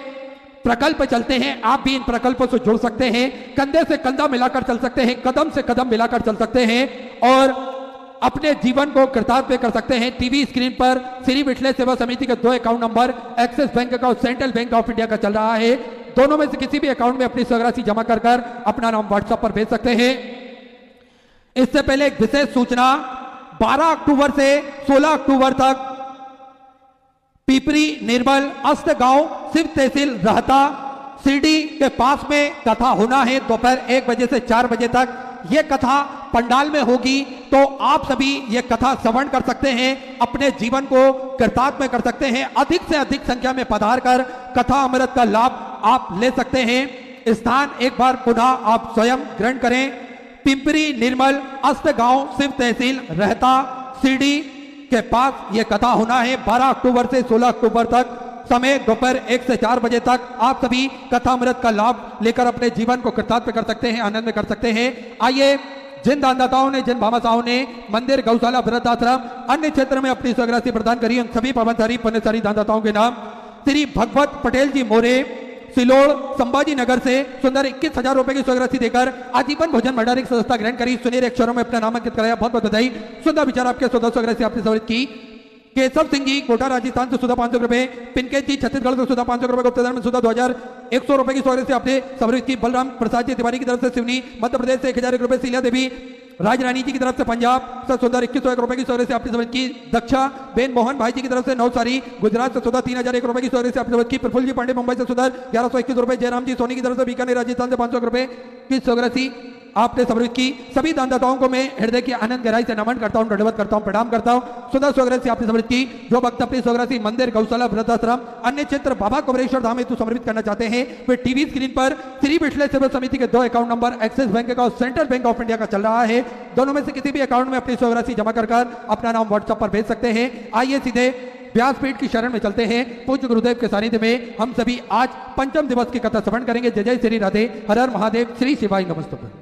प्रकल्प चलते हैं, आप भी इन प्रकल्पों से जुड़ सकते हैं, कंधे से कंधा मिलाकर चल सकते हैं, कदम से कदम मिलाकर चल सकते हैं और अपने जीवन को कृतार्थ कर सकते हैं। टीवी स्क्रीन पर श्री मिथिलेश सेवा समिति के 2 अकाउंट नंबर एक्सिस बैंक का और सेंट्रल बैंक ऑफ इंडिया का चल रहा है। दोनों में से किसी भी अकाउंट में अपनी स्वराशि जमा कर अपना नाम व्हाट्सएप पर भेज सकते हैं। इससे पहले एक विशेष सूचना, 12 अक्टूबर से 16 अक्टूबर तक पिपरी निर्मल अस्त गांव शिव तहसील रहता सीडी के पास में कथा होना है। दोपहर 1 बजे से 4 बजे तक यह कथा पंडाल में होगी, तो आप सभी ये कथा श्रवण कर सकते हैं, अपने जीवन को कृतार्थ कर सकते हैं। अधिक से अधिक संख्या में पधार कर कथा अमृत का लाभ आप ले सकते हैं। स्थान एक बार पुनः आप स्वयं ग्रहण करें, पिंपरी निर्मल अस्त गांव शिव तहसील रहता सीडी के पास यह कथा होना है। 12 अक्टूबर से 16 अक्टूबर तक, समय दोपहर 1 से 4 बजे तक। आप सभी कथा अमृत का लाभ लेकर अपने जीवन को कृतार्थ कर सकते हैं, आनंद में कर सकते हैं। आइए, जिन दानदाताओं ने, जिन भामाशाहों ने मंदिर, गौशाला, वृद्धाश्रम, अन्य क्षेत्र में अपनी स्वराशि प्रदान करी, उन सभी पावनधारी पुण्यशाली दानदाताओं के नाम: श्री भगवत पटेल जी मोरे, सिलोड़, संभाजी नगर से सुंदर 21,000 रुपए की स्वराशि देकर आजीवन भोजन भंडारी की सदस्यता ग्रहण करी, सुनेर अक्षरों में अपना नामांकित कराया। बहुत बहुत बधाई। सुंदर विचार आपके स्वराशि आपने समर्पित की। केशव सिंह जी कोटा राजस्थान से सुधा 500 रुपए, पिनकेश जी छत्तीसगढ़ से सुधा 500 रुपए, गुप्तेदार में सुधा 2100 रुपए की स्वराशि आपने समर्पित की। बलराम प्रसाद जी तिवारी की तरफ से सिवनी मध्य प्रदेश से 1001 रुपए, सीला देवी राजरानी जी की तरफ से पंजाब से सुंदर 2101 रुपए की स्वराशि आपने समर्पित की। दक्षा बेन मोहन भाई जी की तरफ से नवसारी गुजरात से सुधा 3001 रुपए की स्वराशि आपने समर्पित की। प्रफुल्ल जी पांडे मुंबई से सुधर 1121 रुपए, जयराम जी सोनी की तरफ से बीकानेर राजस्थान से 500 रुपए की स्वराशि आपने समर्पित की। सभी दानदाताओं को मैं हृदय की आनंद गहराई से नमन करता हूं, दंडवत करता हूं, प्रणाम करता हूं। सुंदर स्वराशि आपने समर्पित की। जो भक्त अपनी स्वराशि मंदिर, गौशाला, वृद्धाश्रम, अन्य क्षेत्र बाबा कुबेरेश्वर धाम हेतु समर्पित करना चाहते हैं, वे टीवी स्क्रीन पर श्री मिथिलेश सेवा समिति के 2 अकाउंट नंबर एक्सिस बैंक का और सेंट्रल बैंक ऑफ इंडिया का चल रहा है। दोनों में से किसी भी अकाउंट में अपनी स्वराशि जमा कर अपना नाम व्हाट्सएप पर भेज सकते हैं। आइए सीधे व्यासपीठ की शरण में चलते हैं। पूज्य गुरुदेव के सानिध्य में हम सभी आज पंचम दिवस की कथा श्रवण करेंगे। जय जय श्री राधे, हर हर महादेव, श्री शिवाय नमस्तुभ्यं।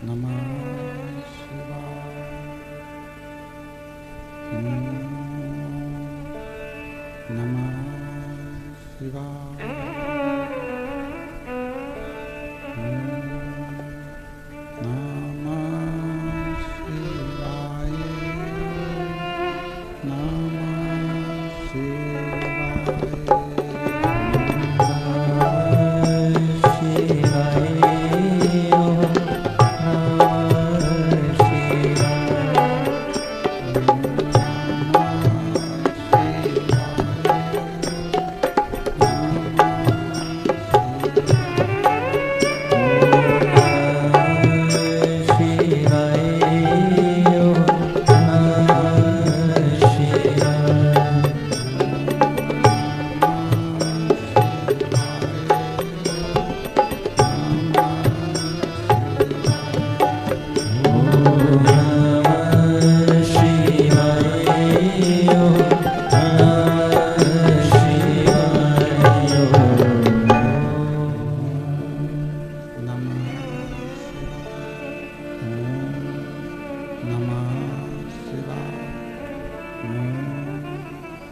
नमः शिवाय। नमः शिवाय।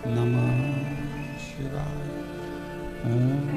नमः शिवाय।